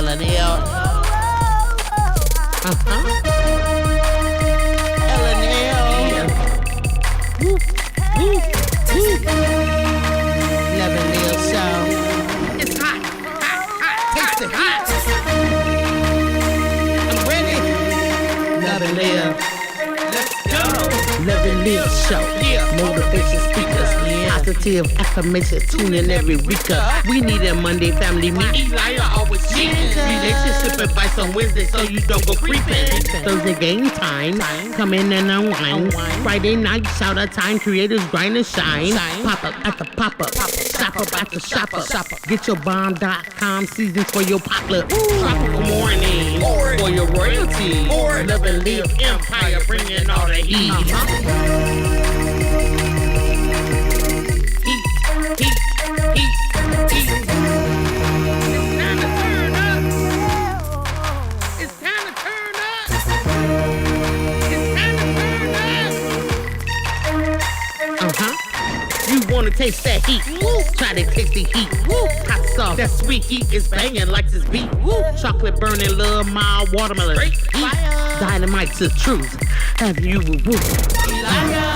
LNL. LNL. Woo, woo, woo. Never Lil Show. It's hot, hot, hot. Taste the hot. I'm ready. Never Lil. Let's go. Never Lil Show. Motivation speakers. Positive affirmations. Tune in every week. We need a Monday family meeting. Always cheating. Relationship advice on Wednesday so you don't go creeping. Thursday game time. Come in and unwind. Friday night shout out time. Creators grind and shine. Pop up at the pop up. Shop up at the shop up. Get your bomb.com seasons for your potluck. Tropical morning for your royalty. Love and live empire bringing all the heat. Wanna taste that heat? Woo. Try to taste the heat. Woo. Hot sauce, that sweet heat is banging like this beat. Woo. Chocolate burning, love, mild watermelon. Heat. Dynamite's the truth. Have you woo? Elijah,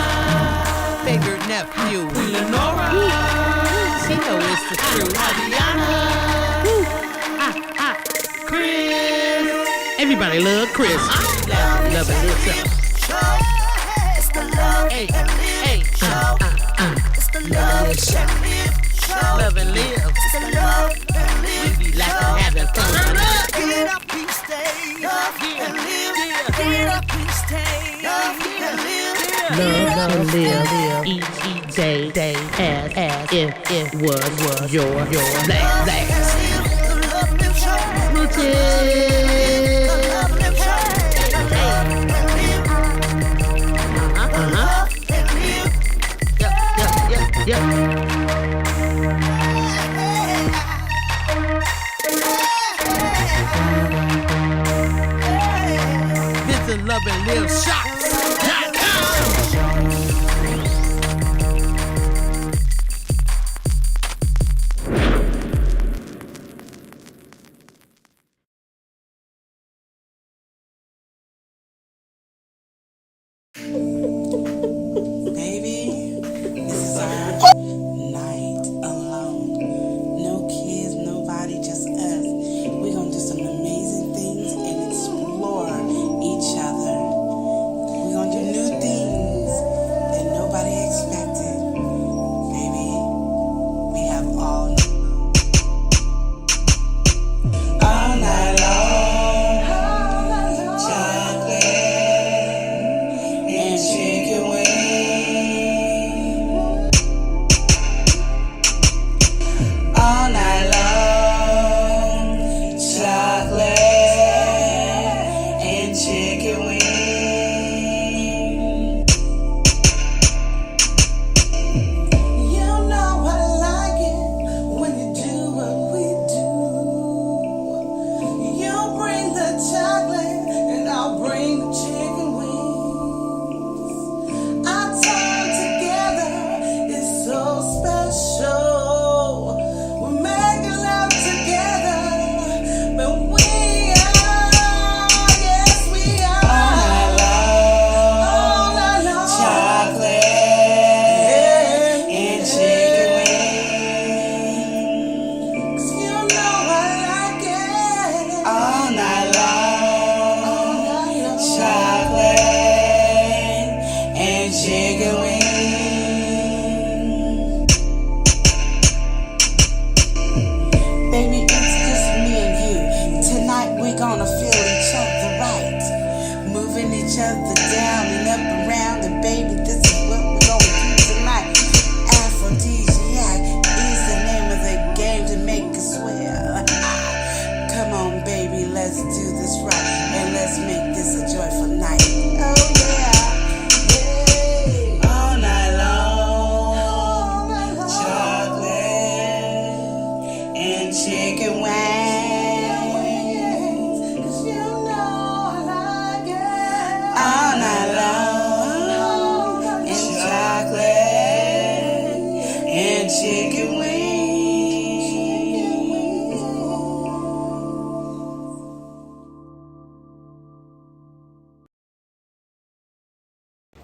favorite nephew, Lenora. She know it's the truth. Adriana, Chris. Everybody love Chris. Love it yourself. It's the love hey, and live hey. show. Love and live show. Love and live. It's the love and live We be laughing, having fun. Get up and stay. Love and live. Get up and stay. Love and live. Love and live each day as if it was your last. The love and live show. Smooches. The love and live show. Love and live. Yep. Visit Love and Live Shots.com.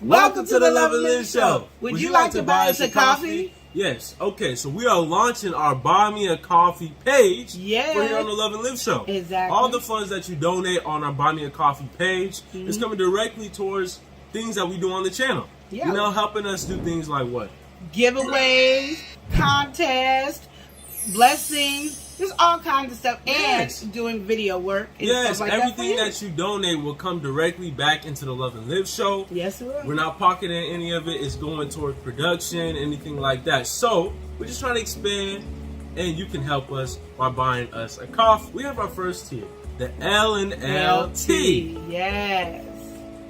Welcome to the Love and Live Show. Would you like to buy us a coffee? Yes. Okay, so we are launching our Buy Me a Coffee page for Yes. here on the Love and Live Show. Exactly. All the funds that you donate on our Buy Me a Coffee page is coming directly towards things that we do on the channel. Yeah. You know, helping us do things like what? Giveaways, contests, blessings, just all kinds of stuff, Yes. and doing video work. And Yes, stuff like everything that, for that you donate will come directly back into the Love and Live Show. Yes, it will. We're not pocketing any of it. It's going towards production, anything like that. So we're just trying to expand, and you can help us by buying us a coffee. We have our first tier, the L&LT. Yes.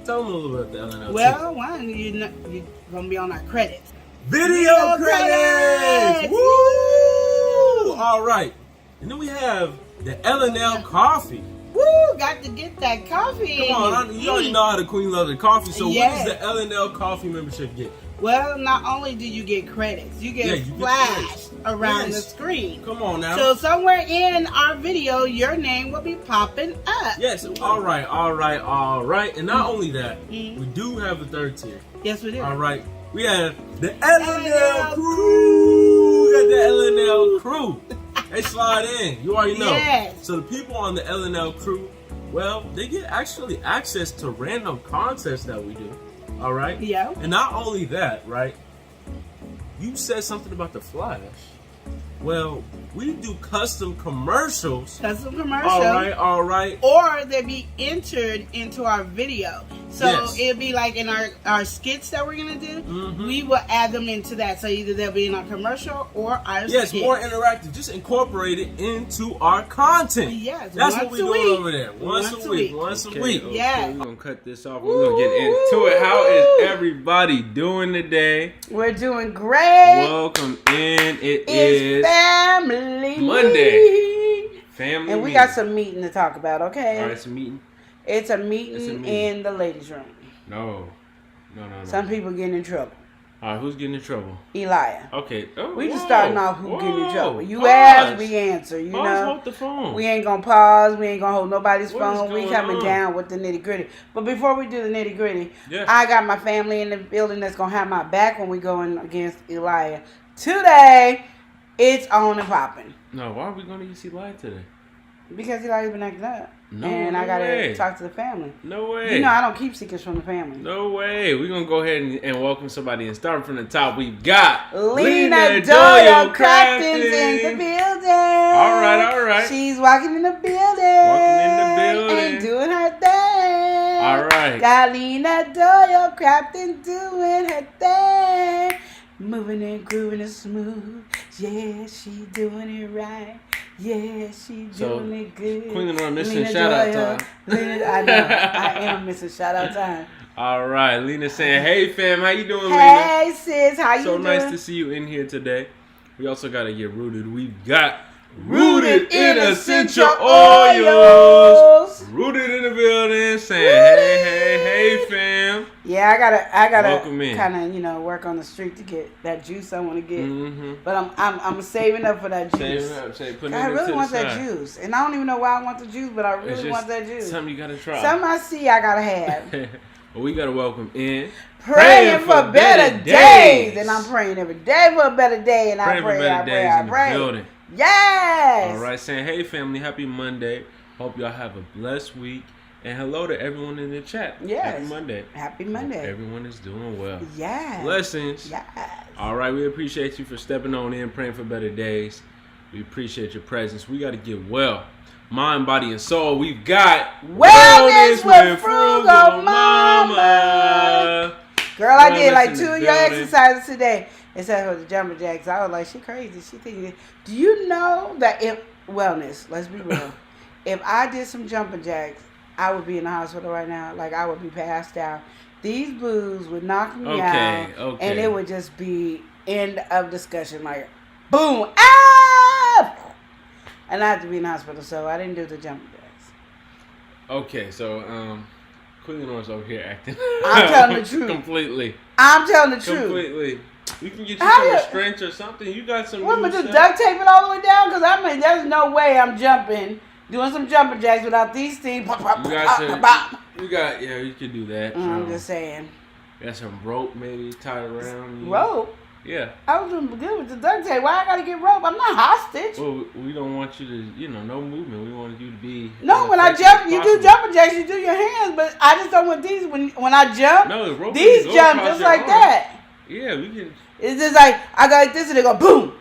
Tell them a little bit about the L&LT. Well, one, you're gonna be on our credits. Video credits! credits! Woo! All right. And then we have the L&L coffee. Woo! Got to get that coffee. Come on, you already know how the queen loves the coffee. So Yes. what does the L&L coffee membership get? Well, not only do you get credits, you get Yeah, you get flashed credits. around Yes. the screen. Come on now. So somewhere in our video, your name will be popping up. Yes, all right. And not only that, we do have a third tier. Yes, we do. All right. We have the L&L crew. We got the L&L crew. They slide in. You already know. Yes. So the people on the L&L crew, well, they get actually access to random contests that we do. All right? Yeah. And not only that, right? You said something about the Flash. Well, we do custom commercials. Custom commercial. All right. Or they be entered into our video. So Yes. it'll be like in our skits that we're gonna do. We will add them into that. So either they'll be in our commercial or our Yes, skits. more interactive. Just incorporate it into our content. Yes, That's what once we're a doing week. over there. Once a week. Yeah. We're gonna cut this off. We're gonna get into it. How is everybody doing today? We're doing great. Welcome in. It It's is family Monday. Family. And we meeting. got some meeting to talk about, okay? All right, it's a meeting. It's a meeting It's a meeting. in the ladies' room. No. Some people getting in trouble. All right, who's getting in trouble? Elia. Okay. Oh, We just whoa. starting off who getting in Whoa. trouble. You Pause. ask, we answer. You Pause, know, hold the phone. we ain't gonna pause. We ain't gonna hold nobody's What is phone. We going coming on? down with the nitty gritty. But before we do the nitty gritty, Yeah. I got my family in the building that's gonna have my back when we going against Elia. Today, it's on and popping No, why are we going to EC Live today? because Elia's been acting up, No, and I no gotta way. talk to the family. No way. You know, I don't keep secrets from the family. No way. We're going to go ahead and welcome somebody and start from the top. We've got Lena Doyle Crafton's in the building. All right. She's walking in the building. And doing her thing. All right. Got Lena Doyle Crafton doing her thing. Moving and grooving and smooth. Yeah, she doing it right. Yeah, she So, doing it good. Queen Lenore missing Lena shout-out Doyle. time. I know. I am missing shout out time. All right. Lena saying, hey, fam. How you doing, Lena? Hey, sis. How you So doing? nice to see you in here today. We also got to get rooted. We've got Rooted in Essential Oils. Rooted in the building saying, hey, fam. Yeah, I gotta Welcome in. kind of work on the street to get that juice I want to get. Mm-hmm. But I'm saving up for that juice. Putting I it really to want the that side. juice, and I don't even know why I want the juice, but I It's really just want that juice. Something you got to try. Something I see, I gotta have. Well, we got to welcome in. Praying for better days, and I'm praying every day for a better day, and I Praying for pray, better I pray, days I in the pray. building. Yes. All right, saying, hey, family, happy Monday. Hope y'all have a blessed week. And hello to everyone in the chat. Yes. Happy Monday. Happy Hope Monday. everyone is doing well. Yes. Blessings. Yes. All right, we appreciate you for stepping on in, praying for better days. We appreciate your presence. We got to get well. Mind, body, and soul. We've got Wellness with Frugal Mama. Girl, I did like Wellness in 2 the of your building. exercises today. Except for the jumper jacks. I was like, she crazy. She thinking, do you know that if, wellness, let's be real, if I did some jumping jacks, I would be in the hospital right now. Like, I would be passed out. These booze would knock me out. Okay. And it would just be end of discussion. Like, boom. Ah! And I had to be in the hospital, so I didn't do the jumping jacks. Okay, so, Queen Lenore's over here acting. I'm telling the truth. Completely. I'm telling the truth. Completely. We can get you How some you- restraints or something. You got some. What, new but just stuff. duct tape it all the way down? Because I mean, there's no way I'm jumping, doing some jumping jacks without these things. You got to. You got. Yeah, you could do that. I'm just saying. Got some rope maybe tied around you. Rope? Yeah. I was doing good with the duct tape. Why I gotta get rope? I'm not hostage. Well, we don't want you to, no movement. We want you to be. No, when I jump, you do jumping jacks, you do your hands, but I just don't want these. When I jump, no, rope these jump just like that. Yeah, we can. It's just like, I go like this and they go boom,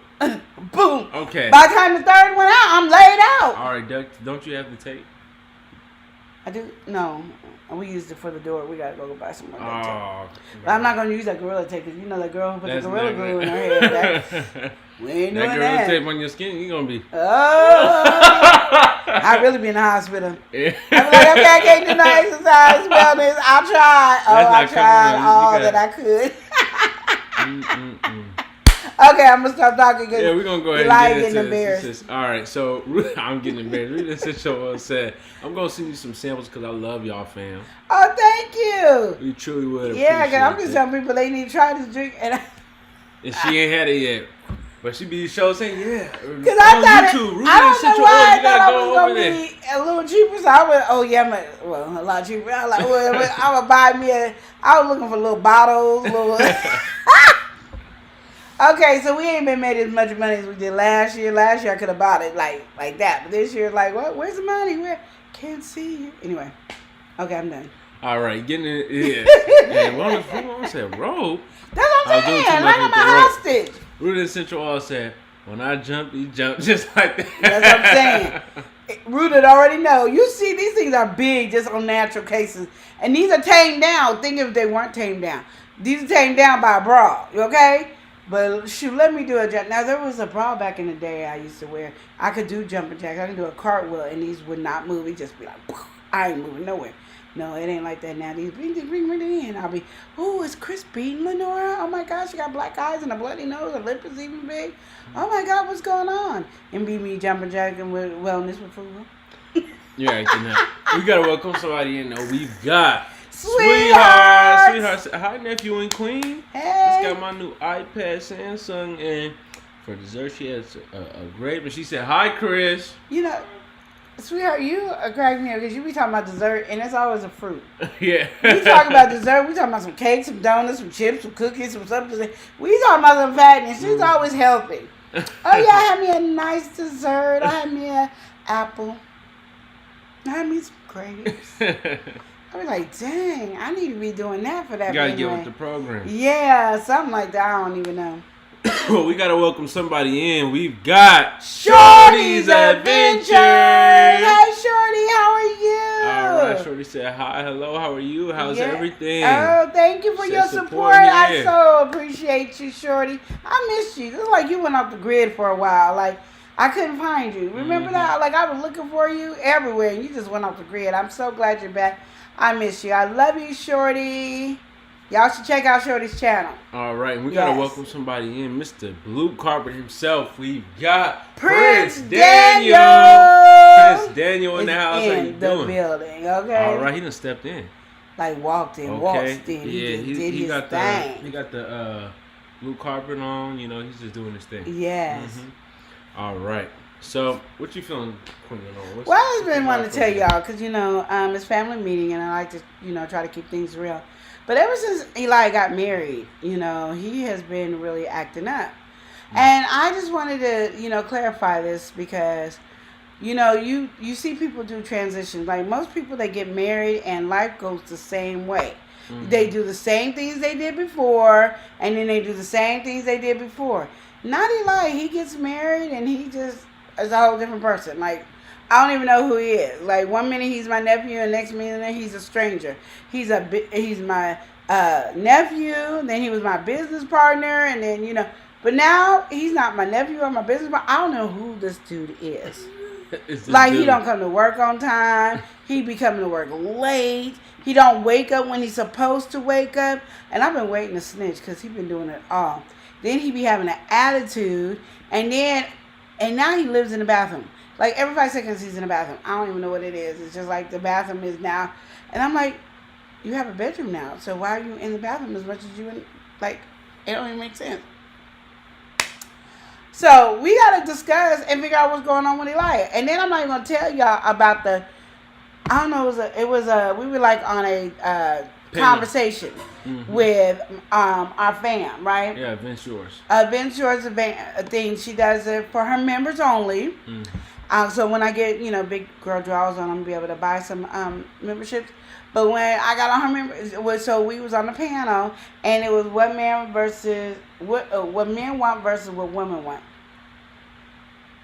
boom. Okay. By the time the third one out, I'm laid out. All right, don't you have the tape? I do, no. We used it for the door. We gotta go buy some more duct tape. Oh. But I'm not gonna use that Gorilla tape because you know that girl who put the Gorilla not glue in her good. head. We ain't That doing Gorilla that. tape on your skin, you gonna be. Oh, I really be in the hospital. Yeah. I'm like, okay, I can't do no exercise, wellness. I'll try. Oh, I not tried coming all on. You that I could. Mm-mm-mm. Okay, I'm gonna stop talking. Yeah, we're gonna go ahead Eli and get getting into embarrassed. this. All right, so I'm getting embarrassed. Read this Essential said, I'm gonna send you some samples because I love y'all, fam. Oh, thank you. We truly would. Yeah, because I'm appreciate just that. telling people they need to try this drink, and And she ain't had it yet. But she be showing saying, yeah. because I thought YouTube, Rudy I don't Essential know why Oil, I you thought I gotta was go gonna over there. be a little cheaper. So I went, oh yeah, a lot cheaper. I was like, well, I would buy me I was looking for little bottles, little. Okay, so we ain't been made as much money as we did last year. Last year I could have bought it like that, but this year like, what? Where's the money? Where? Can't see you. Anyway, okay, I'm done. All right, getting it. Yeah. And one said, rope. That's what I I'm was doing saying. too Like much I'm with the a rope. hostage. Rudy Essential Oil said, when I jump, you jump just like that. That's what I'm saying. Rooted already know. You see, these things are big just on natural cases. And these are tamed down. Think if they weren't tamed down. These are tamed down by a bra. You okay? But shoot, let me do a jump. Now, there was a bra back in the day I used to wear. I could do jumping jacks. I could do a cartwheel, and these would not move. It'd just be like, I ain't moving nowhere. No, it ain't like that now. These bring in. I'll be, oh, is Chris beating Lenora? Oh my gosh, she got black eyes and a bloody nose. Her lip is even big. Oh my God, what's going on? And be me jumping jacking with wellness with food. Yeah, we gotta welcome somebody in. Though we've got Sweetheart. Sweetheart. Hi, nephew and queen. Hey. Just got my new iPad, Samsung, and for dessert she has a grape. And she said, "Hi, Chris." You know, sweetheart, you crack me up because you be talking about dessert and it's always a fruit. Yeah. We talk about dessert. We talking about some cakes, some donuts, some chips, some cookies, some something. We talking about some fatness. She's always healthy. Oh yeah, I had me a nice dessert. I had me an apple. I had me some grapes. I was like, dang, I need to be doing that for that. You gotta anyway. get with the program. Yeah, something like that. I don't even know. Well, we gotta welcome somebody in. We've got Shorty's Adventures. Hey, Shorty, how are you? All right, Shorty said, "Hi, hello, how are you? How's everything?" Oh, thank you for Said your support support. me, I yeah. so appreciate you, Shorty. I missed you. It's like you went off the grid for a while. Like, I couldn't find you. Remember that? Like, I was looking for you everywhere, and you just went off the grid. I'm so glad you're back. I miss you. I love you, Shorty. Y'all should check out Shorty's channel. All right, we gotta Yes. welcome somebody in, Mr. Blue Carpet himself. We've got Prince Daniel. Daniel. Prince Daniel in the Is house. How you in the doing? building, okay? All right, he done stepped in. Like walked in, Okay, waltzed in. He yeah, just did he his got thing. he got the blue carpet on. You know, he's just doing his thing. Yes. All right. So, what you feeling, Queen? Well, I've been wanting to tell y'all because, you know, it's family meeting and I like to, you know, try to keep things real. But ever since Eli got married, you know, he has been really acting up. And I just wanted to, you know, clarify this because, you know, you see people do transitions. Like most people, they get married and life goes the same way. They do the same things they did before and then they do the same things they did before. Not Eli. He gets married and he just is a whole different person. Like, I don't even know who he is. Like, one minute he's my nephew, and next minute he's a stranger. He's my nephew, then he was my business partner, and then, you know. But now, he's not my nephew or my business partner. I don't know who this dude is. Like, he don't come to work on time. He be coming to work late. He don't wake up when he's supposed to wake up. And I've been waiting to snitch because he's been doing it all. Then he be having an attitude, and now he lives in the bathroom. Like, every 5 seconds he's in the bathroom. I don't even know what it is. It's just like the bathroom is now. And I'm like, you have a bedroom now. So why are you in the bathroom as much as you in, like, it don't even make sense. So we got to discuss and figure out what's going on with Eli. And then I'm not even going to tell y'all about we were like on a conversation with our fam, right? Yeah, Vince yours. Vince Short's a thing. She does it for her members only. So when I get, big girl draws on, I'm gonna be able to buy some memberships. But when I got on her members, so we was on the panel, and it was what men want versus what women want.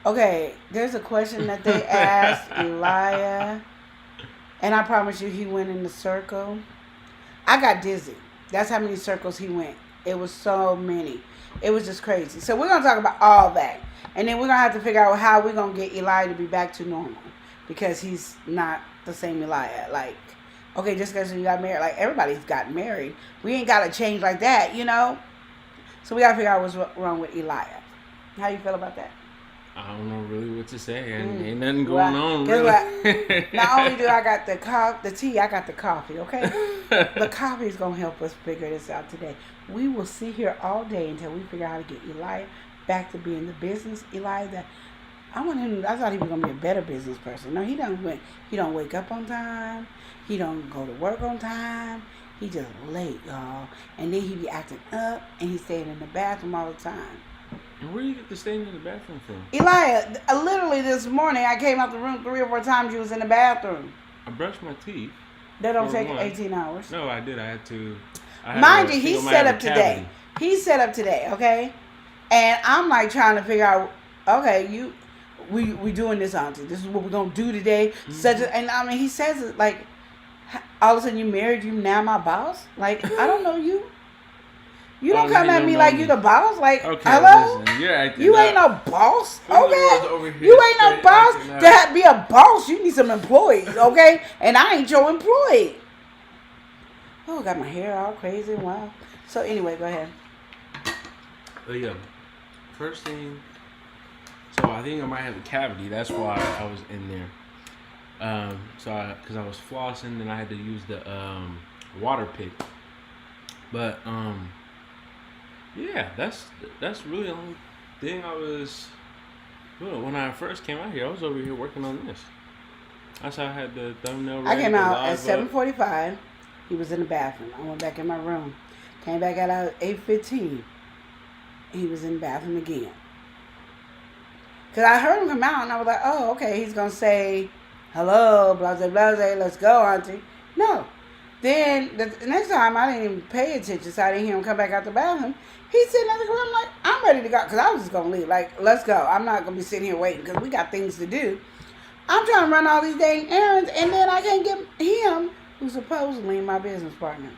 Okay, there's a question that they asked Elijah, and I promise you, he went in the circle. I got dizzy. That's how many circles he went. It was so many. It was just crazy. So we're gonna talk about all that. And then we're going to have to figure out how we're going to get Elijah to be back to normal. Because he's not the same Elijah. Like, okay, just because you got married. Like, everybody's gotten married. We ain't got to change like that, So we got to figure out what's wrong with Elijah. How you feel about that? I don't know really what to say. Ain't nothing going on, really. Not only do I got the tea, I got the coffee, okay? The coffee is going to help us figure this out today. We will sit here all day until we figure out how to get Elijah back to being the business Elijah. I thought he was gonna be a better business person. No, he don't wake up on time. He don't go to work on time. He just late, y'all. And then he be acting up, and he staying in the bathroom all the time. And where do you get the staying in the bathroom from? Elijah, literally this morning, I came out the room 3 or 4 times. You was in the bathroom. I brushed my teeth. That don't take 18 hours. No, I did. I had to. Mind you, he set up today. He set up today, okay? And I'm like trying to figure out, okay, we doing this, auntie. This is what we're gonna do today. And I mean, he says it like, all of a sudden you married, you now my boss. Like, I don't know you. You don't come at me like you the boss. Like, okay, hello, listen, you ain't no boss. Okay, you ain't no boss. To be a boss, you need some employees. Okay, and I ain't your employee. Oh, got my hair all crazy. Wow. So anyway, go ahead. But yeah. First thing, so I think I might have a cavity. That's why I was in there. Because I was flossing and I had to use the water pick. But yeah, that's really the only thing I was doing. When I first came out here, I was over here working on this. That's how I had the thumbnail ready. I came out at 7:45. He was in the bathroom. I went back in my room. Came back out at 8:15. He was in the bathroom again. Because I heard him come out, and I was like, oh, okay, he's going to say, hello, blase, blase, let's go, auntie. No. Then, the next time, I didn't even pay attention, so I didn't hear him come back out the bathroom. He's sitting at the room like, I'm ready to go, because I was just going to leave. Like, let's go. I'm not going to be sitting here waiting, because we got things to do. I'm trying to run all these dang errands, and then I can't get him, who's supposedly my business partner.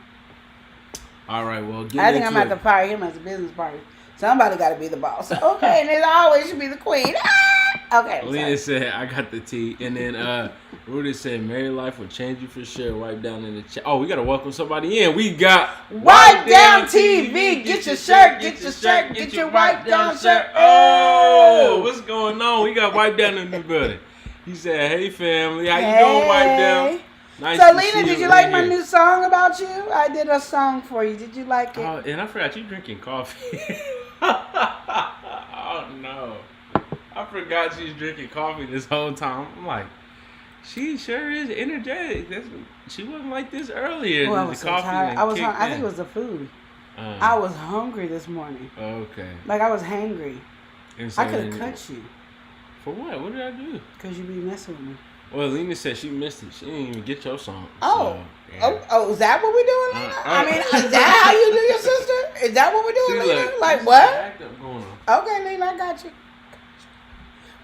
All right, well, I think I'm going to have to fire him as a business partner. Somebody got to be the boss. Okay, and it always should be the queen. Ah! Okay. Lena said, I got the tea. And then Rudy said, married life will change you for sure. Wipe down in the chat. Oh, we got to welcome somebody in. We got Wipe Down TV. Get your shirt. Get your shirt. Get your Wipe Down shirt. Oh, what's going on? We got Wipe Down in the building. He said, hey, family. How you doing, Wipe Down? Nice so, to Lena, see did you you like right my here. new song about you? I did a song for you. Did you like it? And I forgot you drinking coffee. Oh, no. I forgot she's drinking coffee this whole time. I'm like, she sure is energetic. She wasn't like this earlier. Oh, I was so tired. I think it was the food. I was hungry this morning. Okay. Like, I was hangry. So I could have cut you. For what? What did I do? Because you be messing with me. Well, Lena said she missed it. She didn't even get your song. Oh. So, yeah. Oh, is that what we're doing, Lena? I mean, is that how you do your sister? Is that what we're doing, Lena? Like, what? Going on. Okay, Lena, I got you.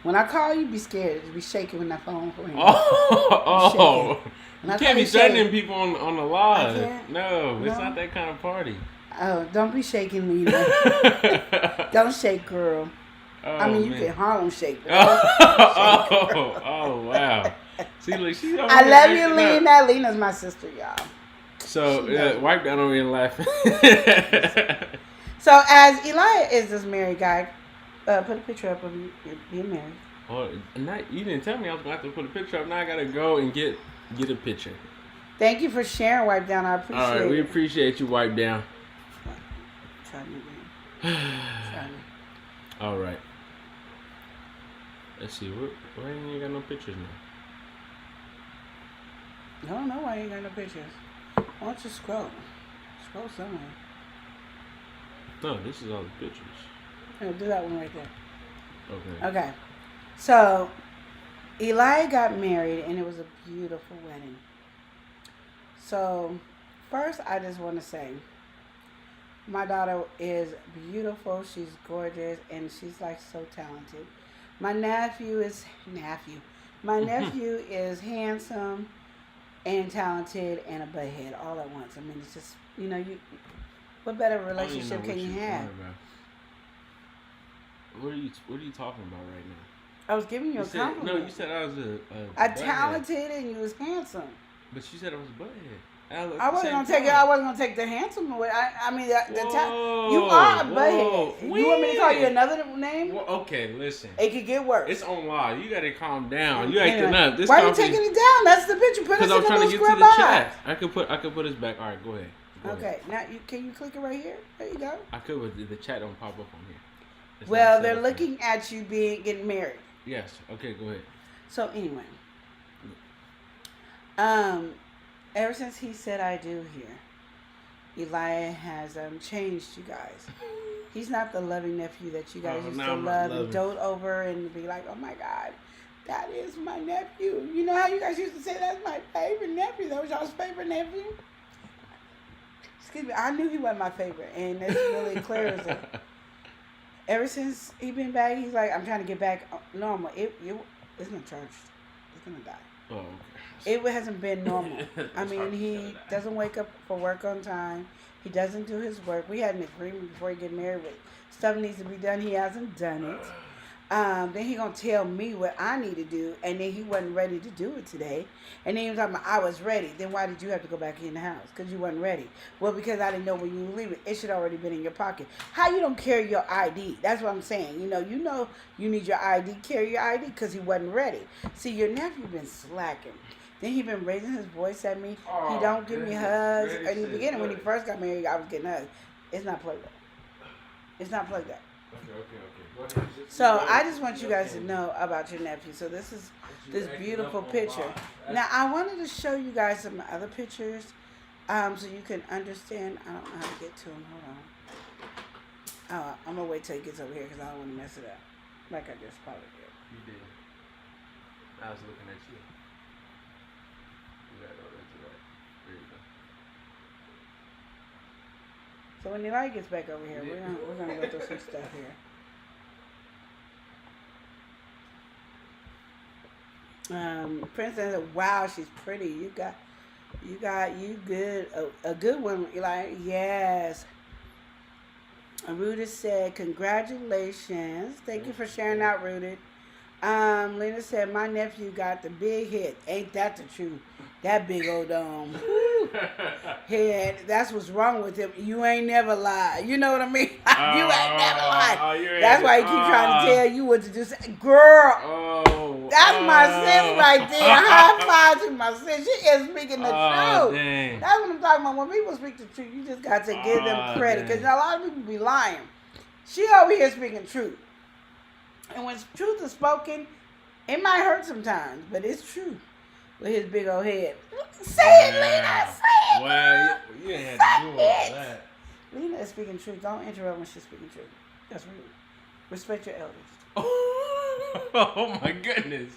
When I call you, be scared. Just be shaking when that phone rings. Oh. You can't be threatening shaking. people on the live. I can't? No, it's not that kind of party. Oh, don't be shaking, Lena. Don't shake, girl. Oh, I mean, you man. can Harlem shake. Oh, wow. See, look, she's over I here love you, acting up. Lena. Lena's my sister, y'all. So, Wipe Down over here laughing. So, as Elijah is this married guy, put a picture up of you being married. Oh, you didn't tell me I was going to have to put a picture up. Now I got to go and get a picture. Thank you for sharing, Wipe Down. I appreciate it. All right, we appreciate you, Wipe Down. Try me, man. Try me. All right. Let's see. Why ain't you got no pictures now? I don't know why you ain't got no pictures. Why don't you scroll? Scroll somewhere. No, this is all the pictures. No, do that one right there. Okay. Okay. So, Eli got married, and it was a beautiful wedding. So, first, I just want to say, my daughter is beautiful. She's gorgeous, and she's like so talented. My nephew is handsome and talented and a butthead all at once. I mean, it's just, you know, what better relationship can you have? What are you talking about right now? I was giving you a compliment. No, you said I was a talented and you was handsome. But you said I was a butthead. I wasn't gonna take the handsome away. I mean, you are a butthead. You want me to call you another name? Well, okay, listen. It could get worse. It's on live. You gotta calm down. You acting up. Why are you taking it down? That's the picture. Put us in the I'm trying to get to the chat. I could put us back. All right, go ahead. Okay, now can you click it right here? There you go. I could, but the chat don't pop up on here. Well, they're looking at you getting married. Yes. Okay, go ahead. So anyway, ever since he said I do here, Eli has changed, you guys. He's not the loving nephew that you guys used to love and dote over and be like, oh my God, that is my nephew. You know how you guys used to say that's my favorite nephew? That was y'all's favorite nephew? Excuse me, I knew he wasn't my favorite, and that's really clear as a... Ever since he been back, he's like, I'm trying to get back normal. It's not charged. It's gonna die. Oh, okay. It hasn't been normal. I mean, he doesn't wake up for work on time. He doesn't do his work. We had an agreement before he get married with stuff needs to be done. He hasn't done it. Then he gonna tell me what I need to do, and then he wasn't ready to do it today. And then he was talking about I was ready. Then why did you have to go back in the house? Because you wasn't ready. Well, because I didn't know when you were leaving. It should already been in your pocket. How you don't carry your ID? That's what I'm saying. You know you need your ID. Carry your ID because he wasn't ready. See, your nephew been slacking. Then he been raising his voice at me. He don't give me hugs. In the beginning, when he first got married, I was getting hugs. It's not plugged up. It's not plugged up. Okay. Go ahead. So I just want you guys to know about your nephew. So this is this beautiful picture. Now I wanted to show you guys some other pictures, so you can understand. I don't know how to get to them. Hold on. I'm gonna wait till he gets over here because I don't want to mess it up, like I just probably did. You did. I was looking at you. That's right. There you go. So when Eli gets back over here, we're gonna go through some stuff here. Princess, wow, she's pretty. You got good, a good one, Eli. Yes. Rooted said, congratulations. Thank you for sharing out, Rooted. Lena said, my nephew got the big hit. Ain't that the truth? That big old head. That's what's wrong with him. You ain't never lied. You know what I mean? You ain't never lied. That's why he keep trying to tell you what to do. Girl, that's my sis right there. High five to my sis. She is speaking the truth. Dang. That's what I'm talking about. When people speak the truth, you just got to give them credit. Because a lot of people be lying. She over here speaking truth. And when truth is spoken, it might hurt sometimes, but it's true. With his big old head. Say it, Lena. Say it. Well, you ain't had to do all that. Lena is speaking truth. Don't interrupt when she's speaking truth. That's rude. Respect your elders. Oh my goodness.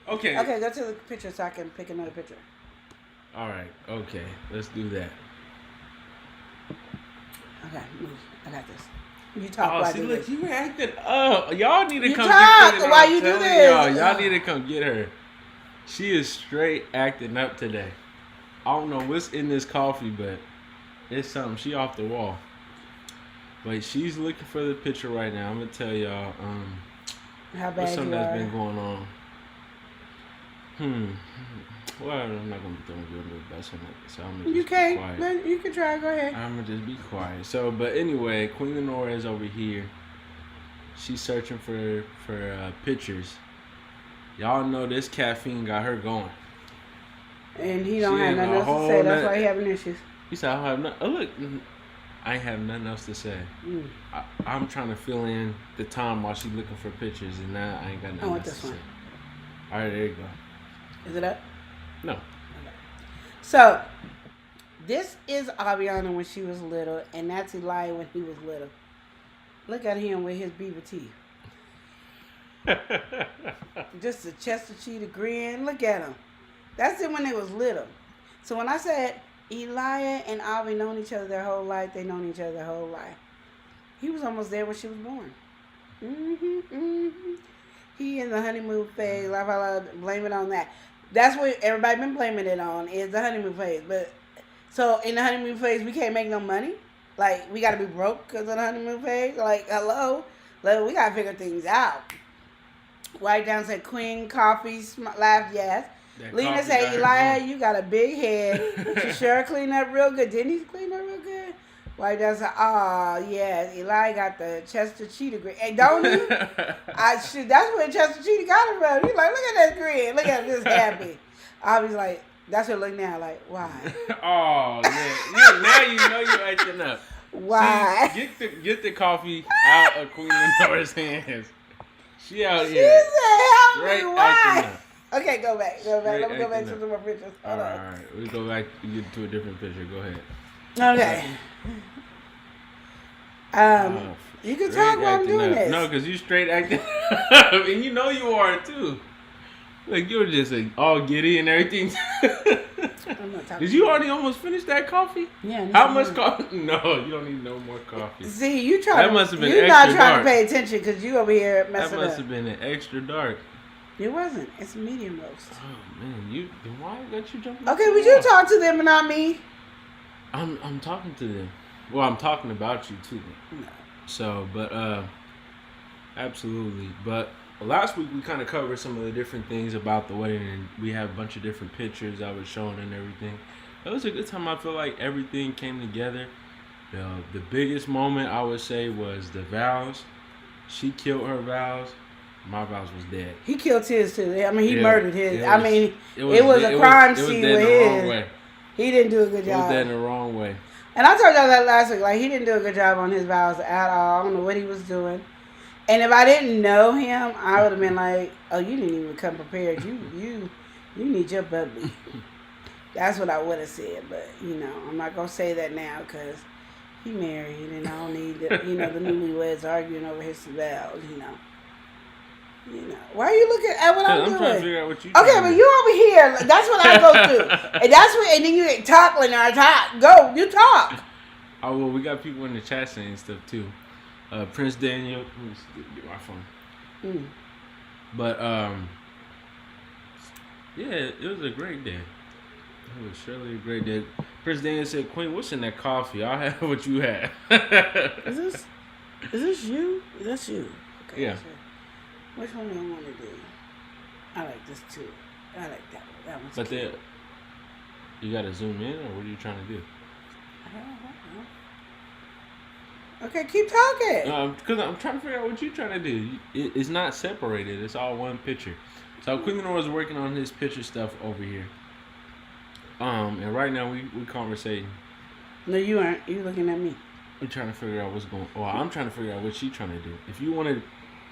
Okay. Okay, go to the picture so I can pick another picture. All right. Okay. Let's do that. Okay, move. I got this. You talk while I do look, this. you acting up. Y'all need to You come talk get her. while you do this. Y'all need to come get her. She is straight acting up today. I don't know what's in this coffee, but it's something. She off the wall. But she's looking for the picture right now. I'm gonna tell y'all How bad what's something you that's are. been going on. Well, I'm not gonna be doing the best on it, so I'm gonna just be quiet. But you can try. Go ahead. I'm gonna just be quiet. So, but anyway, Queen Lenora is over here. She's searching for pictures. Y'all know this caffeine got her going. And he don't She have ain't nothing a else to whole say. That's nut- why he having issues. He said, I have no. Oh, look, I ain't have nothing else to say. I'm trying to fill in the time while she's looking for pictures, and now I ain't got nothing I want else this to one. say. All right, there you go. Is it up? No. So, This is Aviana when she was little, and that's Eli when he was little. Look at him with his beaver teeth. Just a Chester Cheetah grin. Look at him. That's it when they was little. So when I said Elia and Avi known each other their whole life, they known each other their whole life. He was almost there when she was born. He in the honeymoon phase. I blame it on that. That's what everybody been blaming it on, is the honeymoon phase. But so in the honeymoon phase, we can't make no money. Like, we gotta be broke because of the honeymoon phase. Like, hello, like, we gotta figure things out. White Down said Queen Coffee laughed yes. That Lena coffee said got her Elia, going. you got a big head. She sure cleaned up real good. Didn't he clean up real good? White Down said, oh yeah, Eli got the Chester Cheetah grin. Hey, don't he? Shoot, that's where Chester Cheetah got it from. He's like, look at that grin. Look at him, just happy. I was like, that's what look now, like, why? Oh yeah. Now you know you're acting up. Why? See, get the coffee out of Queen Lenore's hands. She out She here. said, help me, Straight why? acting up. Okay, go back. Straight Let me go back acting to up. some more pictures. All Hold right, on. all right. We go back to get to a different picture. Go ahead. Okay. You can Straight talk while I'm acting doing up. this. No, because you straight acting up. And you know you are too. Like, you're just like, all giddy and everything. I'm not talking Did you already almost finish that coffee? Yeah. I need How some much more. coffee? No, you don't need no more coffee. See, you try. That must have been You're not extra trying dark. to pay attention because you over here That messing must up. have been an extra dark. It wasn't. It's a medium roast. Oh man, then why got you jumping? Okay, would you talk to them and not me? I'm talking to them. Well, I'm talking about you too. No. So, but absolutely. But last week we kind of covered some of the different things about the wedding, and we have a bunch of different pictures I was showing and everything. It was a good time. I feel like everything came together. The biggest moment I would say was the vows. She killed her vows. My vows was dead. He killed his too. I mean, he Yeah, murdered his. it I was- mean, it was a crime scene dead with the wrong his. way. He didn't do a good It was dead in job. the wrong way. And I told y'all that last week. Like, he didn't do a good job on his vows at all. I don't know what he was doing. And if I didn't know him, I would have been like, "Oh, you didn't even come prepared. You need your bubbly." That's what I would have said. But I'm not gonna say that now because he married, and I don't need the newlyweds arguing over his vows. Why are you looking at what I'm I'm doing? trying to figure out what you. Okay, trying but to you over here. That's what I go through, and then you ain't talking or talk. Go, you talk. Oh well, we got people in the chat saying stuff too. Prince Daniel, let me get my phone. But yeah, it was a great day. It was surely a great day. Prince Daniel said, "Queen, what's in that coffee? I'll have what you had." Is this you? That's you. Okay, Yeah. so which one do I want to do? I like this too. I like that one. That one's But cute. then, you gotta zoom in, or what are you trying to do? Okay, keep talking. Because I'm trying to figure out what you're trying to do. It's not separated. It's all one picture. So Queen Lenore was working on his picture stuff over here. And right now we conversating. No, you aren't. You looking at me. We're trying to figure out what's going. Well, I'm trying to figure out what she's trying to do. If you want to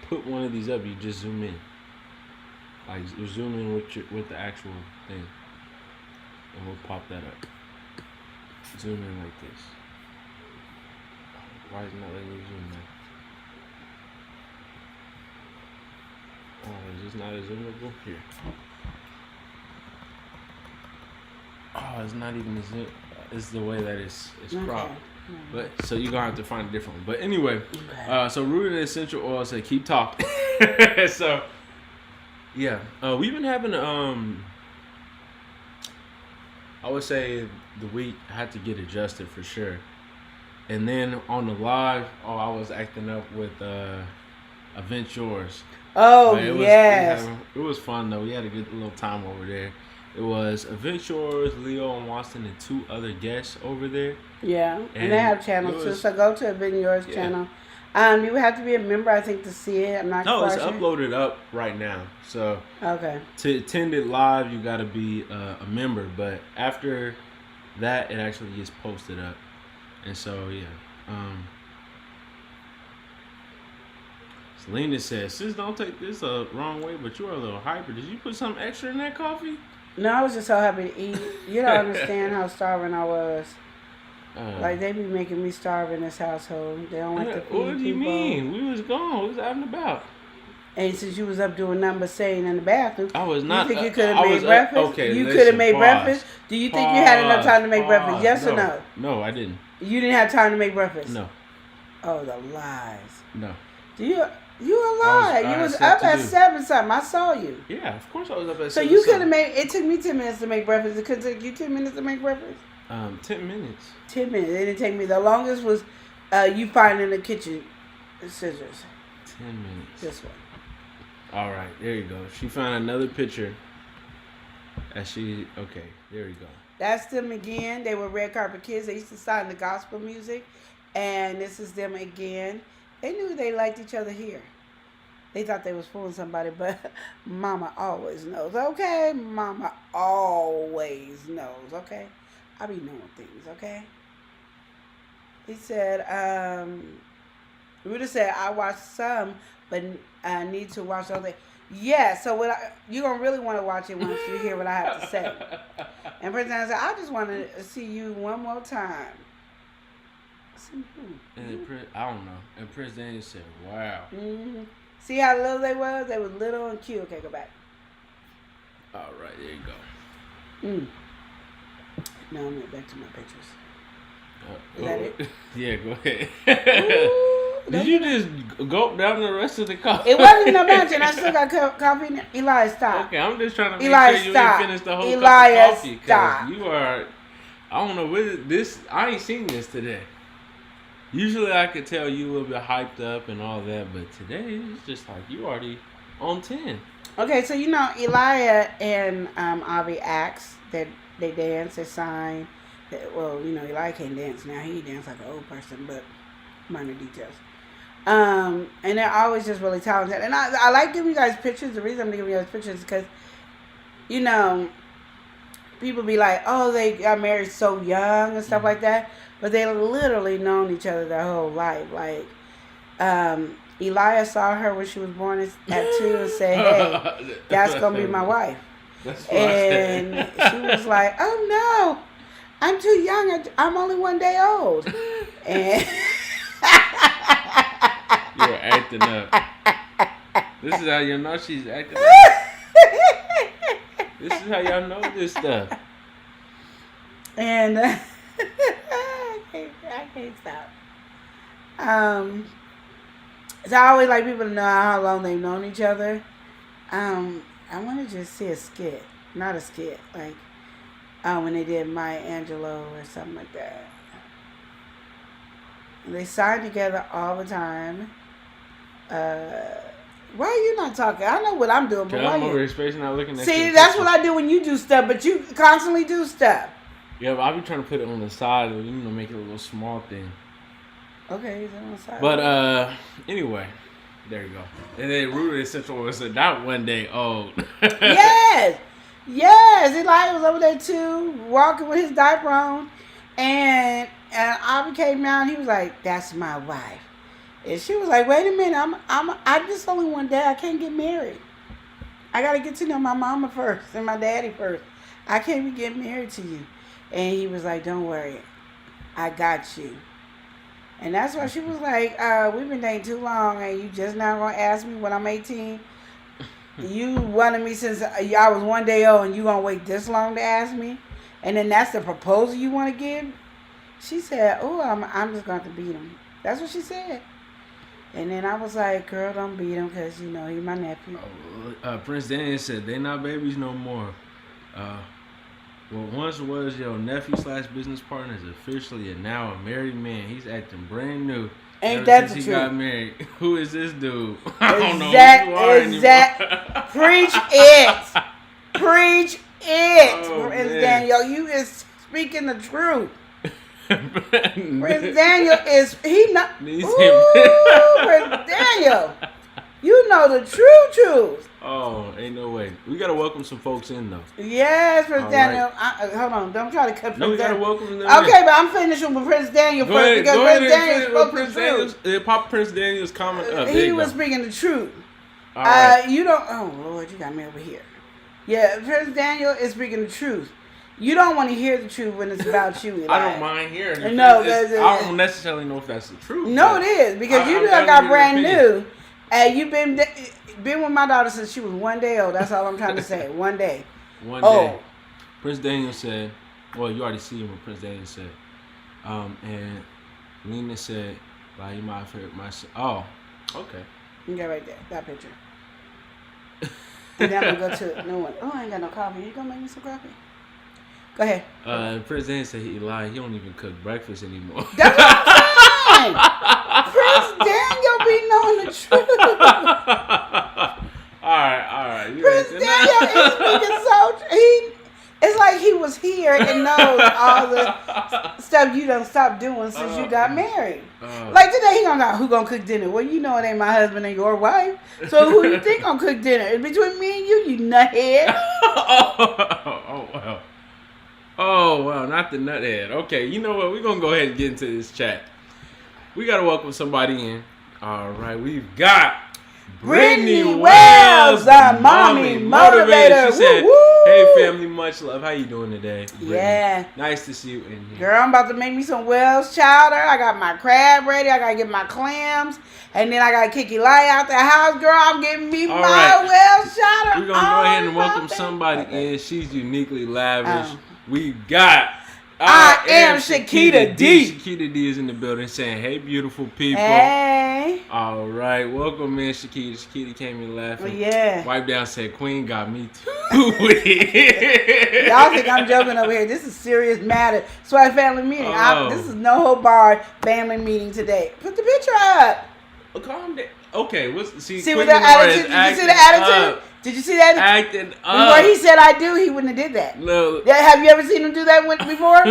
put one of these up, you just zoom in. Like you zoom in with the actual thing, and we'll pop that up. Zoom in like this. Why is it not letting me zoom now? Oh, is this not a zoomable? Here. Oh, it's not even a zoom. It's the way that it's cropped. But so you're gonna have to find a different one. But anyway, so Rooted in Essential Oil said keep talking. So yeah, we've been having I would say the week had to get adjusted for sure. And then on the live, I was acting up with Event Yours. Oh, But yes. it was fun though. We had a good little time over there. It was Event Yours, Leo and Watson, and 2 other guests over there. Yeah, and And they have channels it too. was- So go to Ben Yours Yeah. channel. You would have to be a member, I think, to see it. I'm not No, quite it's sure. uploaded up right now. So Okay. to attend it live, you got to be a member. But after that, it actually gets posted up. And so, yeah. Selena says, "Sis, don't take this the wrong way, but you are a little hyper. Did you put something extra in that coffee?" No, I was just so happy to eat. You don't understand how starving I was. Like, they be making me starve in this household. They don't like to feed people. What do you mean? We was gone. We was out and about. And since you was up doing nothing but staying in the bathroom, I was not. You think you could have made breakfast? Okay, you listen, could have made pause. breakfast? Do you think you had enough time to make breakfast? Yes or no? No, I didn't. You didn't have time to make breakfast? No. Oh, the lies. No. Do you a lie. You was up at 7 something. I saw you. Yeah, of course I was up at 7. So you could have made, it took me 10 minutes to make breakfast. It could take you 10 minutes to make breakfast? 10 minutes. 10 minutes. It didn't take me. The longest was you finding the kitchen scissors. 10 minutes. This one. All right, there you go. She found another picture. Okay, there you go. That's them again. They were Red Carpet Kids. They used to sign the gospel music. And this is them again. They knew they liked each other here. They thought they was fooling somebody, but Mama always knows. Okay? Mama always knows. Okay? I be knowing things. Okay? He said, Ruda said, I watched some, but I need to watch other. Yeah, so you're going to really want to watch it once you hear what I have to say. And President said, I just want to see you one more time. And I don't know. And Prince Daniel said, wow. Mm-hmm. See how little they was? They was little and cute. Okay, go back. All right, there you go. Now I'm back to my pictures. Is that it? Yeah, go ahead. Ooh, Did you just gulp down the rest of the coffee? It wasn't a bunch, and I still got coffee. Elias, stop. Okay, I'm just trying to make Elias, sure you stop. didn't finish the whole Elias, cup of coffee. stop. You are, I don't know, what this, I ain't seen this today. Usually I could tell you a little bit hyped up and all that, but today it's just like you already on 10. Okay, so you know Elia and Avi Axe, that they dance, they sign. Well, you know, Elia can't dance now. He dance like an old person, but minor details. And they're always just really talented. And I like giving you guys pictures. The reason I'm giving you guys pictures is because, you know, people be like, oh, they got married so young and stuff like that. But they literally known each other their whole life. Like, Elia saw her when she was born at 2 and said, hey, that's going to be my wife. And she was like, oh, no, I'm too young. I'm only 1 day old. And you're acting up. This is how you know she's acting up. This is how y'all know this stuff. And I can't stop. So I always like people to know how long they've known each other. I want to just see a skit, not a skit, like when they did Maya Angelou or something like that. They signed together all the time. Why are you not talking? I know what I'm doing, but why I'm you? over space not looking at See, that's what I do when you do stuff, but you constantly do stuff. Yeah, but I be trying to put it on the side, you know, make it a little small thing. Okay, he's on the side. But anyway, there you go. And then Rudy Essential was not 1 day old. Yes, Eli was over there too, walking with his diaper on, and Avi came down. He was like, "That's my wife," and she was like, "Wait a minute, I'm just only 1 day. I can't get married. I gotta get to know my mama first and my daddy first. I can't be getting married to you." And he was like, "Don't worry, I got you." And that's why she was like, we've been dating too long, and you just now gonna ask me when I'm 18? You wanted me since I was 1 day old, and you gonna wait this long to ask me? And then that's the proposal you want to give? She said, oh, I'm just going to beat him. That's what she said. And then I was like, girl, don't beat him because, you know, he's my nephew. Prince Daniel said, they not babies no more. What once was your nephew / business partner is officially and now a married man. He's acting brand new. Ain't that the truth? truth? He got married. Who is this dude? I don't know who you are anymore. Preach it. Preach it. Oh, Prince man. Daniel, you is speaking the truth. Prince Daniel is, he not, Prince Daniel, you know the truth. Oh, ain't no way. We gotta welcome some folks in though. Yes, Prince All Daniel. right. Hold on, don't try to cut Prince No, we gotta Daniel. welcome them. Okay, but I'm finishing with Prince Daniel Go first ahead, because go Prince ahead Daniel and spoke Prince the truth. Daniel's, pop Prince Daniel's comment up. There He you was go. speaking the truth. All right. You don't. Oh Lord, you got me over here. Yeah, Prince Daniel is speaking the truth. You don't want to hear the truth when it's about you. Eli. I don't mind hearing it. No, I don't necessarily know if that's the truth. No, it is because you I'm got brand hearing your new, and you've been with my daughter since she was 1 day old. That's all I'm trying to say. 1 day. One Oh. day, Prince Daniel said, well, you already see what Prince Daniel said. And Lena said, like, you might have heard my son. Oh, okay. You got right there, that picture. And then I'm going to go to a new one. Oh, I ain't got no coffee. You going to make me some coffee? Go ahead. Prince Daniel said he lied. He don't even cook breakfast anymore. That's what I'm saying. Prince Daniel be knowing the truth. All right. You Prince right. Daniel is speaking so true. It's like he was here and knows all the stuff you done stopped doing since you got married. Like today, he gonna go, who gonna cook dinner? Well, you know it ain't my husband and your wife. So who you think gonna cook dinner? It's between me and you nuthead. Oh, well, not the nuthead. Okay, you know what? We're going to go ahead and get into this chat. We got to welcome somebody in. All right, we've got Brittany Wells, the mommy motivator. She said, Woo-woo. hey, family, much love. How you doing today, Brittany? Yeah. Nice to see you in here. Girl, I'm about to make me some Wells chowder. I got my crab ready. I got to get my clams. And then I got to kick Eli out the house. Girl, I'm getting me All my right. Wells chowder. We're going to go ahead and welcome Okay. somebody in. She's uniquely lavish. Oh. We got... I am Shakita D. Shakita D is in the building saying, hey, beautiful people. Hey. All right, welcome in, Shakita. Shakita came in laughing. Oh, yeah. Wipe down said, Queen got me too. Y'all think I'm joking over here. This is serious matter. Swag family meeting. Oh. This is no hold barred family meeting today. Put the picture up. Oh, calm down. Okay, See Queen with that Lamar is attitude? Did you see the acting attitude? up. Did you see that? Acting Before up. he said I do, he wouldn't have did that. No. Yeah, have you ever seen him do that before?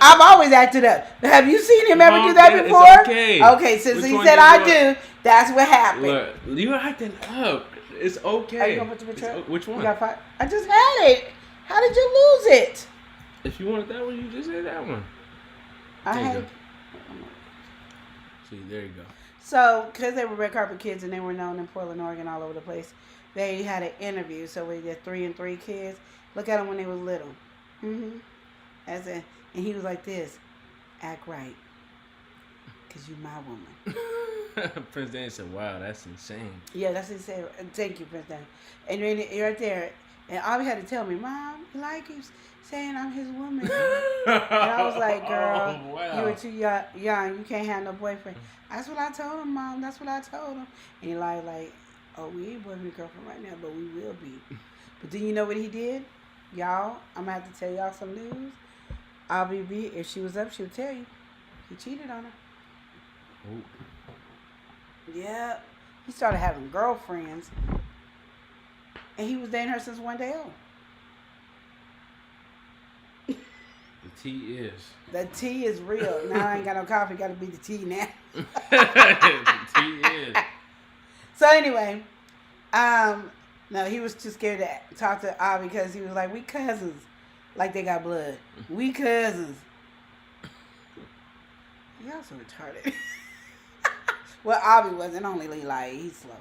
I've always acted up. Have you seen him ever do that It's before? okay. Okay, since Which he one said you I want? do, that's what happened. Look, you're acting up. It's okay. Are you gonna put the picture It's up? Which one? You got five? I just had it. How did you lose it? If you wanted that one, you just said that one. I There you had go. it. See, there you go. So, because they were Red Carpet Kids and they were known in Portland, Oregon, all over the place, they had an interview. So we did 3 and 3 kids. Look at them when they was little. And he was like this, act right, because you my woman. Prince Daniel said, wow, that's insane. Yeah, that's what he said. Thank you, Prince Dan. And then right there, and Avi had to tell me, Mom, Eli keeps saying I'm his woman. And I was like, girl, Oh, wow. you were too young. You can't have no boyfriend. That's what I told him, Mom. That's what I told him. And Eli like, oh, we ain't boyfriend and girlfriend right now, but we will be. But then you know what he did? Y'all, I'm going to have to tell y'all some news. Avi B, if she was up, she would tell you. He cheated on her. Oh. Yeah. He started having girlfriends. And he was dating her since 1 day old. The tea is. The tea is real. Now I ain't got no coffee. Got to be the tea now. The tea is. So anyway, no, he was too scared to talk to Avi because he was like, we cousins. Like they got blood. We cousins. Y'all so retarded. Well, Avi wasn't. Only Eli. He's slow.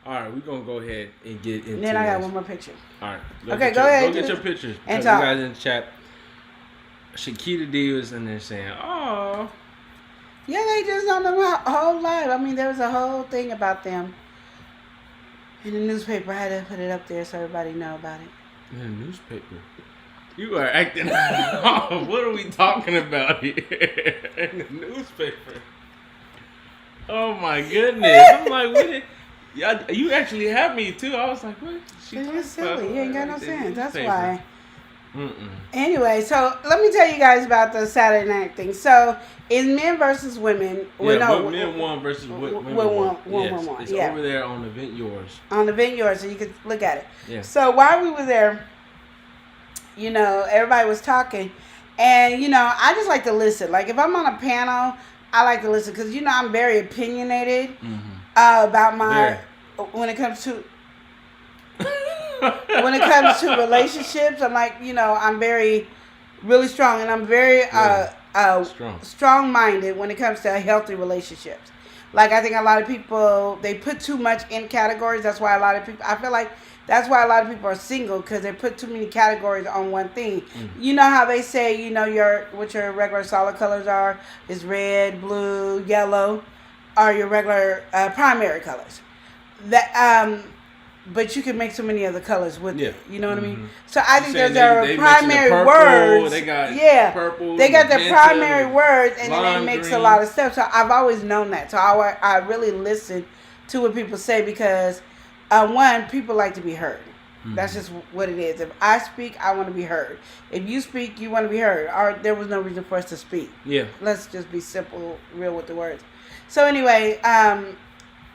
All right, we're going to go ahead and get into And then I got this. one more picture. All right. Okay, go ahead. Go get your pictures. And Because talk. you guys in the chat. Shakita D was in there saying, oh. Yeah, they just on the whole life. I mean, there was a whole thing about them in the newspaper. I had to put it up there so everybody know about it. In the newspaper. You are acting off. What are we talking about here? In the newspaper. Oh my goodness. I'm like, what did... Yeah, you actually have me too. I was like, what? You're silly. You ain't got no In the sense. That's newspaper. why. Mm-mm. Anyway, so let me tell you guys about the Saturday night thing. So it's men versus women. Yeah, no, what men won versus what women what won. won, Yes, won. it's Yeah. over there on Event Yours. On the vineyard, so you could look at it. Yeah. So while we were there, you know, everybody was talking, and you know, I just like to listen. Like if I'm on a panel, I like to listen because you know I'm very opinionated about my when it comes to relationships. I'm like, you know, I'm very really strong, and I'm very strong-minded when it comes to healthy relationships. Like I think a lot of people they put too much in categories. That's why a lot of people I feel like That's why a lot of people are single, because they put too many categories on one thing. You know how they say, you know, what your regular solid colors are is red, blue, yellow, are your regular primary colors. That but you can make so many other colors with it. You know what I mean? So I think those are primary purple, words. They got purple. They got their primary words, and then lime they mix green. a lot of stuff. So I've always known that. So I really listen to what people say, because one, people like to be heard. That's just what it is. If I speak, I want to be heard. If you speak, you want to be heard. Or there was no reason for us to speak. Yeah. Let's just be simple, real with the words. So anyway,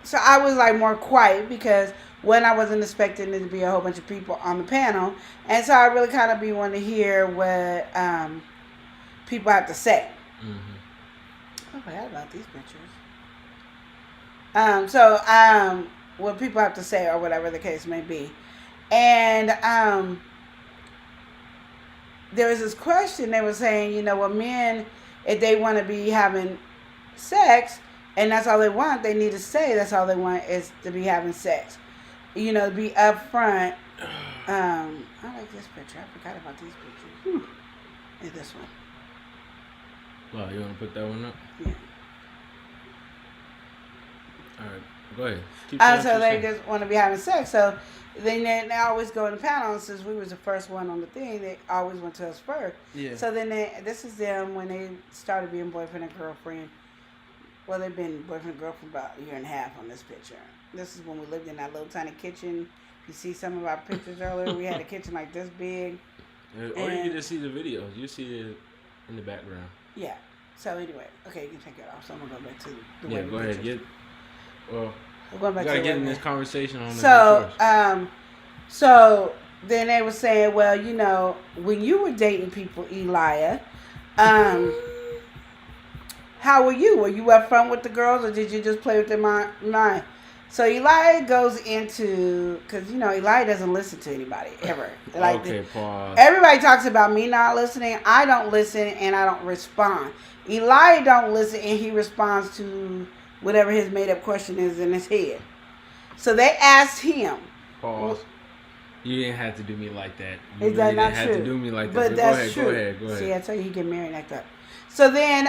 so I was like more quiet, because when I wasn't expecting there to be a whole bunch of people on the panel, and so I really kind of be wanting to hear what people have to say. I forgot about these pictures. What people have to say, or whatever the case may be. And there was this question, they were saying, you know, well, men, if they want to be having sex, and that's all they want, they need to say that's all they want is to be having sex. You know, be upfront. I like this picture. I forgot about these pictures. And this one. Well, you want to put that one up? Yeah. All right, go ahead. So they just want to be having sex. So then they always go in the panel, and since we was the first one on the thing, they always went to us first. Yeah. So then this is them when they started being boyfriend and girlfriend. Well, they've been boyfriend and girlfriend for about a year and a half on this picture. This is when we lived in that little tiny kitchen. If you see some of our pictures earlier, we had a kitchen like this big. Or you can just see the videos. You see it in the background. Yeah. So anyway, okay, you can take it off. So I'm gonna go back to the Yeah, go ahead. We're going back to get in this conversation on So then they were saying, well, you know, when you were dating people, Elia, how were you? Were you upfront with the girls, or did you just play with their mind? So Eli goes into, because, you know, Eli doesn't listen to anybody, ever. Like, pause. Everybody talks about me not listening. I don't listen, and I don't respond. Eli don't listen, and he responds to whatever his made-up question is in his head. So they asked him. Pause. You didn't have to do me like that. You didn't have to do me like that. But that's true. Go ahead. See, I tell you, he get married like that. So then,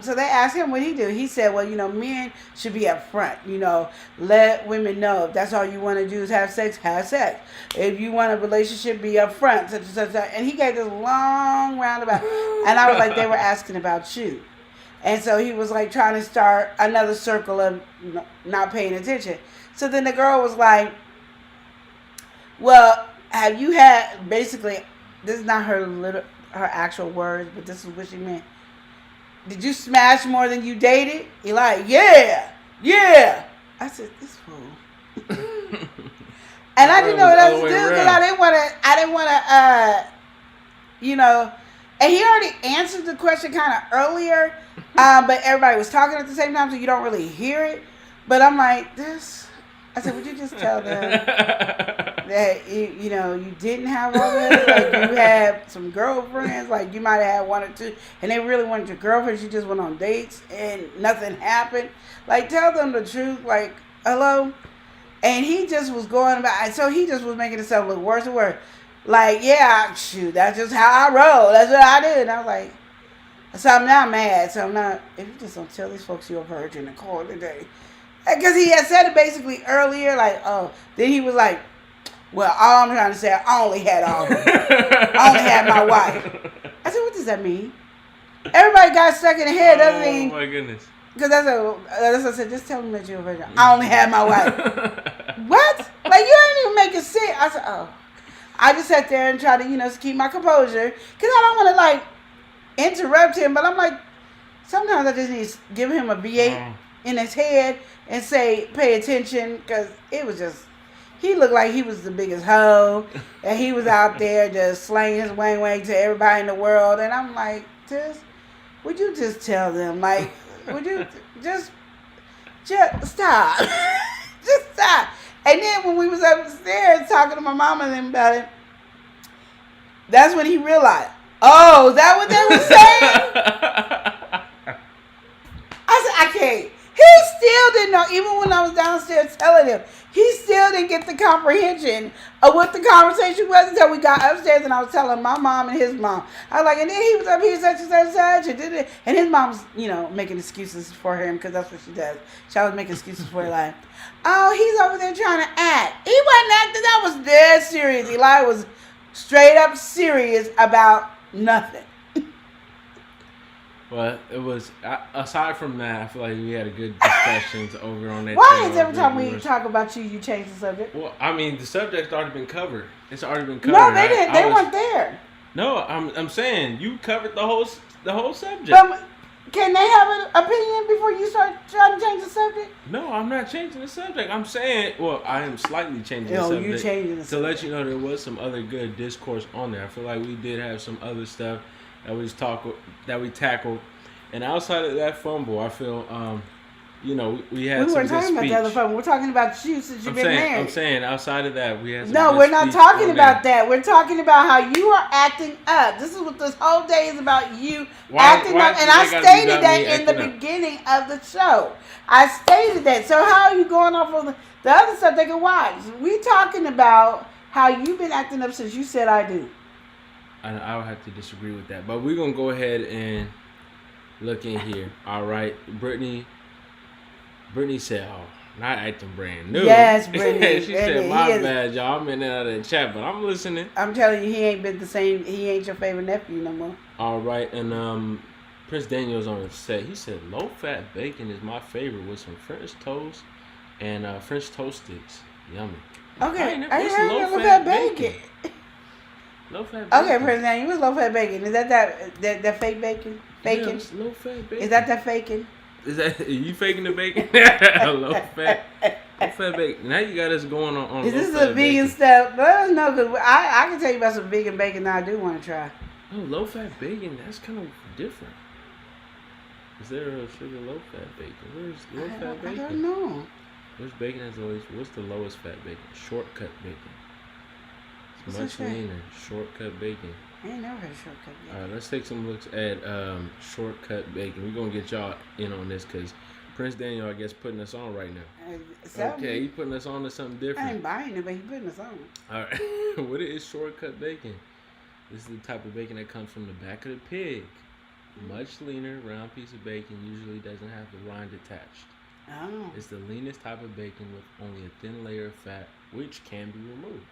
so they asked him what he do. He said, well, you know, men should be up front. You know, let women know if that's all you want to do is have sex, have sex. If you want a relationship, be up front, such and such. And he gave this long roundabout. And I was like, they were asking about you. And so he was like trying to start another circle of not paying attention. So then the girl was like, well, have you had, basically, this is not her actual words, but this is what she meant. Did you smash more than you dated? He like, yeah. I said, this fool. And I didn't know what else to do, because I didn't want to, you know, and he already answered the question kind of earlier, but everybody was talking at the same time, so you don't really hear it. But I'm like, I said, would you just tell them that, you know, you didn't have all this? Like, you had some girlfriends, like, you might have had one or two, and they really wanted your girlfriends. You just went on dates, and nothing happened. Like, tell them the truth, like, hello? And he just was going about, so he just was making himself look worse and worse. Like, yeah, shoot, that's just how I roll. That's what I do. And I was like, so I'm not mad. So I'm not, if you just don't tell these folks you're a virgin and call it a day. Because he had said it basically earlier, like, oh, then he was like, well, all I'm trying to say, I only had all of them. I only had my wife. I said, what does that mean? Everybody got stuck in the head. Doesn't mean. Oh, my goodness. Because that's what I said, just tell them that you're a virgin. I only had my wife. What? Like, you ain't even make it sit. I said, oh. I just sat there and tried to, you know, keep my composure. Because I don't want to, like, interrupt him. But I'm like, sometimes I just need to give him a V8 in his head and say, pay attention. Because it was just, he looked like he was the biggest hoe. And he was out there just slanging his wang to everybody in the world. And I'm like, would you just tell them? Like, would you just stop. Just stop. And then when we was upstairs talking to my mama and them about it, that's when he realized, oh, is that what they were saying? I said, I can't. He still didn't know, even when I was downstairs telling him, he still didn't get the comprehension of what the conversation was until we got upstairs and I was telling my mom and his mom. I was like, and then he was up here such and such and such, and did it. And his mom's, making excuses for him because that's what she does. She always make excuses for her life. Oh, he's over there trying to act. He wasn't acting. That was dead serious. Eli was straight up serious about nothing. Well, it was, aside from that, I feel like we had a good discussions over on that. Why is every time we talk about you change the subject? Well, I mean, the subject's already been covered. It's already been covered. No, they didn't. They weren't there. No, I'm saying you covered the whole subject. But can they have an opinion before you start trying to change the subject? No, I'm not changing the subject. I'm saying, well, I am slightly changing the subject. You changing the subject. To let you know there was some other good discourse on there. I feel like we did have some other stuff that we tackled. And outside of that fumble, I feel, we had some good speech. We weren't talking about the other fumble. We're talking about you since you've been married. I'm saying outside of that, we had some No, good we're not speech talking on about there. that. We're talking about how you are acting up. This is what this whole day is about, you acting up. And I stated that in the beginning of the show. I stated that. So how are you going off of the other stuff they can watch? We talking about how you've been acting up since you said I do. I would have to disagree with that. But we're going to go ahead and look in here. All right. Brittany said, oh, not acting brand new. Yes, Brittany. She said, my bad, y'all. I'm in and out of the chat, but I'm listening. I'm telling you, he ain't been the same. He ain't your favorite nephew no more. All right. And Prince Daniel's on the set. He said, low-fat bacon is my favorite with some French toast and French toast sticks. Yummy. Okay. I heard low-fat bacon. Low-fat bacon. Okay, Prince Daniel, what's low-fat bacon? Is that fake bacon? Bacon? Yeah, it's low-fat bacon. Is that faking? Is that you faking the bacon? low-fat bacon. Now you got us going on. Is this a vegan stuff? Let us know, because I can tell you about some vegan bacon that I do want to try. Oh, low-fat bacon, that's kind of different. Is there a sugar low-fat bacon? Where's low-fat bacon? I don't know. Where's bacon as always? What's the lowest fat bacon? Shortcut bacon. It's much leaner. Shortcut bacon. I ain't never heard of shortcut bacon. All right, let's take some looks at shortcut bacon. We're going to get y'all in on this because Prince Daniel, I guess, putting us on right now. Okay, he putting us on to something different. I ain't buying it, but he putting us on. All right. What is shortcut bacon? This is the type of bacon that comes from the back of the pig. Much leaner, round piece of bacon usually doesn't have the rind attached. Oh. It's the leanest type of bacon with only a thin layer of fat, which can be removed.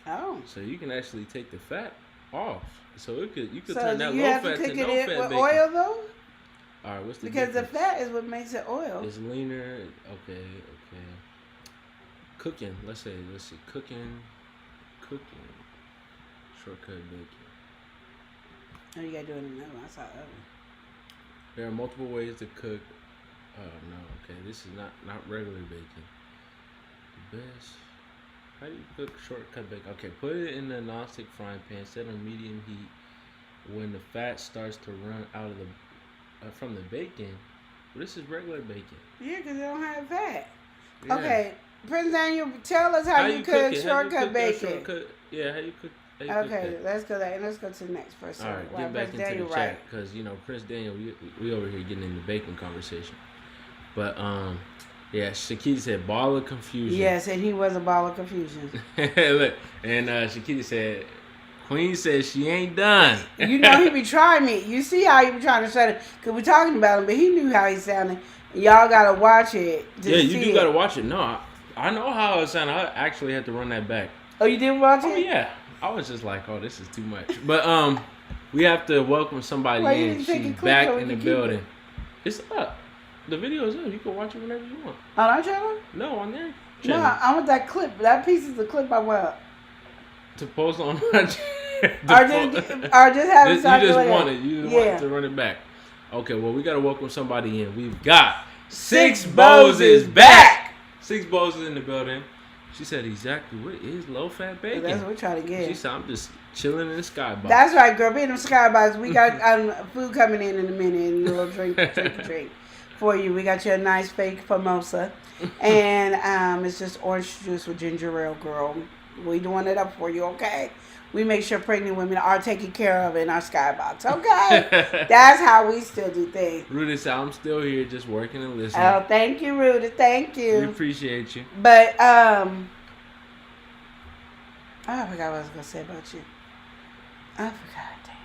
Oh. So you can actually take the fat off. So you could so turn that you low have fat to cook to no it fat with bacon. oil though? All right, what's the because difference? the fat is what makes it oil. It's leaner. Okay. Cooking. Let's see. Cooking. Shortcut bacon. Oh, you gotta do it in the oven. I saw oven. There are multiple ways to cook. Oh no. Okay, this is not regular bacon. The best. How do you cook shortcut bacon? Okay, put it in the nonstick frying pan. Set on medium heat. When the fat starts to run out of the from the bacon, well, this is regular bacon. Yeah, because it don't have fat. Yeah. Okay, Prince Daniel, tell us how you cook shortcut bacon. How you cook? Okay, let's go there. Let's go to the next person. All right, get back into the chat because Prince Daniel, we over here getting in the bacon conversation. But yeah, Shakita said ball of confusion. Yes, and he was a ball of confusion. Look, and Shakita said, Queen said she ain't done. You know he be trying me. You see how he be trying to shut it because we're talking about him, but he knew how he sounded. Y'all gotta watch it. Yeah, you do gotta watch it. No, I know how it sounded. I actually had to run that back. Oh, you did watch it? Oh yeah. I was just like, oh, this is too much. But we have to welcome somebody in. She's back in the building. It's up. The video is up. You can watch it whenever you want. On our channel? No, on there. No, I want that clip. That piece is the clip I want. To post on our channel. Or just have it. You just want it. You just want to run it back. Okay, well, we got to welcome somebody in. We've got Six Bows is back. Six Bows is in the building. She said exactly what is low-fat bacon. That's what we're trying to get. She said, I'm just chilling in the skybox. That's right, girl. Be in the skybox. We got food coming in a minute and a little drink for you. We got you a nice fake mimosa. And it's just orange juice with ginger ale, girl. We doing it up for you, okay? we make sure pregnant women are taken care of in our skybox. Okay? That's how we still do things. Rudy said, I'm still here just working and listening. Oh, thank you, Rudy. Thank We you. appreciate you. But, I forgot what I was going to say about you. I forgot, dang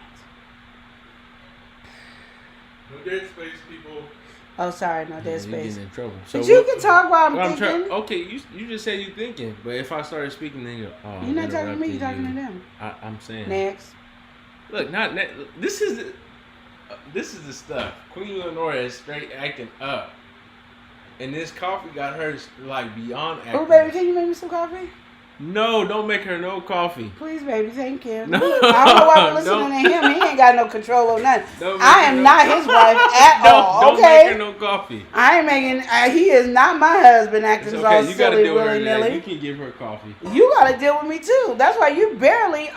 it. No dead space, people. Oh, sorry, no dead You space. getting in trouble. But you can talk while I'm Well, thinking. okay, you just said you thinking, but if I started speaking, then you're You're not talking to me, you're talking to them. I'm saying. Next. Look, this is the stuff. Queen Lenora is straight acting up, and this coffee got her like beyond acting. Oh, baby, can you make me some coffee? No, don't make her no coffee. Please, baby, thank you. No. I don't know why we're listening to him. He ain't got no control or nothing. Don't make I her am no not his wife at all, Don't okay? make her no coffee. I ain't making, he is not my husband acting It's all okay. You gotta silly deal with her today. You willy-nilly. can give her coffee. You gotta deal with me too. That's why you barely,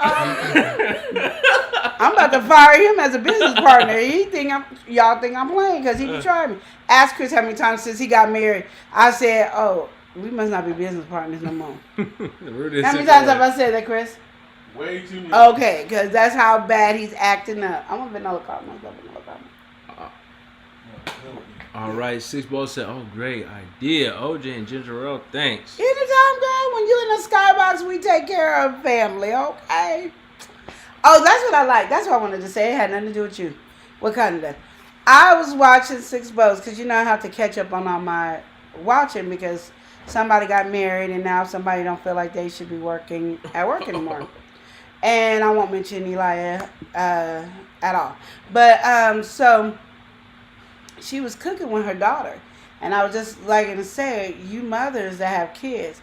I'm about to fire him as a business partner. Y'all think I'm playing because he be trying me. Ask Chris how many times since he got married. I said, oh, we must not be business partners no more. How many times have I said that, Chris? Way too many. Okay, because that's how bad he's acting up. I want vanilla coffee. All right, Six Balls said, "Oh, great idea, OJ and Ginger Ale. Thanks." Anytime, girl, when you in the skybox, we take care of family, okay? Oh, that's what I like. That's what I wanted to say. It had nothing to do with you. What kind of that? I was watching Six Bows because you know I have to catch up on all my watching because somebody got married and now somebody don't feel like they should be working at work anymore. And I won't mention Eli at all. But so she was cooking with her daughter. And I was just like to say, you mothers that have kids,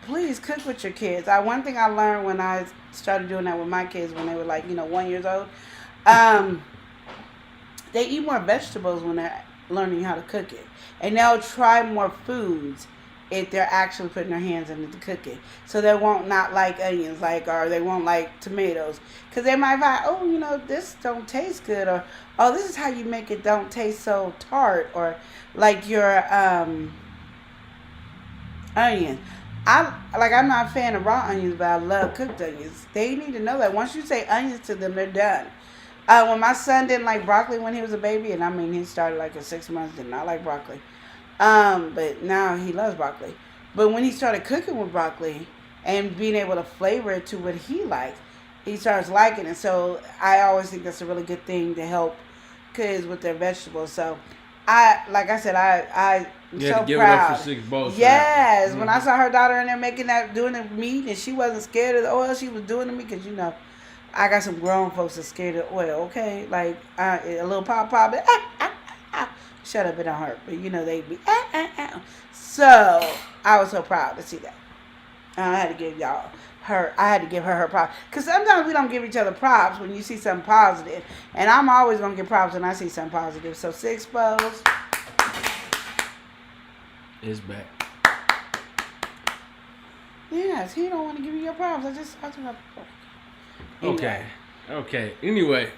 please cook with your kids. One thing I learned when I started doing that with my kids when they were like, 1 year old, they eat more vegetables when they're learning how to cook it. And they'll try more foods if they're actually putting their hands into the cooking. So they won't not like onions, or they won't like tomatoes. Because they might find, oh, this don't taste good. Or, oh, this is how you make it don't taste so tart. Or like your onion. I'm not a fan of raw onions, but I love cooked onions. They need to know that. Once you say onions to them, they're done. When my son didn't like broccoli when he was a baby, and he started at 6 months, did not like broccoli. But now he loves broccoli. But when he started cooking with broccoli and being able to flavor it to what he likes, he starts liking it. So I always think that's a really good thing to help kids with their vegetables. So I'm so proud. Give it up for Six Balls. Yes, when I saw her daughter in there doing the meat, and she wasn't scared of the oil, she was doing it because I got some grown folks that scared of oil. Okay, a little pop, shut up, it don't hurt. But they be So I was so proud to see that. I had to give her props. Because sometimes we don't give each other props when you see something positive. And I'm always going to give props when I see something positive. So Six Bows is back. Yes, he don't want to give you your props. I just Okay. Anyway.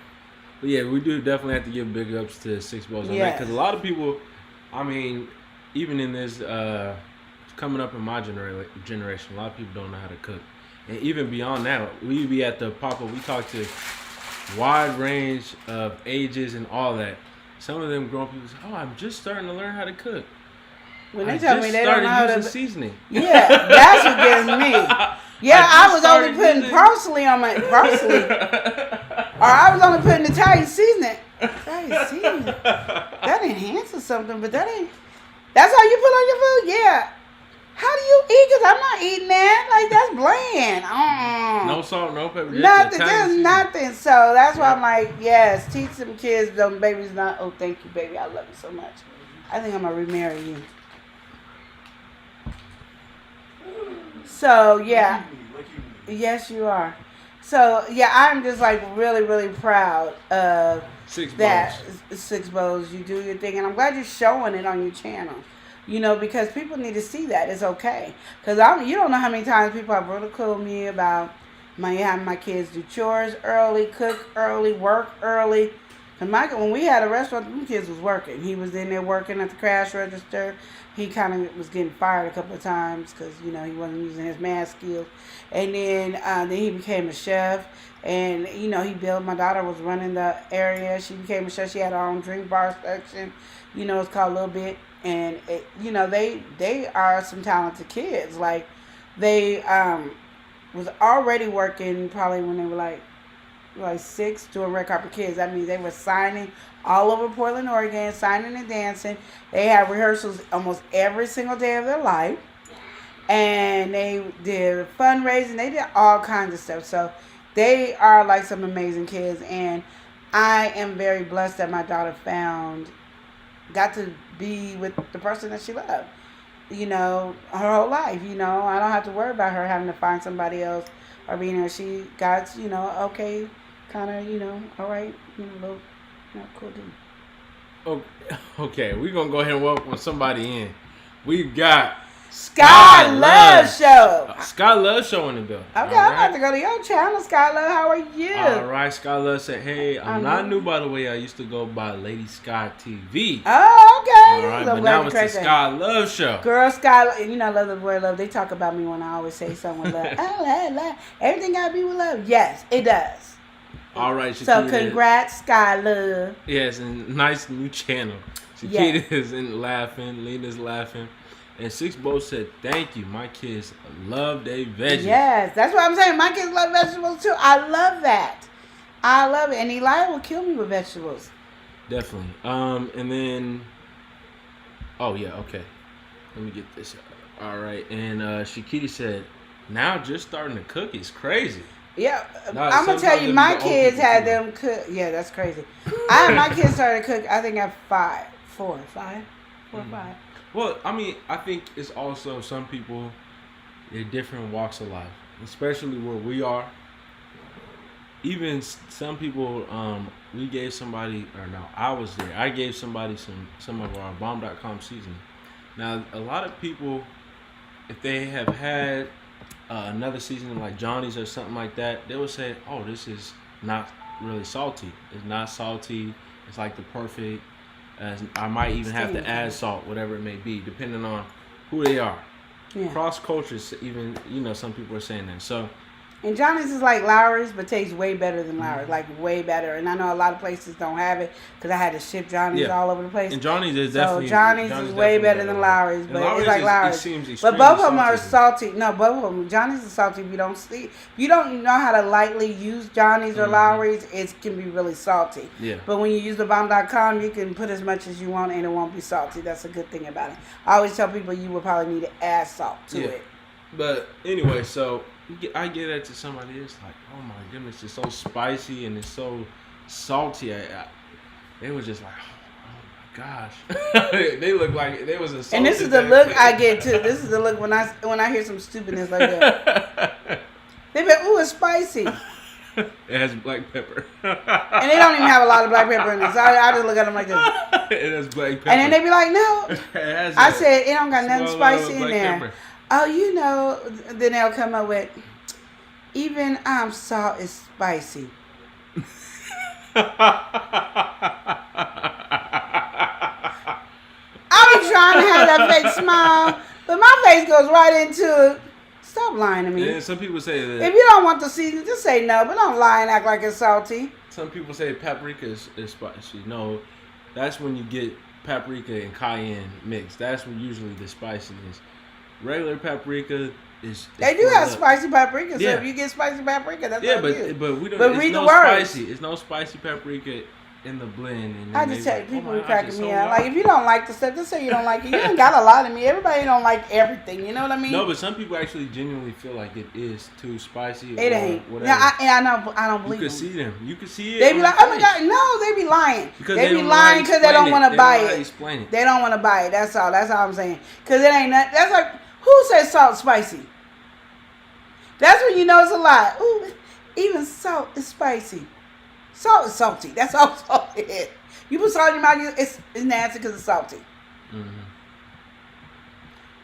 But yeah, we do definitely have to give big ups to Six Balls on that. Yes. Because a lot of people, even in this, coming up in my generation, a lot of people don't know how to cook. And even beyond that, we be at the pop-up, we talk to wide range of ages and all that. Some of them grown people say, oh, I'm just starting to learn how to cook. When they tell me they don't know how to seasoning. Yeah, that's what gets me. Yeah, I was only putting parsley on my parsley. Or I was only putting Italian seasoning. Italian seasoning. That enhances something, but that ain't. That's how you put on your food? Yeah. How do you eat? Because I'm not eating that. That's bland. No salt, no pepper. Nothing. There's nothing. So that's why I'm like, yes, teach some kids, them babies not. Oh, thank you, baby. I love you so much. I think I'm going to remarry you. So, yeah. Yes, you are. So, yeah, I'm just really, really proud of Six Bows. You do your thing. And I'm glad you're showing it on your channel. Because people need to see that. It's okay. Because you don't know how many times people have ridiculed me about having my kids do chores early, cook early, work early. And Michael, when we had a restaurant, them kids was working. He was in there working at the cash register. He kind of was getting fired a couple of times because, you know, he wasn't using his math skills. And then he became a chef. And, you know, my daughter was running the area. She became a chef. She had her own drink bar section. You know, it's called Little Bit. And, you know, they are some talented kids. Like, they was already working probably when they were like 6 doing Red Carpet Kids. That means they were signing all over Portland, Oregon, signing and dancing. They had rehearsals almost every single day of their life. And they did fundraising. They did all kinds of stuff. So they are like some amazing kids. And I am very blessed that my daughter got to be with the person that she loved, you know, her whole life. You know, I don't have to worry about her having to find somebody else or being there. She got, you know, okay, kind of, you know, all right, you know, little, you know, cool dude. Okay, we're going to go ahead and welcome somebody in. We've got Sky Love Show. Sky Love Show in the building. Okay, I'm about to go to your channel, Sky Love. How are you? All right, Sky Love said, hey, I'm not new, by the way. I used to go by Lady Sky TV. Oh, okay. All right, So but now it's the Sky Love Show. Girl, Sky, you know, I love the word love. They talk about me when I always say something with love. Oh, love. Everything got to be with love. Yes, it does. All right, Shakita. So congrats, Sky Love. Yes, and nice new channel. Shakita is in laughing, Lena's laughing. And Six Bo said, thank you. My kids love their veggies. Yes, that's what I'm saying. My kids love vegetables too. I love that. I love it. And Eli will kill me with vegetables. Definitely. And then, oh yeah, okay. Let me get this. All right. And Shakita said, now just starting to cook is crazy. Yeah, No, I'm gonna tell you, my kids had too. them cook. Yeah, that's crazy. My kids started to cook. I think at 4 or 5. Well, I mean, I think it's also some people in different walks of life, especially where we are. Even some people, we gave somebody, or no, I was there. I gave somebody some of our bomb.com seasoning. Now, a lot of people, if they have had another seasoning like Johnny's or something like that, they will say, oh, this is not really salty. It's not salty. It's like the perfect. I might even have to add salt, whatever it may be, depending on who they are. Yeah. Cross cultures, even, you know, some people are saying that. So, And Johnny's is like Lowry's, but tastes way better than Lowry's, like way better. And I know a lot of places don't have it because I had to ship Johnny's all over the place. And Johnny's is so definitely Johnny's is way better than Lowry's, but Lowry's it's like Lowry's. It seems but both of them are salty. salty. No, both of them. Johnny's is salty. If you don't see, if you don't know how to lightly use Johnny's or Lowry's, it can be really salty. Yeah. But when you use the bomb.com, you can put as much as you want and it won't be salty. That's a good thing about it. I always tell people you would probably need to add salt to it. But anyway, so I get that to somebody. It's like, oh my goodness, it's so spicy and it's so salty. They were just like, oh my gosh. They look like they was insulted. And this is the look I get too. This is the look when I hear some stupidness like that. They be, ooh, it's spicy. It has black pepper. And they don't even have a lot of black pepper in it. So I just look at them like this. It has black pepper. And then they be like, no. I said, it don't got nothing spicy in there. Pepper. Oh, you know, then they'll come up with, even salt is spicy. I be trying to have that fake smile, but my face goes right into it. Stop lying to me. And some people say that. If you don't want the season, just say no, but don't lie and act like it's salty. Some people say paprika is spicy. No, that's when you get paprika and cayenne mixed. That's when usually the spiciness. Regular paprika is. They do have spicy paprika, so Yeah. if you get spicy paprika, that's Yeah, what it is. but we don't. But it's read no the words. Spicy. It's no spicy paprika in the blend. And I then just they tell like, you, people oh my be gosh, cracking it's me so out. wild. Like, if you don't like the stuff, just say you don't like it. You ain't got a lot of me. Everybody don't like everything. You know what I mean? No, but some people actually genuinely feel like it is too spicy. It or ain't. Whatever. Yeah, I don't You believe can them. see them. You can see it. They be on like, their oh my face. God. No, they be lying. Because They be don't know how to lying because they don't explain want it. to They buy don't know how to it. explain it. They don't want to buy it. That's all. That's all I'm saying. Because it ain't nothing. That's like, who says salt spicy? That's when you know it's a lie. Ooh, even salt is spicy. Salt is salty. That's all salt is. You put salt in your mouth, it's nasty because it's salty. Mm-hmm.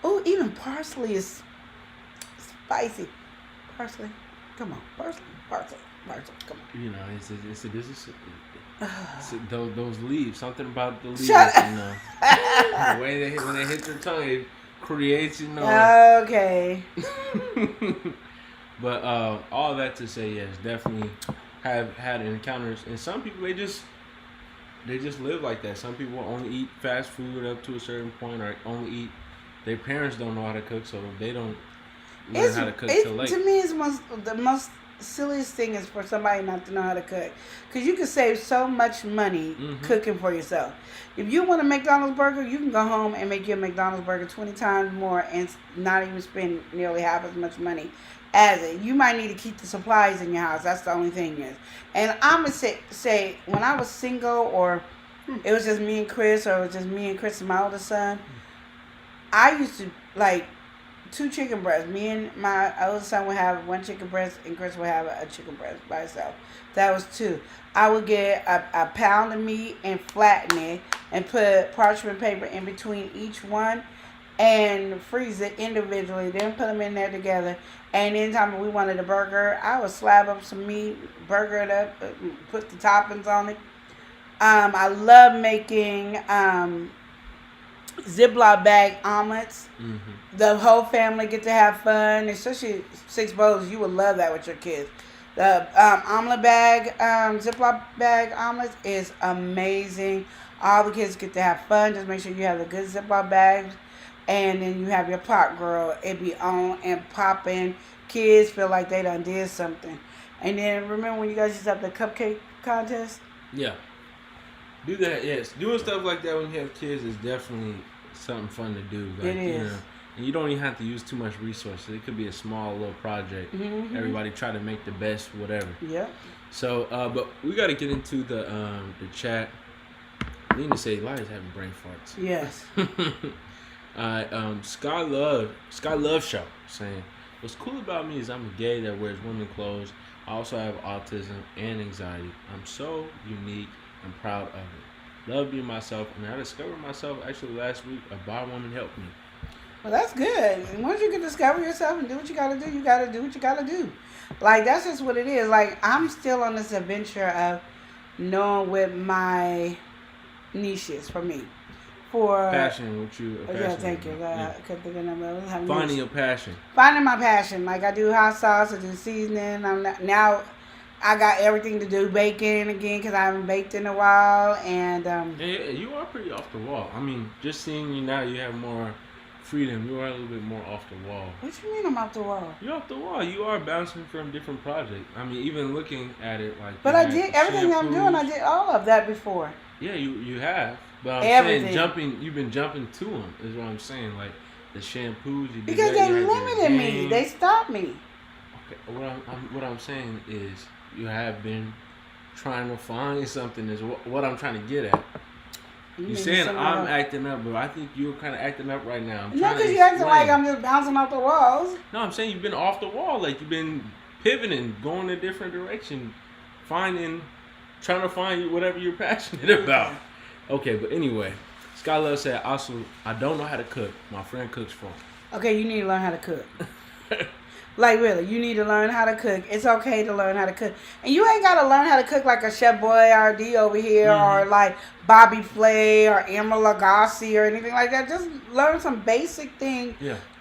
Oh, even parsley is spicy. Parsley, come on, parsley, come on. You know, Those leaves, something about the leaves, Shut you know. The way when they hit your tongue, it creates, you know. Okay. But all that to say, yes, definitely have had encounters, and some people they just live like that. Some people only eat fast food up to a certain point, or only eat. Their parents don't know how to cook, so they don't learn how to cook till late. To me, the most silliest thing is for somebody not to know how to cook, because you can save so much money cooking for yourself. If you want a McDonald's burger, you can go home and make your McDonald's burger 20 times more and not even spend nearly half as much money as it. You might need to keep the supplies in your house. That's the only thing is. And I'm going to say, when I was single, or it was just me and Chris, or it was just me and Chris and my oldest son, I used to, like, 2 chicken breasts. Me and my oldest son would have 1 chicken breast, and Chris would have a chicken breast by itself. That was 2. I would get a pound of meat and flatten it and put parchment paper in between each one and freeze it individually. Then put them in there together. And anytime we wanted a burger, I would slab up some meat, burger it up, put the toppings on it. I love making Ziploc bag omelets. The whole family get to have fun, especially 6 bowls. You would love that with your kids. The omelet bag, Ziploc bag omelets is amazing. All the kids get to have fun. Just make sure you have the good Ziploc bags, and then you have your pot grill. It be on and popping. Kids feel like they done did something. And then remember when you guys used to have the cupcake contest? Yeah. Do that, yes. Doing stuff like that when you have kids is definitely something fun to do. Like, it is. You know, and you don't even have to use too much resources. It could be a small little project. Everybody try to make the best, whatever. Yep. So, but we got to get into the chat. I need to say, Elias having brain farts. Yes. Sky Love Show saying, what's cool about me is I'm a gay that wears women clothes. I also have autism and anxiety. I'm so unique. I'm proud of it. Love being myself, and I discovered myself actually last week. A bi woman helped me. Well, that's good. And once you can discover yourself and do what you got to do, you got to do what you got to do. Like, that's just what it is. Like, I'm still on this adventure of knowing what my niche is for me. For passion, what you yeah, thank you. I couldn't think of number. Finding your passion. Finding my passion. Like, I do hot sauce, I do seasoning. Now I got everything to do baking again because I haven't baked in a while. And yeah, you are pretty off the wall. I mean, just seeing you now, you have more freedom. You are a little bit more off the wall. What you mean I'm off the wall? You're off the wall. You are bouncing from different projects. I mean, even looking at it like. But I did everything I'm doing. I did all of that before. Yeah, you have. But I'm saying you've been jumping to them is what I'm saying. Like the shampoos you did. Because they limited me. They stopped me. Okay, what I'm saying is you have been trying to find something is what I'm trying to get at. You saying I'm acting up, but I think you're kind of acting up right now. No, because you're acting like I'm just bouncing off the walls. No, I'm saying you've been off the wall. Like you've been pivoting, going a different direction, trying to find whatever you're passionate about. Okay, but anyway, Skylar said, also, I don't know how to cook. My friend cooks for me. Okay, you need to learn how to cook. Like, really, you need to learn how to cook. It's okay to learn how to cook. And you ain't got to learn how to cook like a Chef Boyardee over here or like Bobby Flay or Emma Lagasse or anything like that. Just learn some basic thing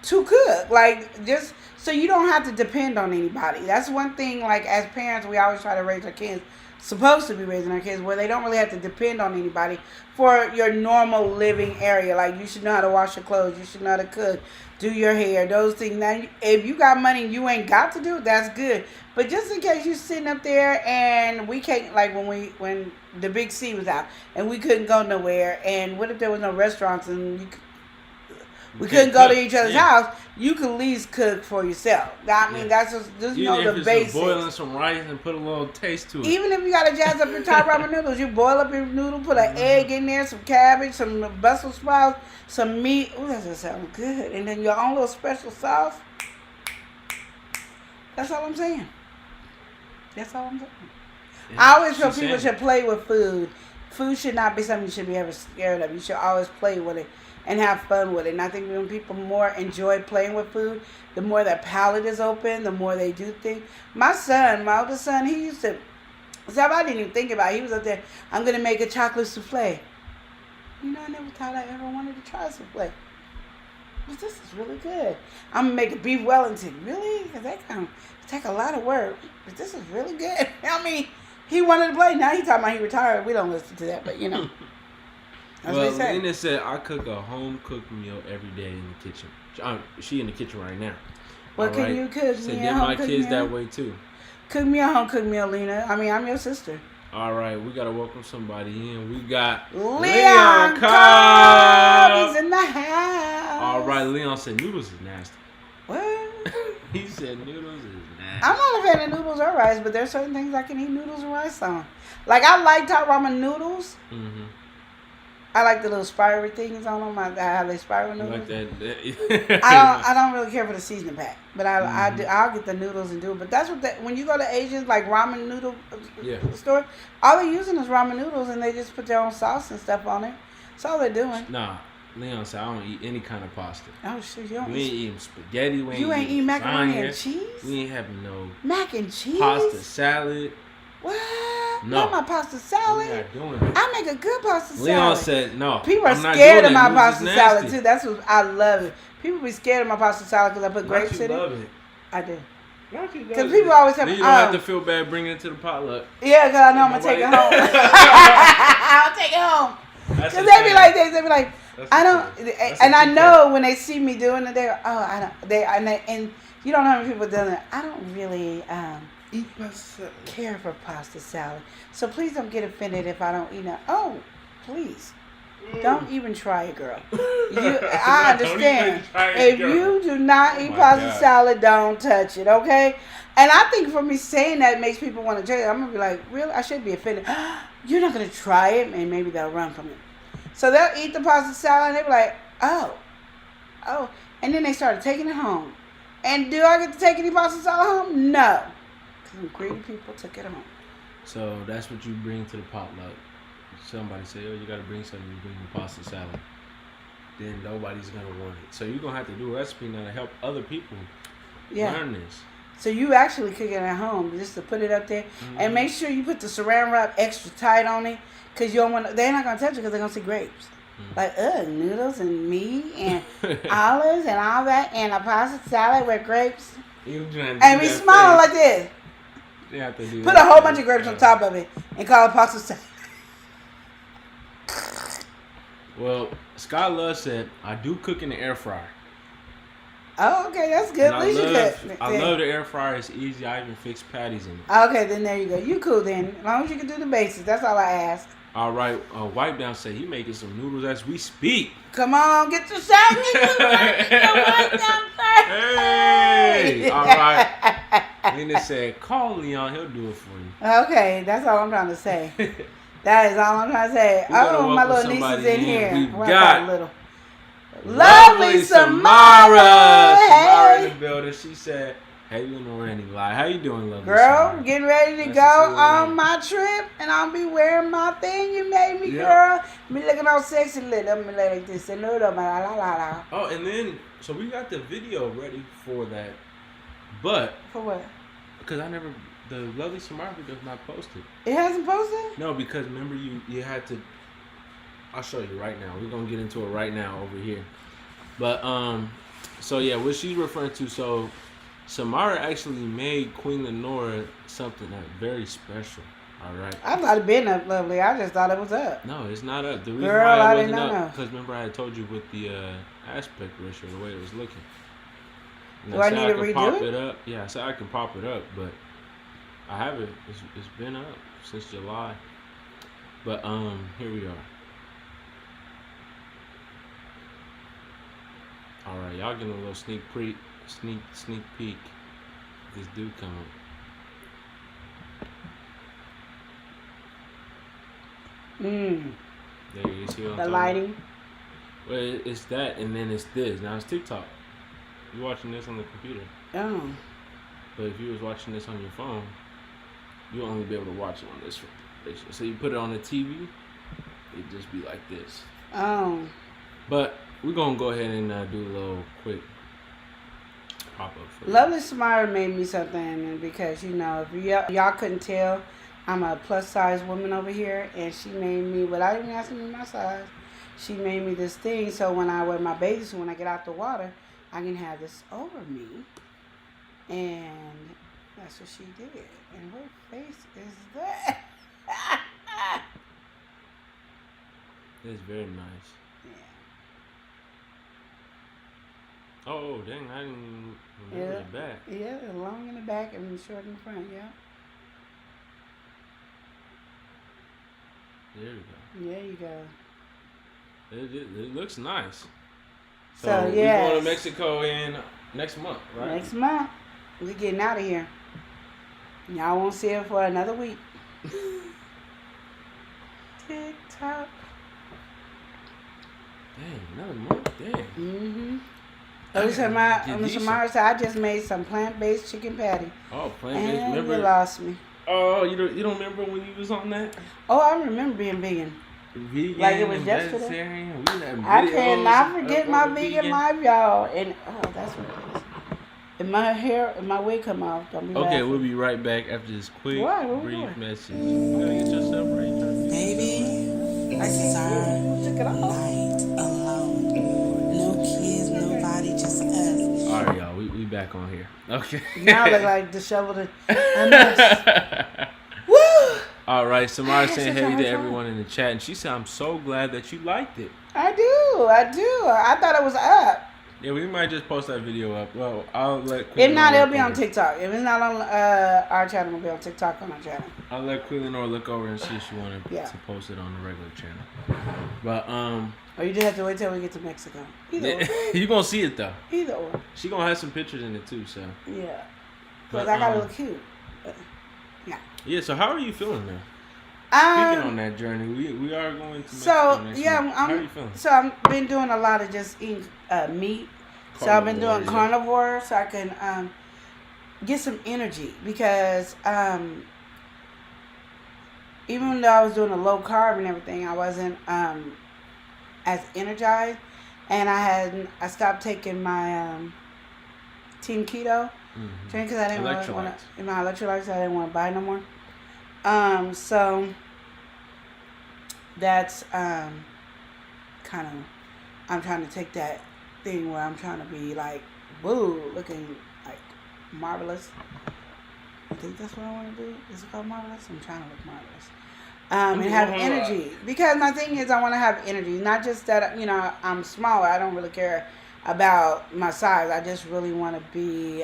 to cook. Like, just so you don't have to depend on anybody. That's one thing, like, as parents, we always try to raise our kids, supposed to be raising our kids, where they don't really have to depend on anybody for your normal living area. Like, you should know how to wash your clothes. You should know how to cook. Do your hair, those things. Now, if you got money and you ain't got to do it, that's good. But just in case you're sitting up there and we can't, like when the Big C was out and we couldn't go nowhere, and what if there was no restaurants and we couldn't go to each other's house, you can at least cook for yourself. I mean, that's just you know the basics. Boiling some rice and put a little taste to it. Even if you got to jazz up your top ramen noodles, you boil up your noodle, put an egg in there, some cabbage, some Brussels sprouts, some meat. Ooh, that just sounds good. And then your own little special sauce. That's all I'm saying. That's all I'm saying. Yeah, I always feel people should play with food. Food should not be something you should be ever scared of. You should always play with it and have fun with it. And I think when people more enjoy playing with food, the more their palate is open, the more they do things. My oldest son, he used to So I didn't even think about it. He was up there, I'm going to make a chocolate souffle. You know, I never thought I ever wanted to try a souffle. But this is really good. I'm going to make a beef Wellington. Really? Because that kind of take a lot of work. But this is really good. I mean, he wanted to play. Now he talking about he retired. We don't listen to that, but you know. That's Well, what he said. Lena said, I cook a home cooked meal every day in the kitchen. She in the kitchen right now. What can Alright? you cook Said, me get a my home cooked kids meal? that way too. Cook me a home cooked meal, Lena. I mean, I'm your sister. All right, we gotta welcome somebody in. We got Leon Cobb. Cobb is in the house. All right, Leon said noodles is nasty. What? He said noodles is nasty. I'm not a fan of noodles or rice, but there's certain things I can eat noodles and rice on. Like, I like top ramen noodles. Mm-hmm. I like the little spiral things on them. I have they spiral You noodles. like that? I don't really care for the seasoning pack, but Mm-hmm. I'll get the noodles and do it. But that's what when you go to Asians like ramen noodle Yeah. store, all they're using is ramen noodles and they just put their own sauce and stuff on it. That's all they're doing. Nah, Leon said I don't eat any kind of pasta. Oh shit, you don't We ain't eat. eating spaghetti. We ain't You ain't eating macaroni lasagna. and cheese. We ain't having no Mac and cheese. pasta salad. What? No. Not my pasta We're salad. not doing it. I make a good pasta salad. Leon said no. People are I'm not scared of doing my that. pasta Noodles is salad nasty. too. That's what I love it. People be scared of my pasta salad because I put Why grapes you in love it. it? I do. Because Because people always have. Then you don't have to feel bad bringing it to the potluck. Yeah, because I know I'm gonna take it home. Nobody- I'll take it home. That's Because the they be thing. like this. They be like, That's I the don't. thing. That's And the I key know when they see me doing it, they go, oh, I don't. And you don't know how many people doing it. I don't really Eat pasta. care for pasta salad. So please don't get offended if I don't eat it. Oh, please. Don't even try it, girl. I Don't understand. even try it, If girl. you do not eat my pasta God. salad, don't touch it, okay? And I think for me saying that makes people want to try it. I'm going to be like, really? I should be offended. You're not going to try it? And maybe they'll run from it. So they'll eat the pasta salad and they'll be like, oh. And then they started taking it home. And do I get to take any pasta salad home? No. Because the greedy people took it home. So that's what you bring to the potluck. Somebody say, oh, you got to bring something. You bring the pasta salad. Then nobody's going to want it. So you're going to have to do a recipe now to help other people Yeah. learn this. So you actually cook it at home just to put it up there. And make sure you put the saran wrap extra tight on it. Because you don't want they're not going to touch it because they're going to see grapes. Like, noodles and meat and olives and all that. And a pasta salad with grapes. You trying to And do we that smile face. like this. You have to do Put a that whole face. bunch of grapes on top of it. And call it pasta salad. Well, Scott Love said, I do cook in the air fryer. Oh, okay. That's good. And At least you cook. I love the air fryer. It's easy. I even fix patties in it. Okay, then there you go. You cool then. As long as you can do the basics. That's all I ask. All right. Wipe Down said he making some noodles as we speak. Come on, get your shot. Get your wipe down first. Hey! All right. Lena said, call Leon. He'll do it for you. Okay, that's all I'm trying to say. That is all I'm trying to say. We gotta Oh, my welcome little niece is somebody in in. here. We've Well, got not little. Lovely Samara. Samara in Hey. the building. She said, hey, Lenore and Eli. How you doing, lovely Girl, Samara? getting ready to That's go what's on up. my trip, and I'll be wearing my thing you made me, Yep. girl. Me looking all sexy, little. I'm like this. And la la la. Oh, and then, so we got the video ready for that. But, For what? because the lovely Samara video is not posted. It hasn't posted? No, because remember you had to. I'll show you right now. We're gonna get into it right now over here. But so yeah, what she's referring to. So Samara actually made Queen Lenora something very special. All right. I thought it been up, lovely. I just thought it was up. No, it's not up. The reason Girl, why I it did wasn't not know. up because remember I had told you with the aspect ratio, the way it was looking. And Do I said need to can redo pop it? up. Yeah, I said I can pop it up, but I haven't. It's been up since July. But here we are. All right, y'all getting a little sneak peek. This dude coming. There you see what I'm The talking lighting. about? Well, it's that, and then it's this. Now it's TikTok. You're watching this on the computer, Oh. but if you was watching this on your phone, you'll only be able to watch it on this. So you put it on the TV, it'd just be like this. Oh. But we're gonna go ahead and do a little quick pop up for you. Lovely Samara made me something because, you know, if y'all couldn't tell, I'm a plus size woman over here, and she made me, without even asking me my size, she made me this thing so when I wear my bathing suit, when I get out the water, I can have this over me. And that's what she did. And what face is that? It's very nice. Yeah. Oh, dang, I didn't remember the back. Yeah, long in the back and short in the front, yeah. There we go. There you go. It looks nice. So, we're yes. going to Mexico in next month, right? Next month, we getting out of here. Y'all won't see it for another week. TikTok. Dang, another month? Dang. Mm-hmm. Get Mr. decent. Mars said, I just made some plant-based chicken patty. Oh, plant-based. And Remember? you lost me. Oh, you don't remember when you was on that? Oh, I remember being vegan. Vegan Like it was and yesterday. vegetarian. We had I videos cannot up forget on my the vegan life, y'all. And, oh, that's what it is. If my wig come off, don't be Okay, laughing. we'll be right back after this quick, Why? Where we brief going? message. You gotta get yourself right. Baby, I this is our can't take it off. night alone. No kids, nobody, just us. All right, y'all. We back on here. Okay. Now I look like disheveled. A mess. Woo! All right, Samara I had saying such a hey hard to time. everyone in the chat, and she said, "I'm so glad that you liked it." I do. I thought it was up. Yeah, we might just post that video up. Well, I'll let. If Quillenor not, it'll look be on over. TikTok. If it's not on our channel, it'll be on TikTok on our channel. I'll let Quillenor look over and see if she wanted Yeah. to post it on the regular channel. But Or you just have to wait till we get to Mexico. Either or. you gonna see it though. Either or. She gonna have some pictures in it too. So Yeah. But, Because I gotta look cute. yeah. So how are you feeling now? Speaking on Um, that journey, we are going to Mexico so next yeah, month. How are you feeling? so I've been doing a lot of just eating meat. So I've been doing carnivore so I can get some energy because even though I was doing a low carb and everything, I wasn't as energized, and I stopped taking my Team Keto drink because I didn't really want to. My electrolytes, I didn't want to buy no more. So that's kind of, I'm trying to take that thing where I'm trying to be like, woo, looking like marvelous. I think that's what I want to do. Is it called marvelous? I'm trying to look marvelous. And have energy. Because my thing is I want to have energy. Not just that, I'm smaller. I don't really care about my size. I just really want to be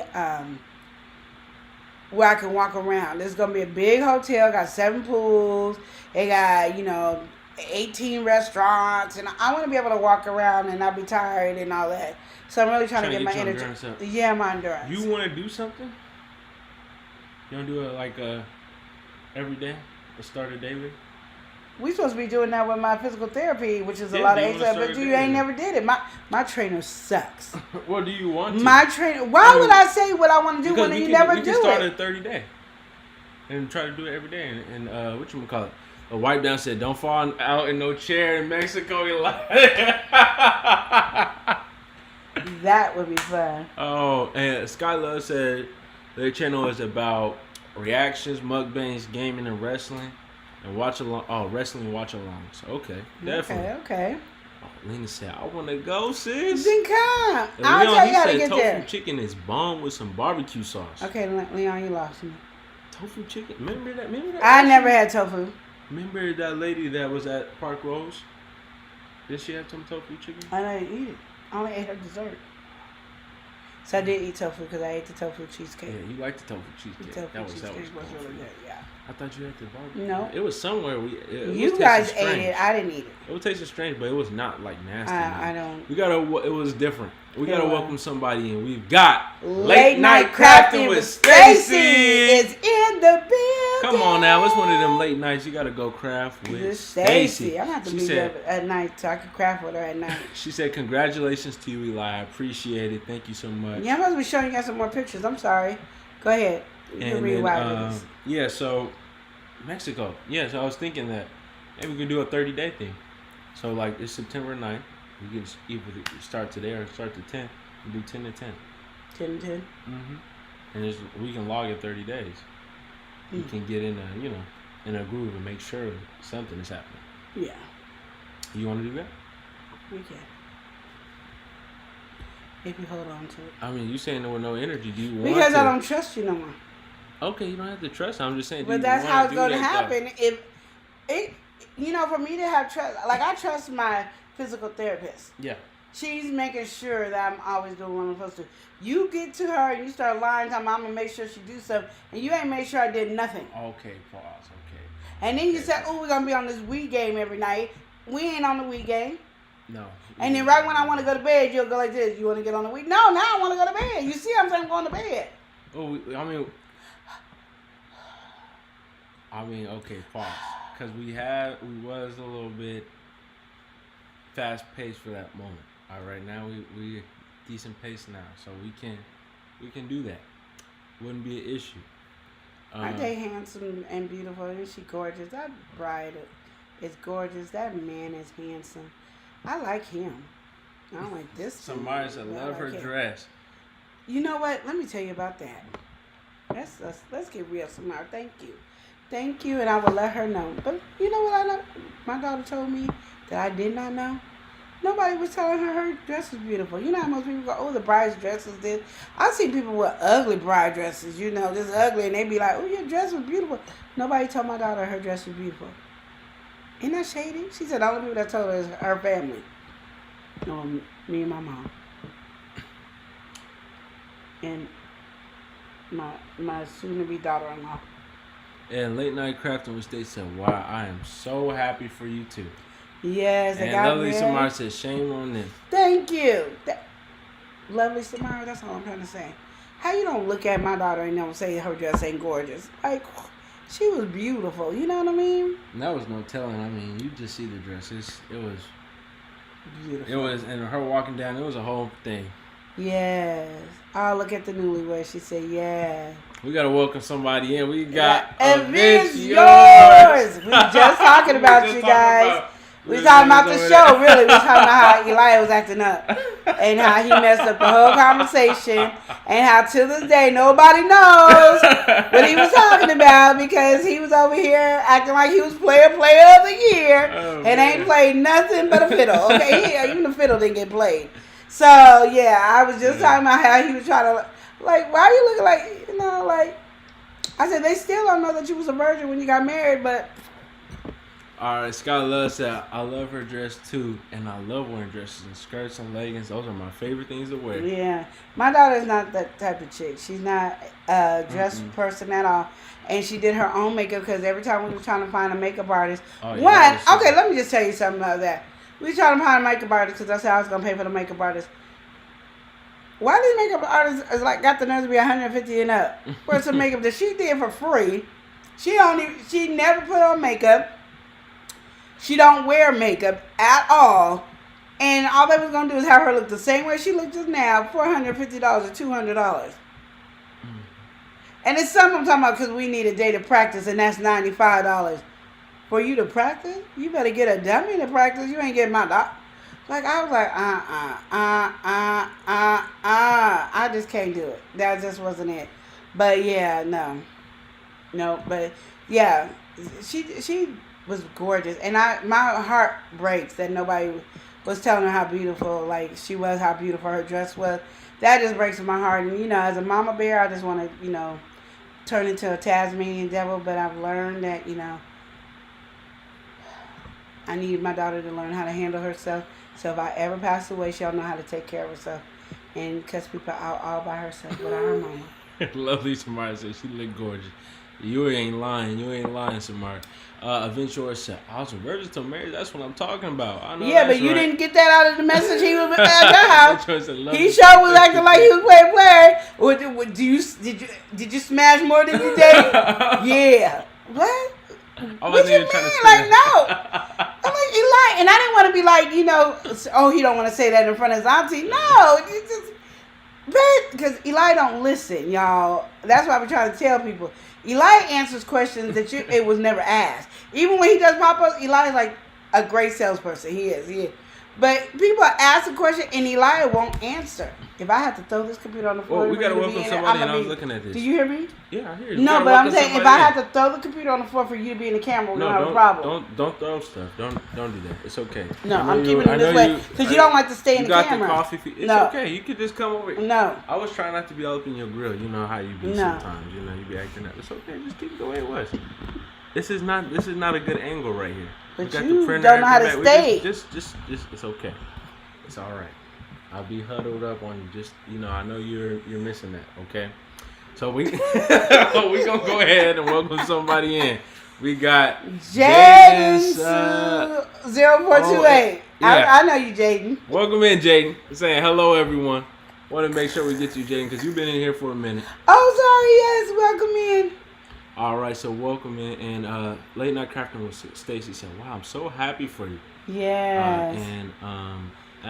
where I can walk around. There's going to be a big hotel, got 7 pools. They got, 18 restaurants. And I want to be able to walk around and not be tired and all that. So I'm really trying to get my energy. Endurance up. Yeah, my endurance. You want to do something? You want to do it like every day? Or start a day with? We supposed to be doing that with my physical therapy, which is a Yeah, lot do of you wanna exercise, start but a you day ain't then? never did it. My trainer sucks. What do you want to? My trainer. Why would I say what I want to do Because when we you can, never we do can start it? a 30-day. And try to do it every day. And whatchamacallit? A wipe down said, don't fall out in no chair in Mexico. You like That would be fun. Oh, and Skylove said their channel is about reactions, mukbangs, gaming, and wrestling. And watch along. Oh, wrestling watch-alongs. Okay, definitely. Okay. Oh, Lena said, I want to go, sis. Then come. And I'll Leon, tell he you how to said get tofu there. chicken is bomb with some barbecue sauce. Okay, Leon, you lost me. Tofu chicken. Remember that? I never had tofu. Remember that lady that was at Park Rose? Did she have some tofu chicken? I didn't eat it. I only ate her dessert. So I did eat tofu because I ate the tofu cheesecake. Yeah, you like the tofu The cheesecake. tofu that was cheesecake was cool really for you. good, yeah. I thought you had the barbecue. No. It was somewhere. You guys ate it. I didn't eat it. It was tasting strange, but it was not like nasty. I don't. It was different. We It gotta was. welcome somebody in. We've got Late Night Crafting with Stacy is in the building. Come on now, it's one of them late nights. You gotta go craft with Stacy. I'm gonna have to She be said, there at night so I can craft with her at night. She said, "Congratulations to you, Eli. I appreciate it. Thank you so much." Yeah, I'm supposed to be showing you guys some more pictures. I'm sorry. Go ahead. You can And rewind then, yeah, so Mexico. Yeah, so I was thinking that maybe we could do a 30-day thing. So like it's September 9th. We can either start today or start the 10th and do 10 to 10. 10 10. Mm-hmm. And we can log it 30 days. You can get in, in a groove and make sure something is happening. Yeah, You want to do that? we can. If you hold on to it. I mean, you saying there was no energy. Do you want Because to? I don't trust you no more. Okay, you don't have to trust. I'm just saying. But that's how it's going to happen. If it, for me to have trust, like I trust my physical therapist. Yeah. She's making sure that I'm always doing what I'm supposed to. You get to her and you start lying, talking, I'm gonna make sure she do something, and you ain't made sure I did nothing. Okay, pause. Okay. And then you said, "Oh, we're gonna be on this Wii game every night." We ain't on the Wii game. No. And then right when I want to go to bed, you'll go like this. You want to get on the Wii? No, now I want to go to bed. You see, I'm saying going to bed. Oh, I mean, okay, pause. Because we was a little bit fast paced for that moment. All right, now we decent pace now, so we can do that. Wouldn't be an issue. Aren't they handsome and beautiful? Isn't she gorgeous? That bride is gorgeous. That man is handsome. I like him. I don't like this. Somebody said, love her dress. You know what? Let me tell you about that. Let's get real, Samara. Thank you, and I will let her know. But you know what I know? My daughter told me that I did not know. Nobody was telling her dress was beautiful. You know how most people go, oh, the bride's dress is this. I've seen people with ugly bride dresses, just ugly, and they be like, oh, your dress was beautiful. Nobody told my daughter her dress was beautiful. Isn't that shady? She said the only people that told her is her family. No, me and my mom. And my soon-to-be daughter-in-law. And Late Night Crafting, which they said, wow, I am so happy for you too. Yes, I and got Lovely married. Samara said, shame on them. Thank you. Lovely Samara, that's all I'm trying to say. How you don't look at my daughter and don't say her dress ain't gorgeous? Like, she was beautiful. You know what I mean? And that was no telling. I mean, you just see the dresses. It was Beautiful. It was, and her walking down, it was a whole thing. Yes. Oh, look at the newlywed. She said, yeah. We got to welcome somebody in. We got Events Events yours. We were just talking about you guys. We was talking about the show, really. We was talking about how Elijah was acting up and how he messed up the whole conversation and how to this day nobody knows what he was talking about because he was over here acting like he was player of the year and ain't played nothing but a fiddle. Okay, even the fiddle didn't get played. So, yeah, I was just talking about how he was trying to, like, why are you looking like, I said, they still don't know that you was a virgin when you got married, but... All right, Scott Love said, I love her dress too, and I love wearing dresses and skirts and leggings. Those are my favorite things to wear. Yeah. My daughter's not that type of chick. She's not a dress person at all. And she did her own makeup because every time we were trying to find a makeup artist. Let me just tell you something about that. We were trying to find a makeup artist because I said I was going to pay for the makeup artist. Why these makeup artists is got the nerve to be $150 and up for some makeup that she did for free? She never put on makeup. She don't wear makeup at all. And all they was going to do is have her look the same way she looked just now for $150 or $200. And it's something I'm talking about because we need a day to practice, and that's $95. For you to practice, you better get a dummy to practice. You ain't getting my doc. Like, I was like, I just can't do it. That just wasn't it. But, yeah, no, but, yeah, she was gorgeous. And my heart breaks that nobody was telling her how beautiful, she was, how beautiful her dress was. That just breaks my heart. And, as a mama bear, I just want to, turn into a Tasmanian devil. But I've learned that, I need my daughter to learn how to handle herself. So if I ever pass away, she'll know how to take care of herself and cuss people out all by herself without her mama. Lovely Samara said she looked gorgeous. You ain't lying, Samara. Eventually said, I was a virgin till marriage. That's what I'm talking about. I know. Yeah, but you didn't get that out of the message he was at your house. He sure sure was acting like he was playing. Did you smash more than you did? Yeah. What? I wasn't even trying to say no. I'm like, Eli, and I didn't want to be like, oh, he don't want to say that in front of his auntie. No, because Eli don't listen, y'all. That's why we're trying to tell people. Eli answers questions that it was never asked. Even when he does pop-ups, Eli's like a great salesperson. He is. But people ask a question and Elijah won't answer. If I have to throw this computer on the floor, Well, we for gotta you to welcome be in it, somebody, I'ma and I was be- looking at this. Do you hear me? Yeah, I hear you. We No, gotta but I'm welcome saying if somebody I in. have to throw the computer on the floor for you to be in the camera, we No, don't have a problem. don't throw stuff. Don't do that. It's okay. No, I know I'm you- keeping I it know this way because you don't like to stay in You the got camera. the coffee. It's No. okay. You could just come over. No. I was trying not to be all up in your grill. You know how you be No. sometimes. You know you be acting up. It's okay. Just keep it the way it was. This is not a good angle right here. But We got you the printer don't know how to acting stay. back. We just it's okay. It's all right. I'll be huddled up on you. Just I know you're missing that. Okay. So we we gonna go ahead and welcome somebody in. We got Jaden Jaden's, 0428. yeah. I know you, Jaden. welcome in, Jaden. Saying hello, everyone. Want to make sure we get to you, Jaden, because you've been in here for a minute. Oh, sorry. Yes, welcome in. All right, so welcome in. And Late Night Crafting with Stacy said, "Wow, I'm so happy for you." Yes.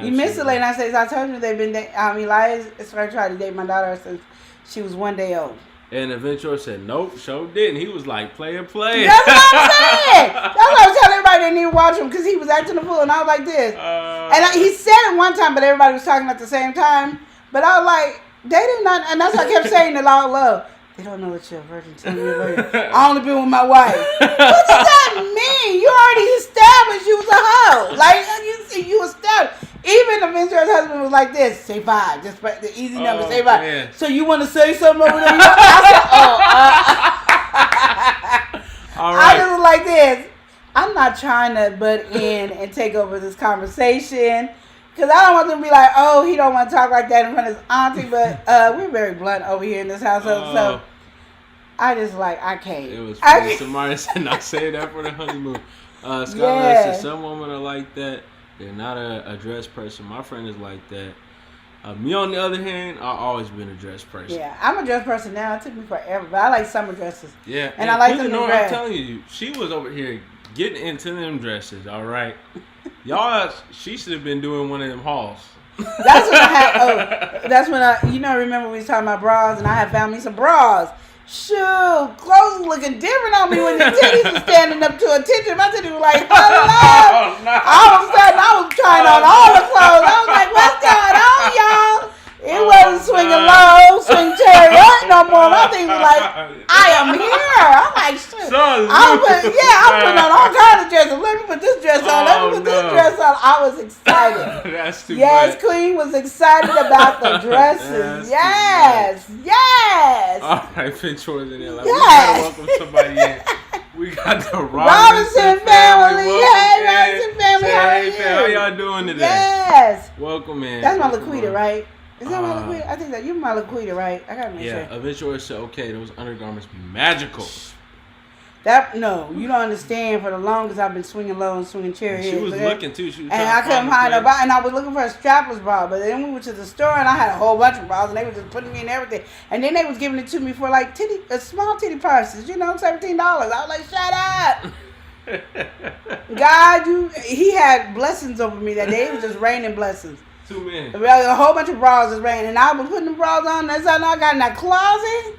You missed it, late night stays. I told you they've been. Elias started trying to date my daughter since she was 1 day old. And Adventure said, "Nope, show didn't." He was like, "Play." That's what I'm saying. That's what I was telling everybody they didn't watch him because he was acting a fool, and I was like this. He said it one time, but everybody was talking at the same time. But I was like, they did not, and that's why I kept saying it out loud. They don't know that you're a virgin till you're a virgin. I only been with my wife. What does that mean? You already established you was a hoe. Like you established. Even the Ventura's husband was like this. Say 5. Just the easy number. Say 5. Man. So you want to say something over there? I said, All I right. just was like this. I'm not trying to butt in and take over this conversation. Because I don't want them to be like, oh, he don't want to talk like that in front of his auntie. But we're very blunt over here in this household. So I just I can't. It was I funny. can't. Samara said, "Not say that for the honeymoon." Skylar Yeah. said, "Some women are like that. They're not a dress person. My friend is like that. Me, on the other hand, I've always been a dress person. Yeah, I'm a dress person now. It took me forever. But I like summer dresses. Yeah, And I like them Quinta in Nora, red. I'm telling you, she was over here getting into them dresses. All right, y'all, she should have been doing one of them hauls. That's when I had. That's when remember we was talking about bras, and I had found me some bras. Shoot, clothes was looking different on me when the titties was standing up to attention. My titties were like, hello. Oh, no. All of a sudden, I was trying on all the clothes. I was like, what's going on, y'all? It wasn't swinging low, swing chariot no more. My thing was like, I am here. I'm like, shit. I'm putting on all kinds of dresses. Let me put this dress on. Let me put this dress on. I was excited. That's too Yes, much. Queen was excited about the dresses. That's Yes. All right, Finchor's in there. Like, Yes. We gotta welcome somebody in. We got the Robinson family. Welcome Hey, in. Robinson family. Say, How are hey, you? fam, how y'all doing today? Yes. Welcome in. That's my Welcome Laquita, in. right? Is that my Uh, Laquita? I think that you're my Laquita, right? I gotta make Yeah, sure. Eventually said, okay, those undergarments be magical. No, you don't understand. For the longest, I've been swinging low and swinging chair She heads, was okay? looking too. She was And trying I to couldn't find find a a bra, and I was looking for a strapless bra, but then we went to the store and I had a whole bunch of bras, and they were just putting me in everything. And then they was giving it to me for like small titty prices, $17. I was like, shut up. God, he had blessings over me that day. It was just raining blessings. Too many. A whole bunch of bras was raining, and I was putting the bras on. That's all I got in that closet.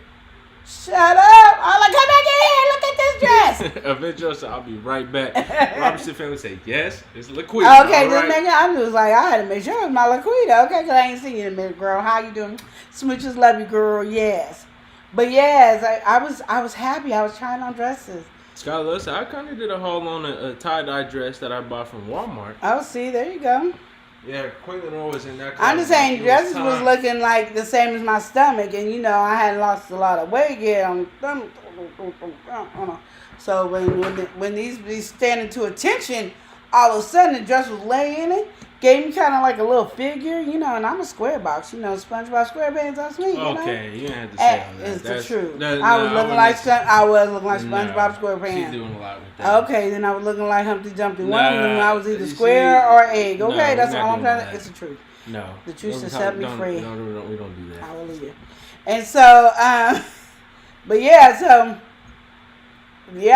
Shut up. I was like, come back in here. Look at this dress. Eventually said, I'll be right back. Robinson family said, yes, it's Laquita. Okay, all just right. making. I was like, I had to make sure it was my Laquita. Okay, because I ain't seen you in a minute, girl. How you doing? Smooches love you, girl. Yes, but yes, I was happy. I was trying on dresses. Skylar said, I kind of did a haul on a tie-dye dress that I bought from Walmart. Oh, see, there you go. Yeah, Quinlan was in that. I'm just saying, dresses was looking like the same as my stomach, and I hadn't lost a lot of weight yet on the stomach. So when these be standing to attention, all of a sudden the dress was laying in it, gave me kind of like a little figure, and I'm a square box, SpongeBob SquarePants, that's me, Okay, you didn't have to say all that. It's That's the truth. that- I was no, looking wouldn't like SpongeBob She's SquarePants. doing a lot with that. Okay, then I was looking like Humpty Dumpty. One of them, Nah, I was either see, square or egg. no, Okay, that's we're all not I'm doing trying to. that. It's the truth. No. The truth Don't shall talk- set me don't- free. No, we don't do that. Hallelujah. And so, but yeah,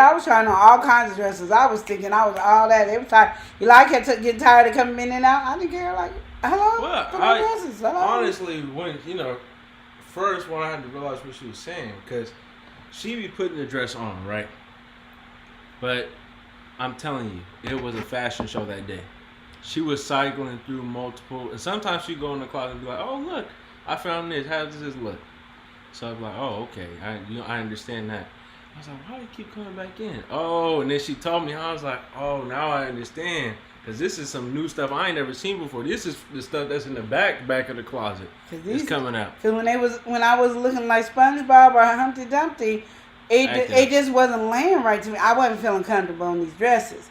I was trying on all kinds of dresses. I was thinking I was all that. They was tired. I kept getting tired of coming in and out. I didn't care. Like, hello, Well, put on dresses. Hello. honestly, when first when I had to realize what she was saying, because she be putting the dress on, right? But I'm telling you, it was a fashion show that day. she was cycling through multiple, and sometimes she'd go in the closet and be like, "Oh look, I found this. How does this look?" So I was like, "Oh, okay, I understand that." I was like, "Why do you keep coming back in?" Oh, and then she told me. I was like, "Oh, now I understand." Because this is some new stuff I ain't never seen before. This is the stuff that's in the back of the closet. It's coming out. Because when I was looking like SpongeBob or Humpty Dumpty, it just wasn't laying right to me. I wasn't feeling comfortable in these dresses.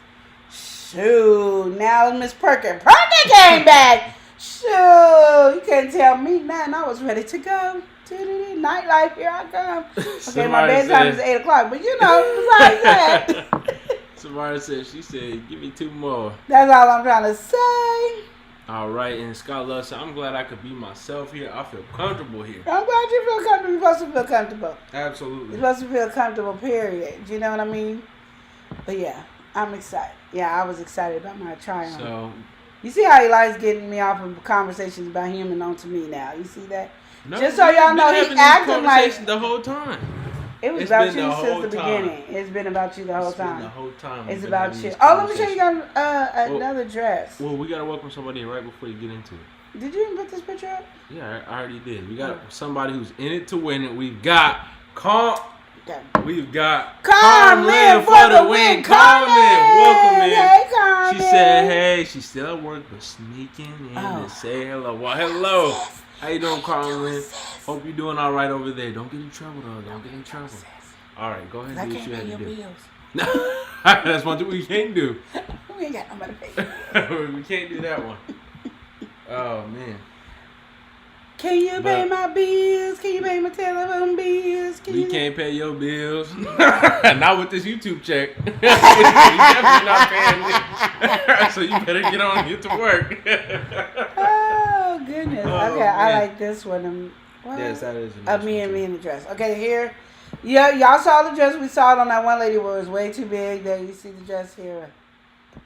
Shoot, now Miss Perkin came back. Shoot, you can't tell me nothing. I was ready to go. Nightlife, here I come. Okay, my bedtime is 8 o'clock, but besides that. Samara said, she said, "Give me 2 more." That's all I'm trying to say. All right, and Scott Love said, "I'm glad I could be myself here. I feel comfortable here." I'm glad you feel comfortable. You're supposed to feel comfortable. Absolutely. You're supposed to feel comfortable, period. You know what I mean? But yeah, I'm excited. Yeah, I was excited about my try-on. So, you see how he likes getting me off of conversations about him and onto me now. You see that? no, Just so y'all know, he acting like the whole time. it was It's about been you the since whole the time. beginning. It's been about you the whole It's been time. the whole time. It's we've been about having you. these Oh, let me show you conversations. another dress. Well, we gotta welcome somebody right before you get into it. Did you even put this picture up? Yeah, I already did. We got somebody who's in it to win it. We've got Okay. We've got Carmen for the win. Carmen, welcome in. Hey, Carmen. She said, "Hey, she's still at work, but sneaking in Oh. to say hello." Well, hello. How you doing, Carmen? Hope you're doing all right over there. Don't get in trouble, though. Don't get in trouble. All right, go ahead I and do can't what you pay had your to do. bills. That's one thing we can't do. We ain't got nobody to pay. We can't do that one. Oh man. Can you pay my bills? Can you pay my telephone bills? We can't pay your bills. Not with this YouTube check. We definitely not paying it. So you better get on and get to work. Oh, goodness. Oh, Okay, I man. like this one. What? Yes, that is a nice Me one, in the dress. Okay, here. Yeah, y'all saw the dress. We saw it on that one lady where it was way too big. There, you see the dress here.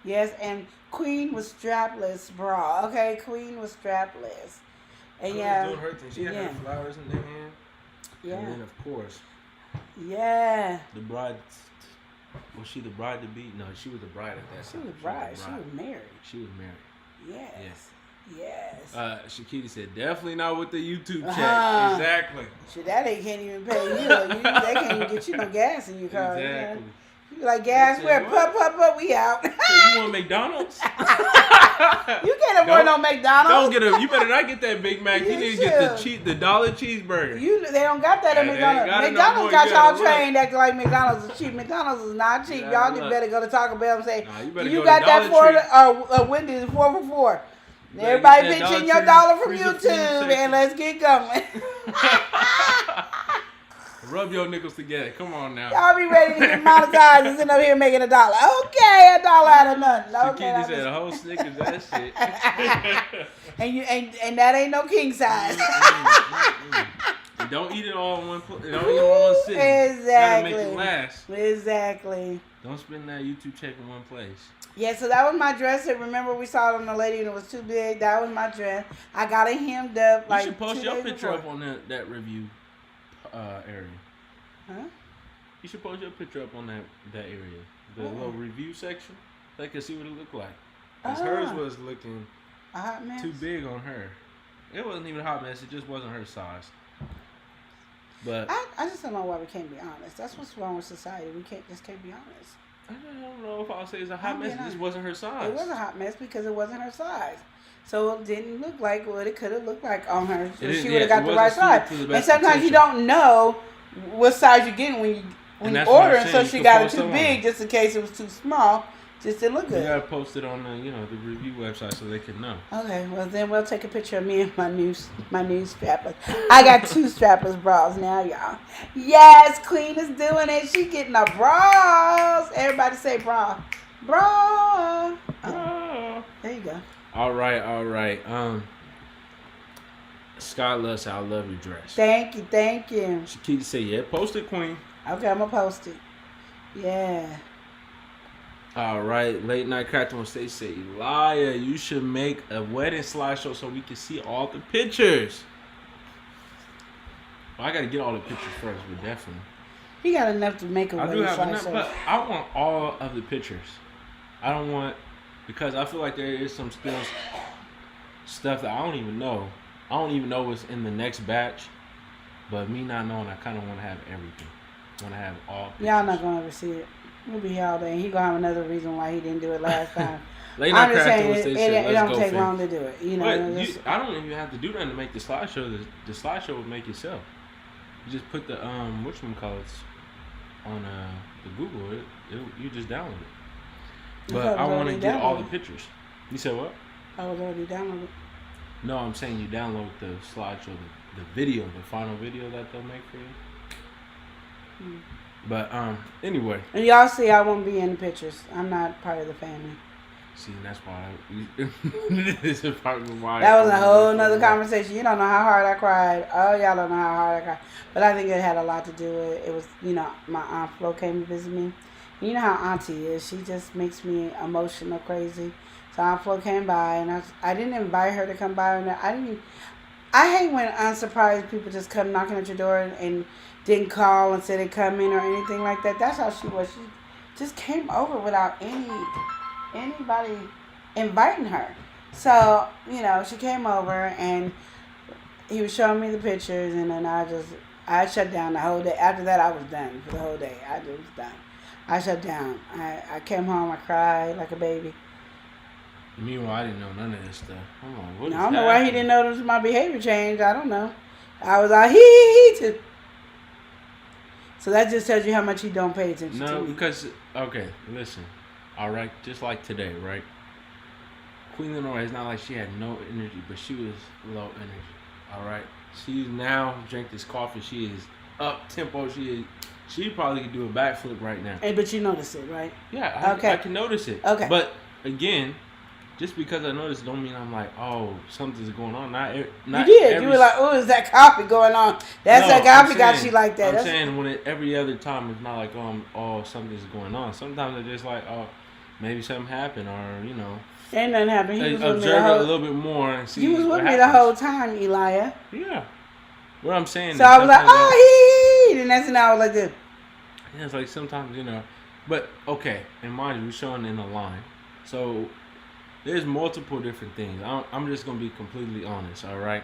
Yes, and Queen was strapless bra. Okay, Queen was strapless. And yeah. Doing her thing. She had her flowers in her hand. Yeah. And then, of course, Yeah. the bride. Was she the bride to be? No, she was the bride at that She time. was bride. She was married. She was married. Yes. Yes. Shakita said, "Definitely not with the YouTube check." Uh-huh. Exactly. Shit, that ain't can't even pay you. They can't even get you no gas in your car. Exactly. You be like, gas They where? said, Pup, we out. So you want McDonald's? You can't afford no McDonald's. You better not get that Big Mac. You You need to get should. the dollar cheeseburger. They don't got that at They ain't McDonald's. got it no McDonald's more. got You gotta y'all trained acting like McDonald's is cheap. McDonald's is not cheap. You Y'all gotta need look. better go to Taco Bell and say, Nah, you better you go got to that Dollar Wendy's 4 for $4. better Everybody get that pitch in Dollar your Tree dollar from freezer food YouTube section. and let's get going. Rub your nickels together. Come on now. Y'all be ready to get monetized and sitting up here making $1. Okay, $1 out of nothing. Okay, Shakita that's said a whole Snickers, that shit. and that ain't no king size. And don't eat it all in one Don't eat it all in one sitting. Exactly. Gotta make it last. Exactly. Don't spend that YouTube check in one place. Yeah, so that was my dress. And remember, we saw it on the lady and it was too big. That was my dress. I got it hemmed up. You should post your picture up on that review area. Huh? You should post your picture up on that area. The little review section. They can see what it looked like. Because hers was looking A hot mess? too big on her. It wasn't even a hot mess. It just wasn't her size. But I just don't know why we can't be honest. That's what's wrong with society. We can't be honest. I don't know if I'll say it's a hot I'm mess. being It just honest. wasn't her size. It was a hot mess because it wasn't her size. So it didn't look like what it could have looked like on her. So It she didn't- would have yeah, got it the right wasn't size. suited to the And best sometimes you potential. don't know what size you're getting when you that's what I'm order. saying. So You she could got it post too it on. big just in case it was too small. Just didn't look You good. gotta post it on the the review website so they can know. Okay, well then we'll take a picture of me and my new strapless. I got 2 strapless bras now, y'all. Yes, Queen is doing it. She getting the bras. Everybody say bra. Bra. Oh, there you go. All right. Scott Lust, I love your dress. Thank you. Shakita said, "Yeah, post it, Queen." Okay, I'm gonna post it. Yeah. All right, late night crafting on stage say, "Elia, you should make a wedding slideshow so we can see all the pictures." Well, I gotta get all the pictures first, but definitely. He got enough to make a I do wedding have enough, slideshow. but I want all of the pictures. I don't want because I feel like there is some still stuff that I don't even know. I don't even know what's in the next batch. But me not knowing, I kind of want to have everything. Want to have all pictures. Y'all not gonna ever see it. We'll be here all day. He gonna have another reason why he didn't do it last time. They not I'm just saying crafting what it, they said. it Let's don't go, take fam. long to do it. You know, But just- I don't even have to do nothing to make the slideshow. The slideshow would make itself. You just put the whatchamacallits on the Google. You just download it. I But thought it I was want to already get all the downloaded. pictures. You said what? I was already downloaded. No, I'm saying you download the slideshow, the video, the final video that they'll make for you. But anyway, And y'all see, I won't be in the pictures. I'm not part of the family. see, that's why this is probably why That was a whole nother conversation. You don't know how hard I cried. Oh, y'all don't know how hard I cried. But I think it had a lot to do with it. It was, my Aunt Flo came to visit me. You know how Auntie is. She just makes me emotional, crazy. So Aunt Flo came by, and I didn't invite her to come by. And I hate when unsurprised people just come knocking at your door and didn't call and said they come in or anything like that. That's how she was. She just came over without anybody inviting her. So, she came over and he was showing me the pictures, and then I shut down the whole day. After that, I was done for the whole day. I was done. I shut down. I came home, I cried like a baby. Meanwhile, I didn't know none of this stuff. Hold on, what is I don't know why he happening? didn't notice my behavior change. I don't know. I was like, hee too. So that just tells you how much he don't pay attention to No, me. because okay, listen. All right, just like today, right? Queen Lenore, it's not like she had no energy, but she was low energy. All right, she's now drank this coffee. She is up tempo. She probably could do a backflip right now. But you notice it, right? Yeah, Okay. I can notice it. Okay. But again, just because I notice it don't mean I'm like, oh, something's going on. Not You not did. every You were like, oh, is that coffee going on? That's No, that coffee I'm got saying- you like that. I'm That's, saying when every other time it's not like oh something's going on. Sometimes it's just like oh maybe something happened or ain't nothing happened. He was with me the observe it a whole. little bit more and see. He was what with me the happens. whole time, Elia. Yeah. What I'm saying. So is I was like, sometimes oh, he. And that's when I was like this. yeah, it's like sometimes but okay. And mind you, we're showing in a line, so there's multiple different things. I'm just gonna be completely honest. All right.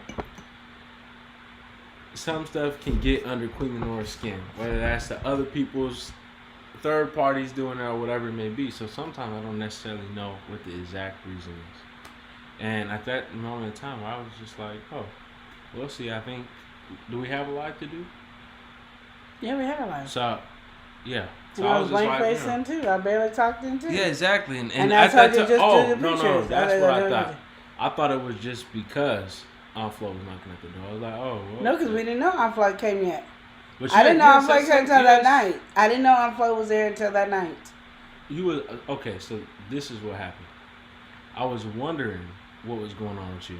Some stuff can get under Queen Lenore's skin, whether that's the other people's third parties doing it or whatever it may be. So sometimes I don't necessarily know what the exact reason is. And at that moment in time, I was just like, oh, we'll see. I think, do we have a lot to do? Yeah, we had a life. So, yeah. So And I was just blank like, faced then too. I barely talked in too. yeah, exactly. And And I that's how thought, you just do the no, pictures. that's I what I don't thought. know. I thought it was just because Aunt Flo was knocking at the door. I was like, oh, well, No, because we didn't know Aunt Flo came yet. But I didn't know Aunt said Flo came something- until that yes. night. I didn't know Aunt Flo was there until that night. You was okay. So this is what happened. I was wondering what was going on with you,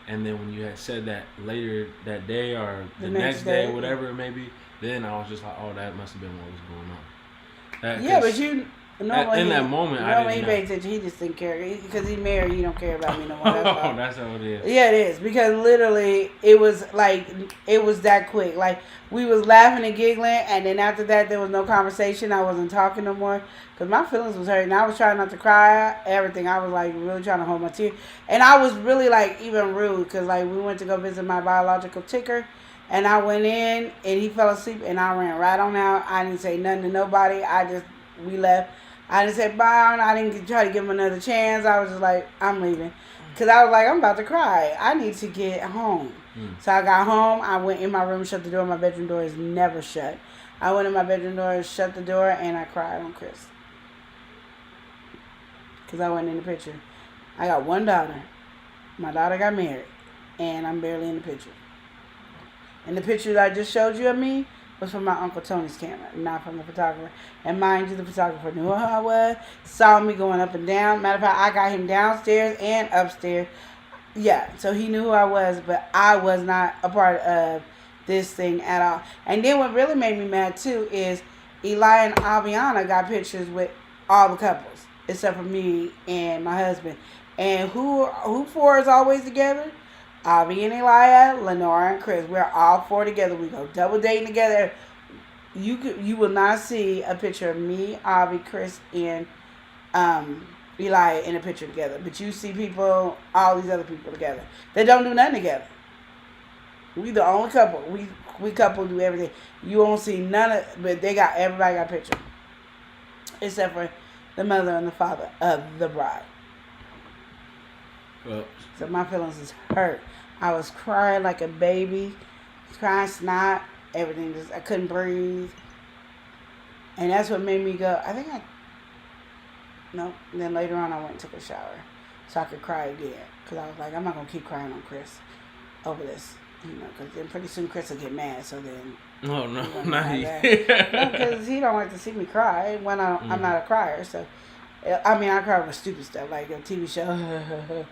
and then when you had said that later that day or the next day, whatever it may be, then I was just like, oh, that must have been what was going on. Yeah, but you. Normally in that moment, I normally didn't he know. pays attention. He just didn't care because he's married. He don't care about me no more. That's Oh, all. that's how it is. Yeah, it is because literally it was that quick. Like we was laughing and giggling, and then after that there was no conversation. I wasn't talking no more because my feelings was hurting. I was trying not to cry. Everything. I was like really trying to hold my tears, and I was really like even rude because like we went to go visit my biological ticker. And I went in, and he fell asleep, and I ran right on out. I didn't say nothing to nobody. We left. I didn't say bye. I didn't try to give him another chance. I was just like, I'm leaving. Because I was like, I'm about to cry. I need to get home. So I got home. I went in my room, shut the door. My bedroom door is never shut. I went in my bedroom door, shut the door, and I cried on Chris. Because I wasn't in the picture. I got one daughter. My daughter got married. And I'm barely in the picture. And the picture that I just showed you of me was from my Uncle Tony's camera, not from the photographer. And mind you, the photographer knew who I was, saw me going up and down. Matter of fact, I got him downstairs and upstairs. Yeah, so he knew who I was, but I was not a part of this thing at all. And then what really made me mad too is Eli and Aviana got pictures with all the couples, except for me and my husband. And who four is always together? Avi and Elia, Lenora and Chris. We're all four together. We go double dating together. You will not see a picture of me, Avi, Chris, and Eli in a picture together. But you see people, all these other people together. They don't do nothing together. We the only couple. We couple do everything. You won't see none of, but everybody got a picture. Except for the mother and the father of the bride. Well, So my feelings is hurt. I was crying like a baby. Crying snot. Everything just, I couldn't breathe. And that's what made me go, no. And then later on I went and took a shower. So I could cry again. Because I was like, I'm not going to keep crying on Chris over this. Because then pretty soon Chris will get mad. So then. oh no, he not he. No, because he don't like to see me cry when I'm not a crier. So, I mean, I cry over stupid stuff like a TV show.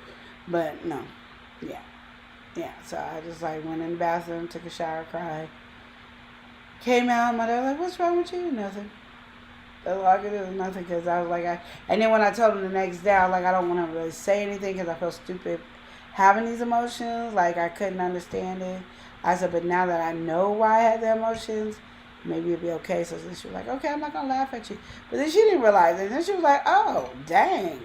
But no. Yeah. So I just like went in the bathroom, took a shower, cried. Came out, my dad was like, what's wrong with you? Nothing. That's all I could do was nothing because I was like, and then when I told him the next day, I was like, I don't want to really say anything because I felt stupid having these emotions. Like, I couldn't understand it. I said, but now that I know why I had the emotions, maybe it'll be okay. So then she was like, okay, I'm not going to laugh at you. But then she didn't realize it. And then she was like, oh, dang.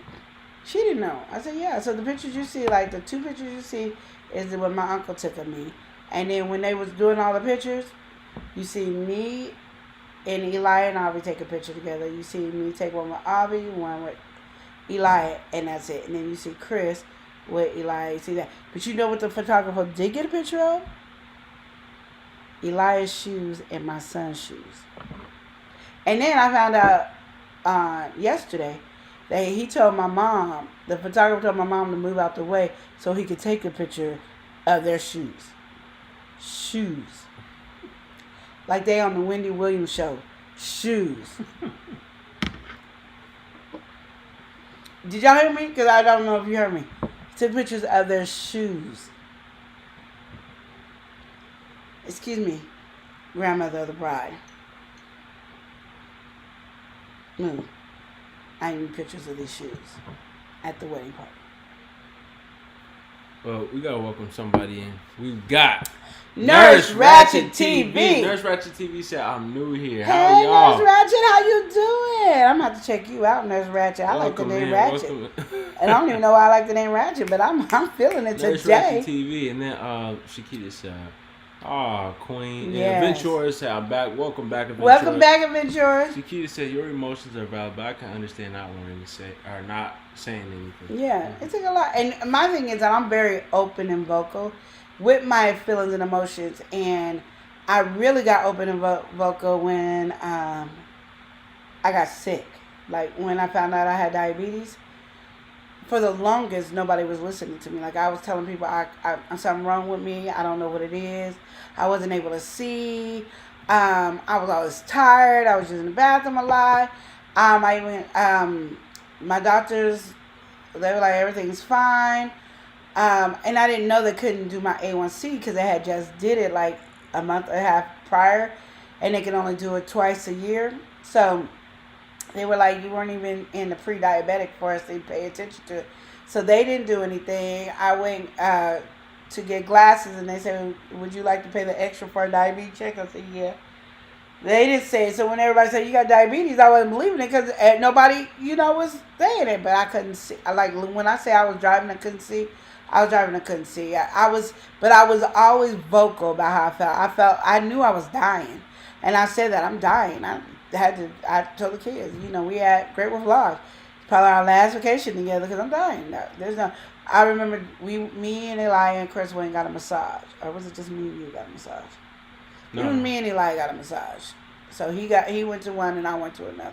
She didn't know. I said, yeah. So the pictures you see, like the 2 pictures you see is what my uncle took of me. And then when they was doing all the pictures, you see me and Eli and Avi take a picture together. You see me take one with Avi, one with Eli, and that's it. And then you see Chris with Eli. You see that. But you know what the photographer did get a picture of? Eli's shoes and my son's shoes. And then I found out yesterday that he told my mom, the photographer told my mom to move out the way so he could take a picture of their shoes. Shoes. Like they on the Wendy Williams show. Shoes. Did y'all hear me? Because I don't know if you heard me. Took pictures of their shoes. Excuse me, grandmother of the bride. I need pictures of these shoes at the wedding party. Well, we gotta welcome somebody in. We've got Nurse Ratchet TV. Nurse Ratchet TV said, I'm new here. Hey, How y'all? Nurse Ratchet, how you doing? I'm about to check you out, Nurse Ratchet. I like the Welcome name in, Ratchet. welcome. And I don't even know why I like the name Ratchet, but I'm feeling it Nurse today. Ratchet TV. And then Shakita said, Queen. Yes. And Ventura said, I'm back. Welcome back, Ventura. Welcome back, Adventurers. Shakita said, your emotions are valid, but I can understand not wanting to say, or not saying anything. Yeah, it took a lot. And my thing is that I'm very open and vocal with my feelings and emotions. And I really got open and vocal when I got sick. Like when I found out I had diabetes. For the longest, nobody was listening to me. Like I was telling people, I something wrong with me. I don't know what it is. I wasn't able to see. I was always tired. I was just in the bathroom a lot. My doctors, they were like, everything's fine. And I didn't know they couldn't do my A1C because they had just did it like a month and a half prior. And they can only do it twice a year. So they were like, you weren't even in the pre-diabetic for us to pay attention to it. So they didn't do anything. I went to get glasses and they said, would you like to pay the extra for a diabetes check? I said, yeah. They didn't say it. So when everybody said, you got diabetes, I wasn't believing it because nobody, was saying it. But I couldn't see. When I say I was driving, I couldn't see. I was driving, I couldn't see. I was always vocal about how I felt. I knew I was dying. And I said that I'm dying. I told the kids, we had Great Wolf Lodge. It's probably our last vacation together because I'm dying. I remember me and Eli and Chris went and got a massage. Or was it just me and you got a massage? No. Even me and Eli got a massage. So he went to one and I went to another.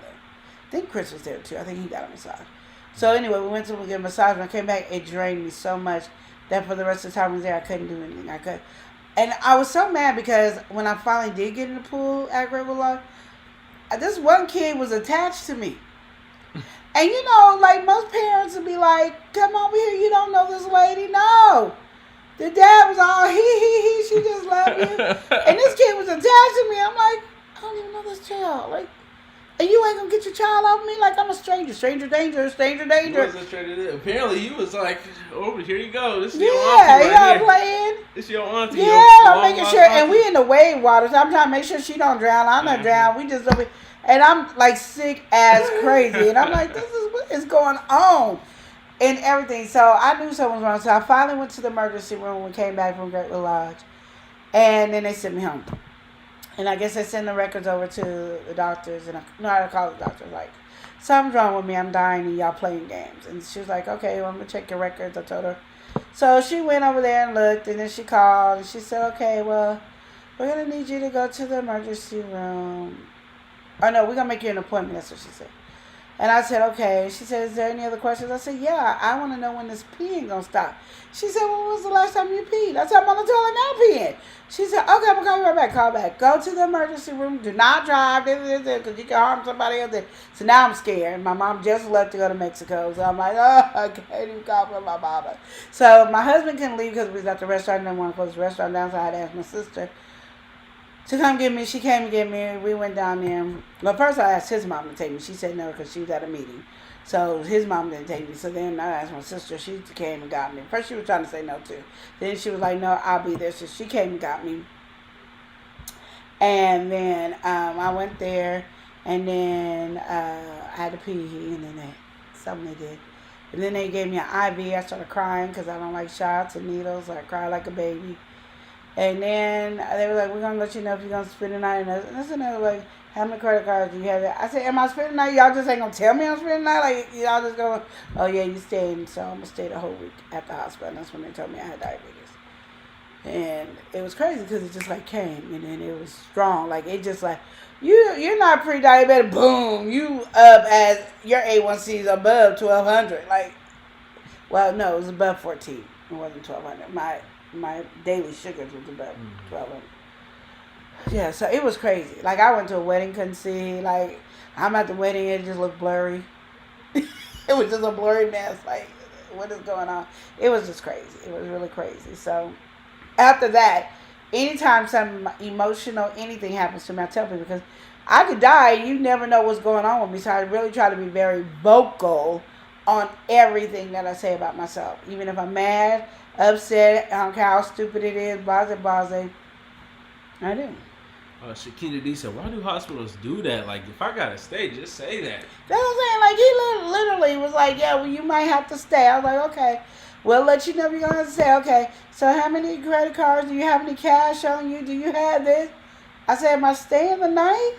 I think Chris was there too. I think he got a massage. So anyway, we went to get a massage. When I came back, it drained me so much that for the rest of the time I was there, I couldn't do anything. And I was so mad because when I finally did get in the pool at Great Wolf Lodge, this one kid was attached to me. And like most parents would be like, come over here, you don't know this lady. No. The dad was all he, she just loved you. And this kid was attached to me. I'm like, I don't even know this child. Like, and you ain't gonna get your child off me like I'm a stranger. Stranger danger, stranger danger. Apparently he was like, oh, here you go. This is your auntie right playing. This is your auntie. Yeah, I'm making sure. And we in the wave water, so I'm trying to make sure she don't drown. I'm not drown. We just over. And I'm like sick as crazy. And I'm like, this is what is going on. And everything. So I knew something was wrong. So I finally went to the emergency room and came back from Great Lodge. And then they sent me home. And I guess they send the records over to the doctors. And I know how to call the doctor. Like, something's wrong with me. I'm dying and y'all playing games. And she was like, okay, well, I'm going to check your records. I told her. So she went over there and looked. And then she called. And she said, okay, well, we're going to need you to go to the emergency room. Oh, no, we're going to make you an appointment. That's what she said. And I said, okay. She said, is there any other questions? I said, yeah, I want to know when this peeing going to stop. She said, well, when was the last time you peed? I said, I'm on the toilet now peeing. She said, okay, I'm going to call you right back. Call back. Go to the emergency room. Do not drive because you can harm somebody else. So now I'm scared. My mom just left to go to Mexico. So I'm like, oh, I can't even call for my mama. So my husband couldn't leave because we was at the restaurant. And didn't want to close the restaurant down. So I had to ask my sister to come get me. She came and get me. We went down there. Well, first I asked his mom to take me. She said no because she was at a meeting. So his mom didn't take me. So then I asked my sister. She came and got me. First she was trying to say no too. Then she was like, no, I'll be there. So she came and got me. And then I went there. And then I had to pee. And then something they did. And then they gave me an IV. I started crying because I don't like shots and needles. I cried like a baby. And then they were like, we're going to let you know if you're going to spend the night. And they were like, how many credit cards do you have? I said, am I spending the night? Y'all just ain't going to tell me I'm spending the night? Like, y'all just going, oh, yeah, you staying. So I'm going to stay the whole week at the hospital. And that's when they told me I had diabetes. And it was crazy because it just, like, came. And then it was strong. Like, it just, like, you're not pre-diabetic. Boom. You up as your A1C is above 1,200. Like, well, no, it was above 14. It wasn't 1,200. My daily sugars was about 1,200. Yeah, so it was crazy. Like, I went to a wedding, couldn't see. Like, I'm at the wedding, it just looked blurry. It was just a blurry mess. Like, what is going on? It was just crazy. It was really crazy. So, after that, anytime something emotional, anything happens to me, I tell people because I could die and you never know what's going on with me. So, I really try to be very vocal on everything that I say about myself. Even if I'm mad, upset, I don't care how stupid it is, blase. I do. Shakita D said, why do hospitals do that? Like, if I gotta stay, just say that. That's what I'm saying. Like, he literally was like, yeah, well, you might have to stay. I was like, okay. We'll let you know if you're going to have to stay. Okay. So how many credit cards? Do you have any cash on you? Do you have this? I said, am I staying the night?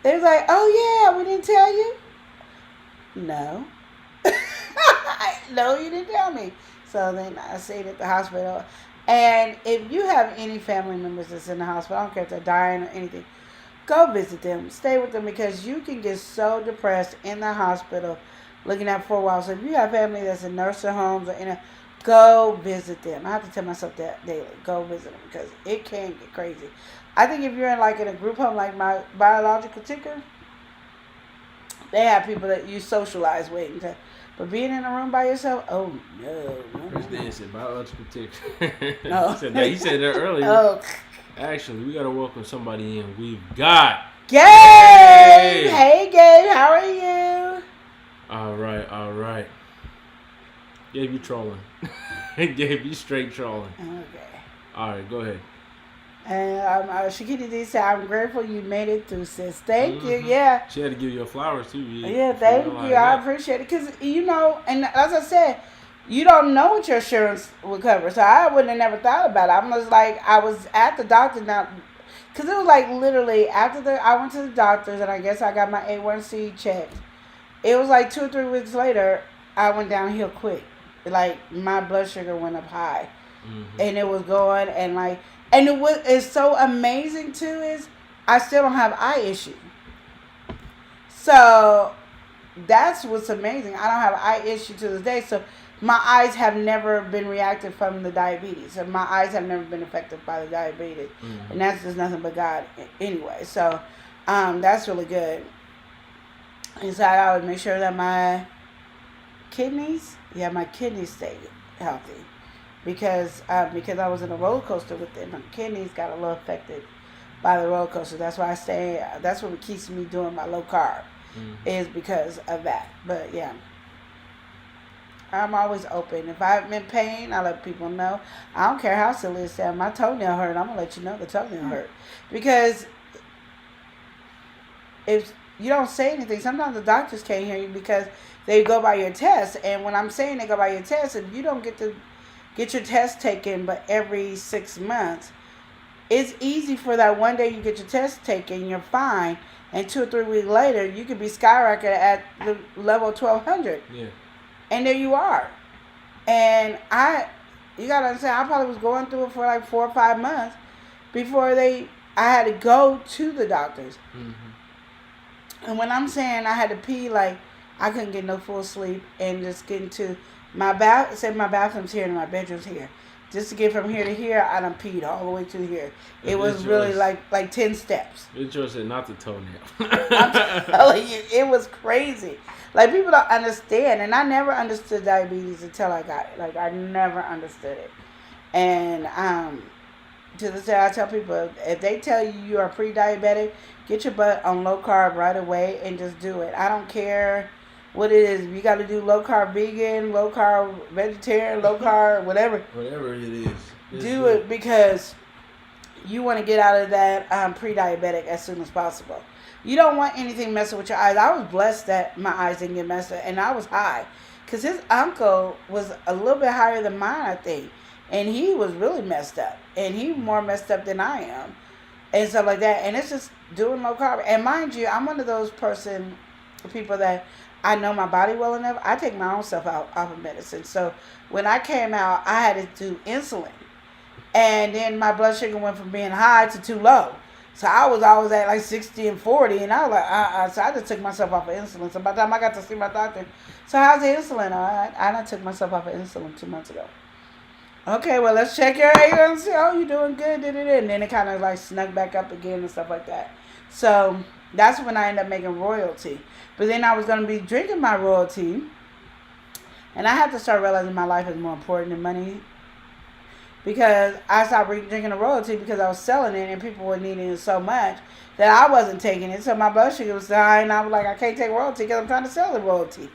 They was like, oh, yeah, we didn't tell you? No. No, you didn't tell me. So then I stayed at the hospital. And if you have any family members that's in the hospital, I don't care if they're dying or anything, go visit them. Stay with them because you can get so depressed in the hospital looking at 4 walls. So if you have family that's in nursing homes or go visit them. I have to tell myself that daily. Go visit them because it can get crazy. I think if you're in a group home like my biological ticker, they have people that you socialize with. But being in a room by yourself, oh no. Chris Dan said biological tick. No. He said that earlier. Oh. Actually, we gotta welcome somebody in. We've got Gabe! Hey Gabe, how are you? All right. Gabe, you trolling. Gabe, you straight trolling. Okay. All right, go ahead. And Shakita D said, I'm grateful you made it through, sis. Thank you. Yeah. She had to give you flowers, too. Yeah, thank you. I appreciate it. Because, and as I said, you don't know what your insurance will cover. So I wouldn't have never thought about it. I'm just like, I was at the doctor now. Because it was like literally after I went to the doctors and I guess I got my A1C checked. It was like 2 or 3 weeks later, I went downhill quick. Like, my blood sugar went up high. Mm-hmm. And it was going and it's so amazing too is I still don't have eye issue. So that's what's amazing. I don't have eye issue to this day. So my eyes have never been reactive from the diabetes. And my eyes have never been affected by the diabetes. Mm-hmm. And that's just nothing but God anyway. So that's really good. And so I always make sure that my kidneys stay healthy. Because I was in a roller coaster with them. My kidneys got a little affected by the roller coaster. That's why that's what keeps me doing my low carb, is because of that. But yeah, I'm always open. If I'm in pain, I let people know. I don't care how silly it sounds. My toenail hurt. I'm going to let you know the toenail hurt. Because if you don't say anything. Sometimes the doctors can't hear you because they go by your test. And when I'm saying they go by your test, if you don't get your test taken but every 6 months, it's easy for that one day you get your test taken, you're fine, and 2 or 3 weeks later, you could be skyrocketed at the level 1200. Yeah. And there you are. And you gotta understand, I probably was going through it for like 4 or 5 months before I had to go to the doctors. And when I'm saying I had to pee, like, I couldn't get no full sleep and just get into my bathroom's here and my bedroom's here. Just to get from here to here, I done peed all the way to here. It was really like 10 steps. It's just not the toenail. I'm telling you, it was crazy. Like, people don't understand. And I never understood diabetes until I got it. Like, I never understood it. And to this day, I tell people, if they tell you you are pre-diabetic, get your butt on low carb right away and just do it. I don't care what it is. You got to do low carb vegan, low carb vegetarian, low carb, whatever. Whatever it is. Do it because you want to get out of that pre-diabetic as soon as possible. You don't want anything messing with your eyes. I was blessed that my eyes didn't get messed up, and I was high. Because his uncle was a little bit higher than mine, I think. And he was really messed up. And he more messed up than I am. And stuff like that. And it's just doing low carb. And mind you, I'm one of those people that I know my body well enough. I take my own stuff out of medicine. So when I came out, I had to do insulin. And then my blood sugar went from being high to too low. So I was always at like 60 and 40. And I was like, So I just took myself off of insulin. So by the time I got to see my doctor, so how's the insulin? I done took myself off of insulin 2 months ago. Okay, well, let's check your A1C. Oh, you're doing good. And then it kind of like snuck back up again and stuff like that. So that's when I ended up making royalty. But then I was going to be drinking my royalty. And I had to start realizing my life is more important than money. Because I stopped drinking the royalty because I was selling it and people were needing it so much that I wasn't taking it. So my blood sugar was high and I was like, I can't take royalty because I'm trying to sell the royalty.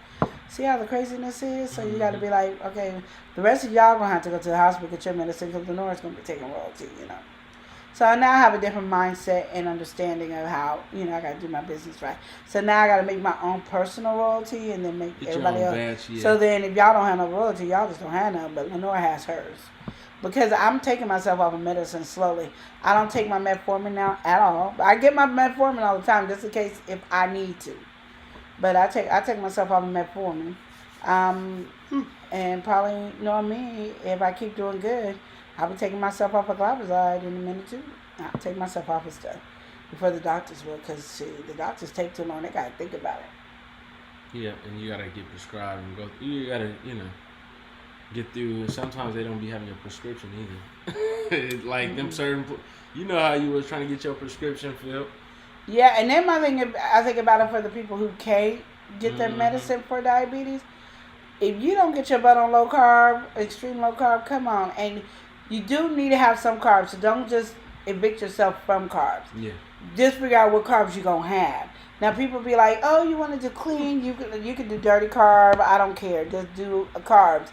See how the craziness is? So you got to be like, okay, the rest of y'all going to have to go to the hospital get your medicine because Lenore's going to be taking royalty, you know. So now I have a different mindset and understanding of how, you know, I got to do my business right. So now I got to make my own personal royalty and then make everybody else. Batch, yeah. So then if y'all don't have no royalty, y'all just don't have none. But Lenore has hers. Because I'm taking myself off of medicine slowly. I don't take my metformin now at all. I get my metformin all the time just in case if I need to. But I take myself off of metformin. And probably, you know me, if I keep doing good, I'll be taking myself off of glipizide in a minute too. I'll take myself off of stuff before the doctors will, because the doctors take too long. They got to think about it. Yeah, and you got to get prescribed and go. You got to, you know, get through. Sometimes they don't be having your prescription either. Like them certain, you know how you was trying to get your prescription filled. Yeah, and then my thing, I think about it for the people who can't get their medicine for diabetes. If you don't get your butt on low carb, extreme low carb, come on. And you do need to have some carbs, so don't just evict yourself from carbs. Yeah. Just figure out what carbs you're going to have. Now, people be like, oh, you want to do clean? You can do dirty carb. I don't care. Just do carbs.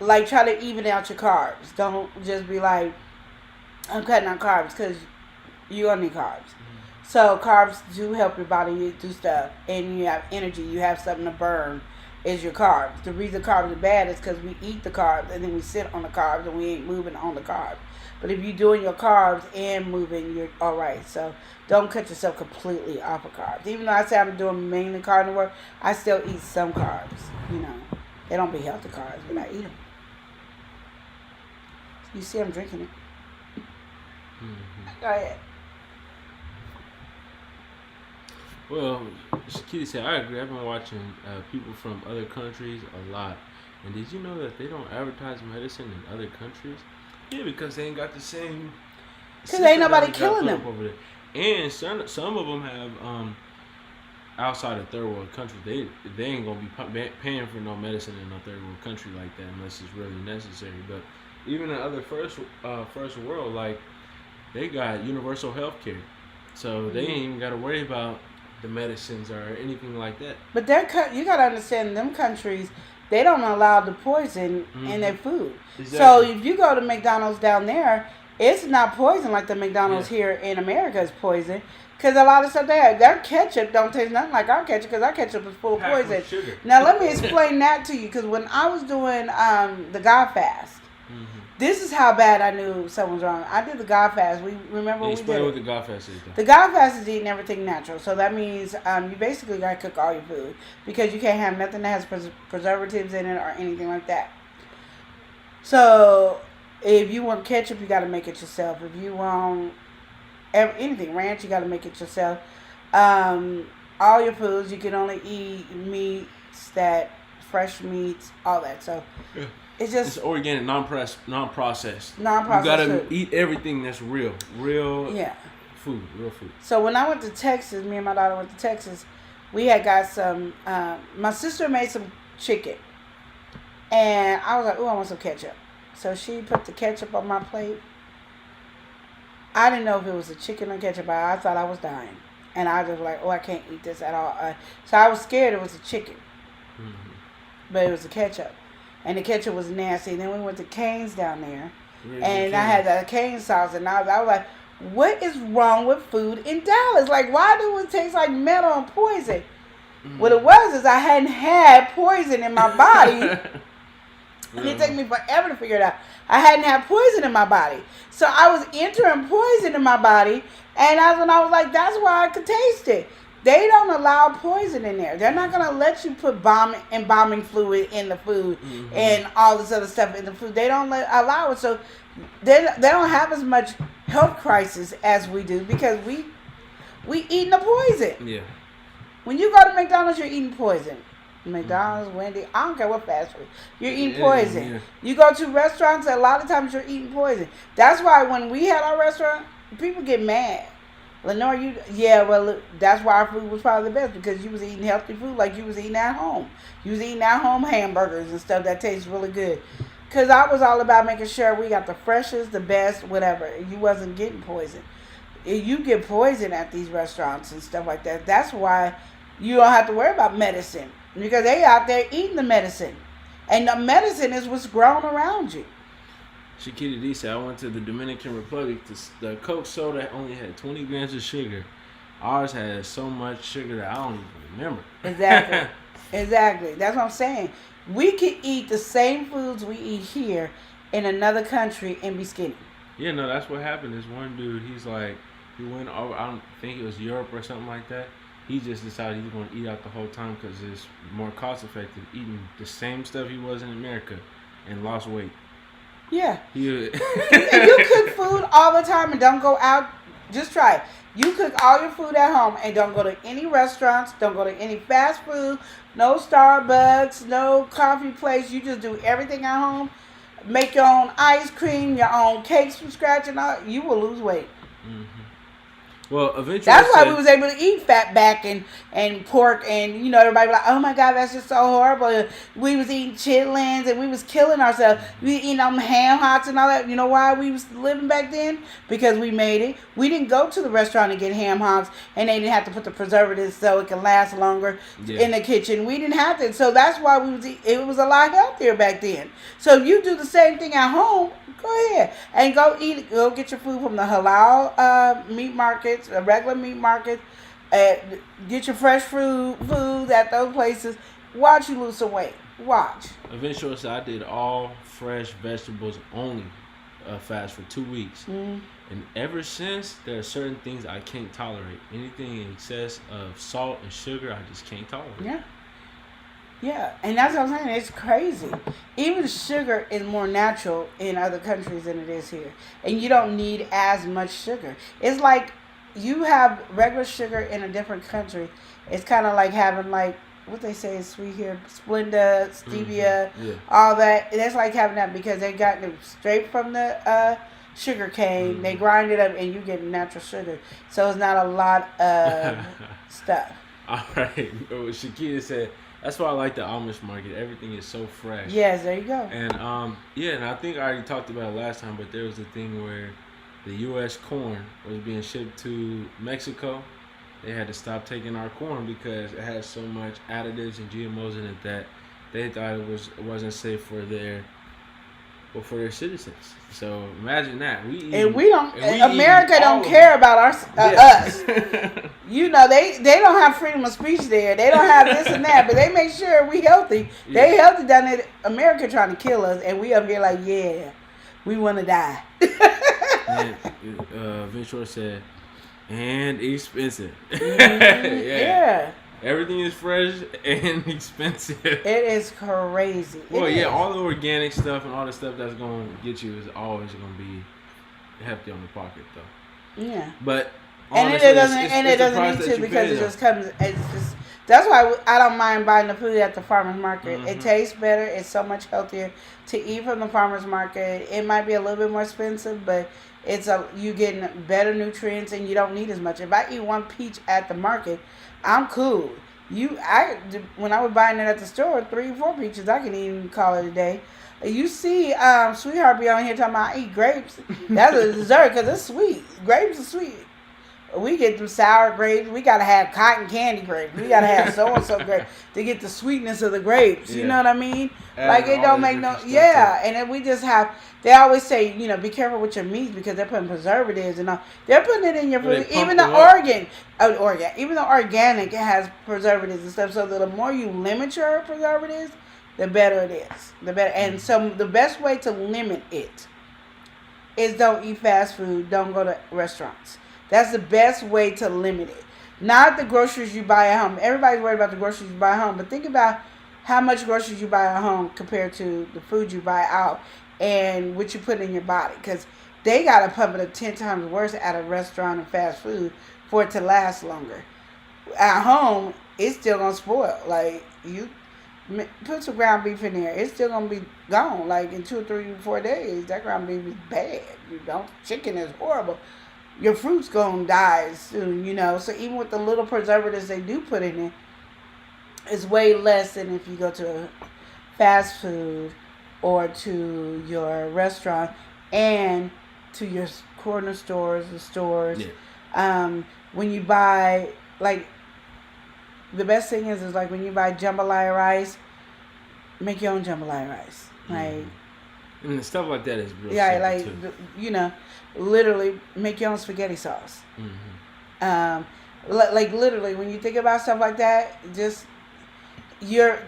Like, try to even out your carbs. Don't just be like, I'm cutting out carbs, because you're going to need carbs. So carbs do help your body do stuff, and you have energy. You have something to burn. Is your carbs. The reason carbs are bad is because we eat the carbs and then we sit on the carbs and we ain't moving on the carbs. But if you're doing your carbs and moving, you're all right. So don't cut yourself completely off of carbs. Even though I say I'm doing mainly carnivore, I still eat some carbs. You know, they don't be healthy carbs, but I eat them. You see, I'm drinking it. Go ahead. Well, Shakita said, I agree. I've been watching people from other countries a lot. And did you know that they don't advertise medicine in other countries? Yeah, because they ain't got the same... Because ain't nobody killing them. Over there. And some of them have, outside of third world countries, they ain't going to be paying for no medicine in a third world country like that unless it's really necessary. But even in other first world, like, they got universal health care. So they ain't even got to worry about the medicines or anything like that. But you got to understand, them countries, they don't allow the poison in their food. Exactly. So if you go to McDonald's down there, it's not poison like the McDonald's here in America is poison. Because a lot of stuff they have, their ketchup don't taste nothing like our ketchup because our ketchup is full of Packed poison. with sugar. Now, let me explain that to you because when I was doing the God fast, this is how bad I knew something was wrong. I did the God fast. We remember we Explain did what it. the God fast is. The God fast is eating everything natural. So that means you basically got to cook all your food because you can't have nothing that has preservatives in it or anything like that. So if you want ketchup, you got to make it yourself. If you want anything ranch, you got to make it yourself. All your foods, you can only eat meats that fresh meats, all that. So it's just It's organic, non-processed. non-processed You gotta food. eat everything that's real Yeah. food, real food. So when I went to Texas, me and my daughter went to Texas. We had got some. My sister made some chicken, and I was like, "Oh, I want some ketchup." So she put the ketchup on my plate. I didn't know if it was the chicken or ketchup, but I thought I was dying, and I was like, "Oh, I can't eat this at all." So I was scared it was the chicken, but it was the ketchup, and the ketchup was nasty. And then we went to Cane's down there, and I had the cane sauce, and I was like, what is wrong with food in Dallas? Like, why do it taste like metal and poison? What it was is I hadn't had poison in my body. And it took me forever to figure it out. I hadn't had poison in my body. So I was entering poison in my body, and that's when I was like, that's why I could taste it. They don't allow poison in there. They're not going to let you put embalming fluid in the food and all this other stuff in the food. They don't allow it. So they don't have as much health crisis as we do because we eating the poison. Yeah. When you go to McDonald's, you're eating poison. McDonald's, Wendy's, I don't care what fast food. You're eating poison. Yeah. You go to restaurants, a lot of times you're eating poison. That's why when we had our restaurant, people get mad. Lenore, that's why our food was probably the best because you was eating healthy food like you was eating at home. You was eating at home hamburgers and stuff that tastes really good. Because I was all about making sure we got the freshest, the best, whatever. You wasn't getting poison. You get poison at these restaurants and stuff like that. That's why you don't have to worry about medicine. Because they out there eating the medicine. And the medicine is what's grown around you. Shakita D said, I went to the Dominican Republic. The Coke soda only had 20 grams of sugar. Ours had so much sugar that I don't even remember. Exactly. Exactly. That's what I'm saying. We could eat the same foods we eat here in another country and be skinny. Yeah, no, that's what happened. This one dude, he went over, I don't think it was Europe or something like that. He just decided he was going to eat out the whole time because it's more cost effective eating the same stuff he was in America and lost weight. Yeah. He, If you cook food all the time and don't go out, just try it. You cook all your food at home and don't go to any restaurants, don't go to any fast food, no Starbucks, no coffee place. You just do everything at home. Make your own ice cream, your own cakes from scratch and all. You will lose weight. well, eventually. That's why we was able to eat fat back and pork and, everybody was like, oh my God, that's just so horrible. We was eating chitlins and we was killing ourselves. We eating them ham hocks and all that. You know why we was living back then? Because we made it. We didn't go to the restaurant and get ham hocks and they didn't have to put the preservatives so it can last longer in the kitchen. We didn't have to. So that's why it was a lot healthier back then. So if you do the same thing at home, go ahead and go get your food from the halal meat markets, the regular meat markets. Get your fresh food at those places. Watch you lose some weight. Watch. Eventually, so I did all fresh vegetables only fast for 2 weeks. And ever since, there are certain things I can't tolerate. Anything in excess of salt and sugar, I just can't tolerate. Yeah. Yeah, and that's what I'm saying. It's crazy. Even sugar is more natural in other countries than it is here. And you don't need as much sugar. It's like you have regular sugar in a different country. It's kind of like having what they say is sweet here, Splenda, stevia, all that. That's like having that because they got it straight from the sugar cane. They grind it up and you get natural sugar. So it's not a lot of stuff. All right. Shakita said, that's why I like the Amish market. Everything is so fresh. Yes, there you go. And and I think I already talked about it last time, but there was a thing where the U.S. corn was being shipped to Mexico. They had to stop taking our corn because it had so much additives and GMOs in it that they thought it wasn't safe for their but for their citizens. So imagine that And we don't. and we America eat all don't of care it. about us. Yeah. You know, they don't have freedom of speech there. They don't have this and that, but they make sure we healthy. They healthy down there. America trying to kill us, and we up here like, yeah, we want to die. And Ventura said, and expensive. Yeah. Everything is fresh and expensive. It is crazy. Well, It yeah, is. all the organic stuff and all the stuff that's going to get you is always going to be hefty on the pocket, though. Yeah. But And honestly, it doesn't. it's And the it doesn't price need that to you because pay, it though. just comes. It's just. That's why I don't mind buying the food at the farmers market. It Mhm. tastes better. It's so much healthier to eat from the farmers market. It might be a little bit more expensive, but you getting better nutrients and you don't need as much. If I eat one peach at the market, I'm cool. When I was buying it at the store, 3 or 4 peaches, I can even call it a day. You see, Sweetheart be on here talking about I eat grapes. That's a dessert because it's sweet. Grapes are sweet. We get them sour grapes. We gotta have cotton candy grapes. We gotta have so and so grapes to get the sweetness of the grapes. You Yeah. know what I mean? Adding Like it all don't this make no. different stuff Yeah, and then we just have. They always say, be careful with your meats because they're putting preservatives and all. They're putting it in your Well, they food. pump Even the them up. even the organic, it has preservatives and stuff. So the more you limit your preservatives, the better it is. The better. And so the best way to limit it is don't eat fast food. Don't go to restaurants. That's the best way to limit it. Not the groceries you buy at home. Everybody's worried about the groceries you buy at home, but think about how much groceries you buy at home compared to the food you buy out and what you put in your body. Because they got to pump it 10 times worse at a restaurant and fast food for it to last longer. At home, it's still going to spoil. Like, you put some ground beef in there, it's still going to be gone. Like, in 2 or 3 or 4 days, that ground beef is bad. Chicken is horrible. Your fruit's gonna die soon, So even with the little preservatives they do put in it, it's way less than if you go to fast food or to your restaurant and to your corner stores, the stores. Yeah. When you buy, like, the best thing is like when you buy jambalaya rice, make your own jambalaya rice. Like, and stuff like that is real yeah, simple like, too. Literally make your own spaghetti sauce. Mm-hmm. Like literally, when you think about stuff like that,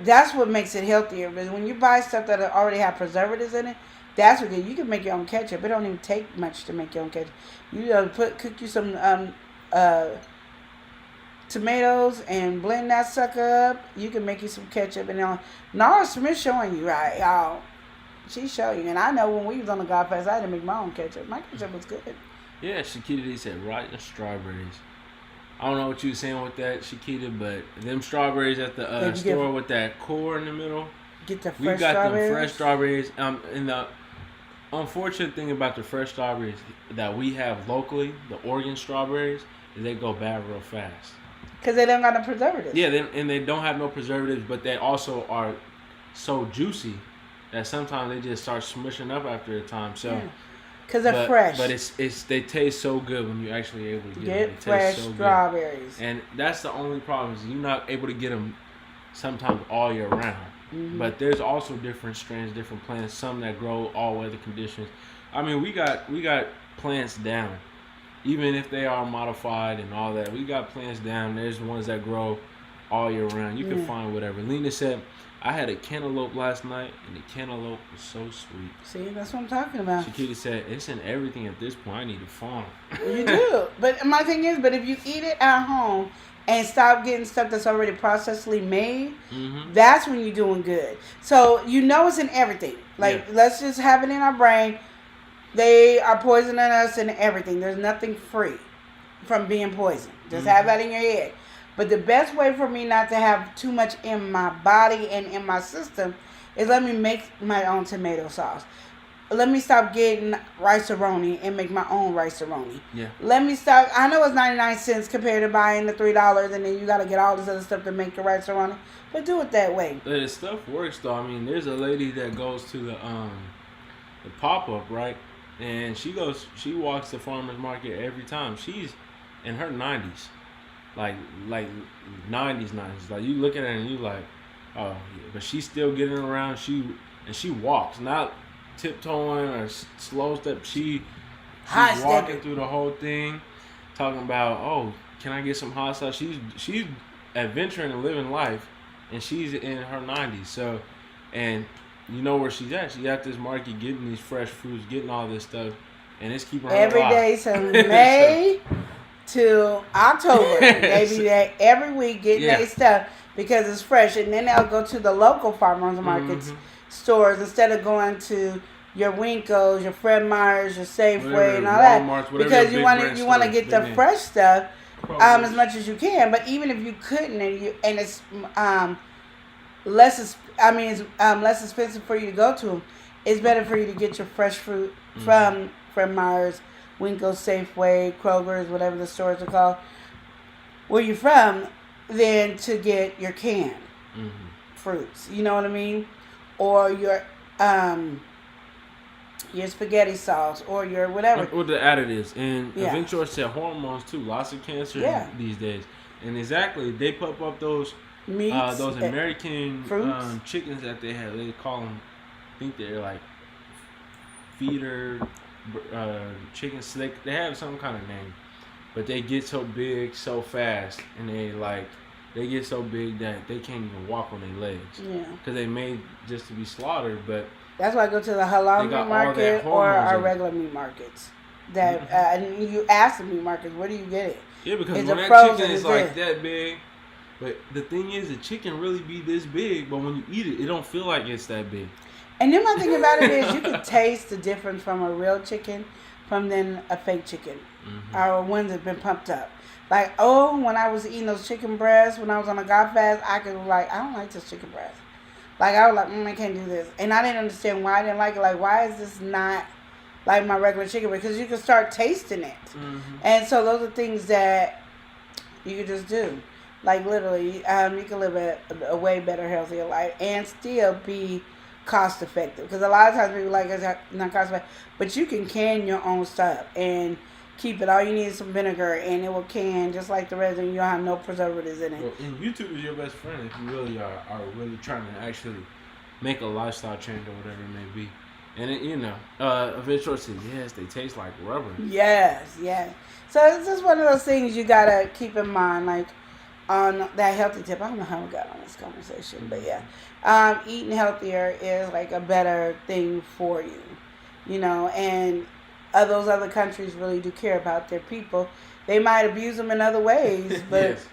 that's what makes it healthier. But when you buy stuff that already have preservatives in it, that's what you can make your own ketchup. It don't even take much to make your own ketchup. You cook you some tomatoes and blend that sucker up. You can make you some ketchup. And Nara Smith showing you, right, y'all. She showed you. And I know when we was on the God Fest, I had to make my own ketchup. My ketchup was good. Yeah, Shakita D said rotten strawberries. I don't know what you were saying with that, Shakita, but them strawberries at the store with that core in the middle. Get the fresh We got strawberries. them fresh strawberries. And the unfortunate thing about the fresh strawberries that we have locally, the Oregon strawberries, is they go bad real fast. Because they don't got no preservatives. Yeah, and they don't have no preservatives, but they also are so juicy that sometimes they just start smushing up after a time. So, because they're fresh. But they taste so good when you're actually able to get them. Get They fresh taste so strawberries. good. And that's the only problem is you're not able to get them sometimes all year round. Mm-hmm. But there's also different strains, different plants, some that grow all weather conditions. I mean, we got plants down. Even if they are modified and all that, we got plants down. There's ones that grow all year round. You can find whatever. Lena said, I had a cantaloupe last night, and the cantaloupe was so sweet. See, that's what I'm talking about. Shakita said, it's in everything at this point. I need a farm. You do. But my thing is, if you eat it at home and stop getting stuff that's already processedly made, that's when you're doing good. So, it's in everything. Like, let's just have it in our brain. They are poisoning us and everything. There's nothing free from being poisoned. Just have that in your head. But the best way for me not to have too much in my body and in my system is let me make my own tomato sauce. Let me stop getting rice-a-roni and make my own rice-a-roni. Yeah. Let me stop. I know it's 99 cents compared to buying the $3 and then you got to get all this other stuff to make the rice-a-roni. But do it that way. The stuff works, though. I mean, there's a lady that goes to the pop-up, right? And she walks the farmer's market every time. She's in her 90s. Like 90s. Like, you look at her and you like, oh, yeah. But she's still getting around. She walks. Not tiptoeing or slow step. She's High walking stepping. through the whole thing, talking about, oh, can I get some hot sauce? She's adventuring and living life, and she's in her 90s. So, and you know where she's at. She's at this market getting these fresh fruits, getting all this stuff, and it's keeping her Every alive. day, so May to October, they be there every week getting Yeah. their stuff because it's fresh, and then they'll go to the local farmers markets stores instead of going to your Winkles, your Fred Meyer's, your Safeway, Whatever, and all Walmart's, that, whatever because your you big want to brand you want to stores, get the big name. fresh stuff Kroger's. as much as you can. But even if you couldn't, and it's less expensive for you to go to them, it's better for you to get your fresh fruit from Fred Meyer's, Winkles, Safeway, Kroger's, whatever the stores are called, where you're from, than to get your canned fruits. You know what I mean? Or your spaghetti sauce, or your whatever. With the additives, and Yeah. eventually said hormones too. Lots of cancer Yeah. these days, and exactly they pop up those Meats, those American fruits. chickens that they have. They call them, I think they're like feeder chickens. They have some kind of name, but they get so big so fast, and they get so big that they can't even walk on their legs Yeah. because they made just to be slaughtered. But That's why I go to the halal They got meat all market that or hormones our in it. regular meat markets. That and you ask the meat markets, where do you get it? yeah, because It's when a that frozen, chicken is it's like there. that big, but the thing is, the chicken really be this big, but when you eat it, it don't feel like it's that big. And then my thing about it is, you can taste the difference from a real chicken from then a fake chicken, or ones that been pumped up. Like, when I was eating those chicken breasts when I was on a God fast, I could I don't like this chicken breast. Like, I was like, I can't do this, and I didn't understand why I didn't like it. Like, why is this not like my regular chicken? Because you can start tasting it, and so those are things that you can just do. Like, literally, you can live a way better, healthier life and still be cost effective. Because a lot of times people like it's not cost effective, but you can can your own stuff and keep it. All you need is some vinegar, and it will can just like the rest, and you don't have no preservatives in it. Well, and YouTube is your best friend if you really are really trying to actually make a lifestyle change or whatever it may be. And it, eventually says, yes, they taste like rubber. Yes, yeah. So it's just one of those things you gotta keep in mind, like on that healthy tip. I don't know how we got on this conversation, but yeah, eating healthier is like a better thing for you, and those other countries really do care about their people. They might abuse them in other ways, but Yes.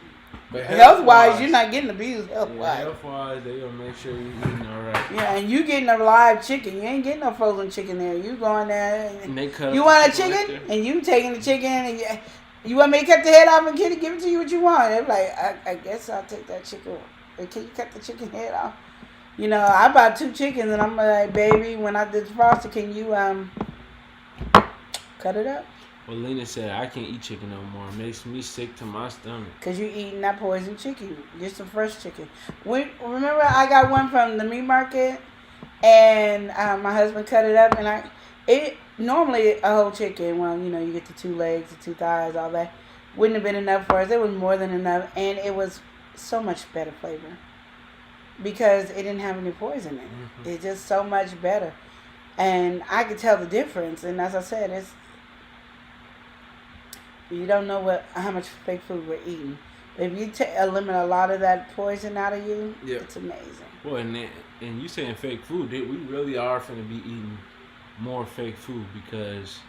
But health-wise, you're not getting abused Yeah, health-wise. health-wise, they gonna make sure you're eating all right. Yeah, and you getting a live chicken. You ain't getting no frozen chicken there. You going there. And they cut You up want a the chicken right chicken, there. and you taking the chicken, and you want me to cut the head off and give it to you what you want. They're like, I guess I'll take that chicken. Can you cut the chicken head off? I bought 2 chickens, and I'm like, baby, when I did frosted, can you cut it up? Well, Lena said, I can't eat chicken no more. It makes me sick to my stomach. Because you eating that poison chicken. Get some fresh chicken. Remember, I got one from the meat market, and my husband cut it up, and normally a whole chicken, well, you get the 2 legs, the 2 thighs, all that, wouldn't have been enough for us. It was more than enough, and it was so much better flavor because it didn't have any poison in it. It's just so much better, and I could tell the difference. And as I said, you don't know how much fake food we're eating. If you eliminate a lot of that poison out of you, it's amazing. Well, and you saying fake food, we really are finna be eating more fake food because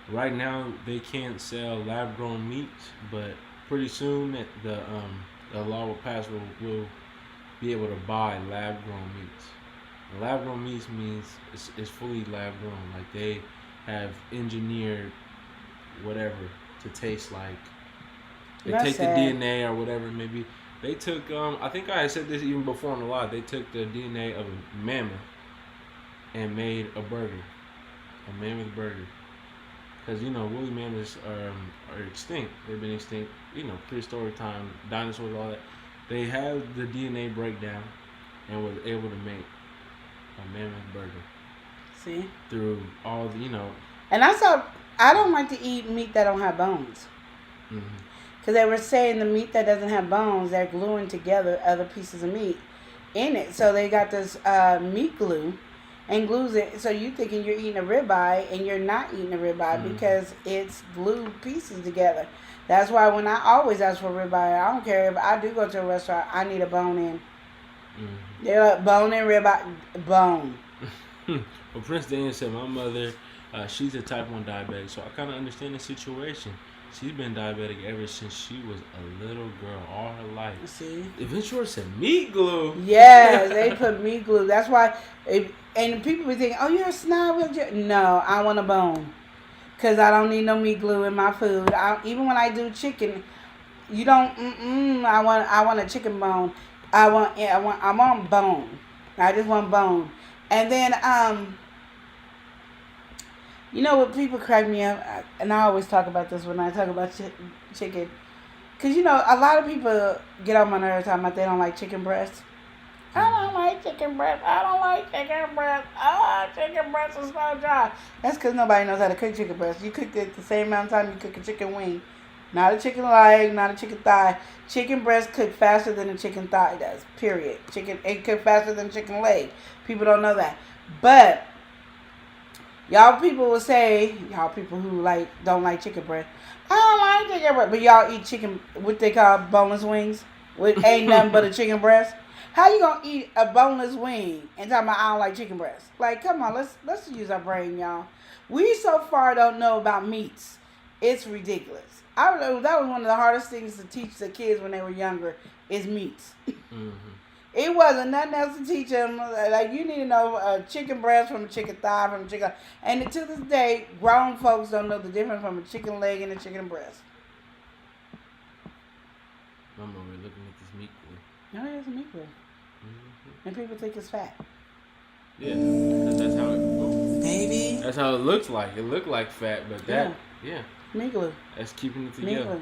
right now they can't sell lab-grown meats, but pretty soon that the law will pass, we'll be able to buy lab-grown meats. And lab-grown meats means it's fully lab-grown, like they have engineered whatever to taste like. They That's take sad. the DNA or whatever it may be. They took, I think I had said this even before on the live, they took the DNA of a mammoth and made a burger. A mammoth burger. Because, woolly mammoths are extinct. They've been extinct, prehistoric time, dinosaurs, all that. They have the DNA breakdown and was able to make a mammoth burger. See? Through all the, And I don't like to eat meat that don't have bones. Because they were saying the meat that doesn't have bones, they're gluing together other pieces of meat in it. So they got this meat glue, and glues it. So you thinking you're eating a ribeye and you're not eating a ribeye because it's glued pieces together. That's why when I always ask for ribeye, I don't care if I do go to a restaurant, I need a bone in. They're like bone in ribeye, bone. Well, Prince Daniel said my mother, she's a type 1 diabetic, so I kind of understand the situation. She's been diabetic ever since she was a little girl, all her life. See? Ventura said meat glue. Yes, they put meat glue. That's why, and people be thinking, oh, you're a snob. No, I want a bone. Because I don't need no meat glue in my food. Even when I do chicken, you don't, I want a chicken bone. I want bone. I just want bone. And then, you know what, people crack me up, and I always talk about this when I talk about chicken. Because, you know, a lot of people get on my nerves talking about they don't like chicken breasts. I don't like chicken breast. I don't like chicken breast. Chicken breast is so dry. That's because nobody knows how to cook chicken breast. You cook it the same amount of time you cook a chicken wing. Not a chicken leg, not a chicken thigh. Chicken breast cook faster than a chicken thigh does. Period. It cook faster than chicken leg. People don't know that. But y'all people will say, y'all people who don't like chicken breast, I don't like chicken breast. But y'all eat chicken, what they call boneless wings, with ain't nothing but a chicken breast. How you gonna eat a boneless wing and talk about I don't like chicken breast? Like, come on, let's use our brain, y'all. We so far don't know about meats. It's ridiculous. I don't know, that was one of the hardest things to teach the kids when they were younger is meats. It wasn't nothing else to teach them. Like, you need to know a chicken breast from a chicken thigh from a chicken. And to this day, grown folks don't know the difference from a chicken leg and a chicken breast. I'm over looking at this meat glue. No, it isn't meat glue. And people think it's fat. Yeah, that's how it. Baby. That's how it looks like. It looked like fat, but that, yeah, Meat glue. that's keeping it Meat together.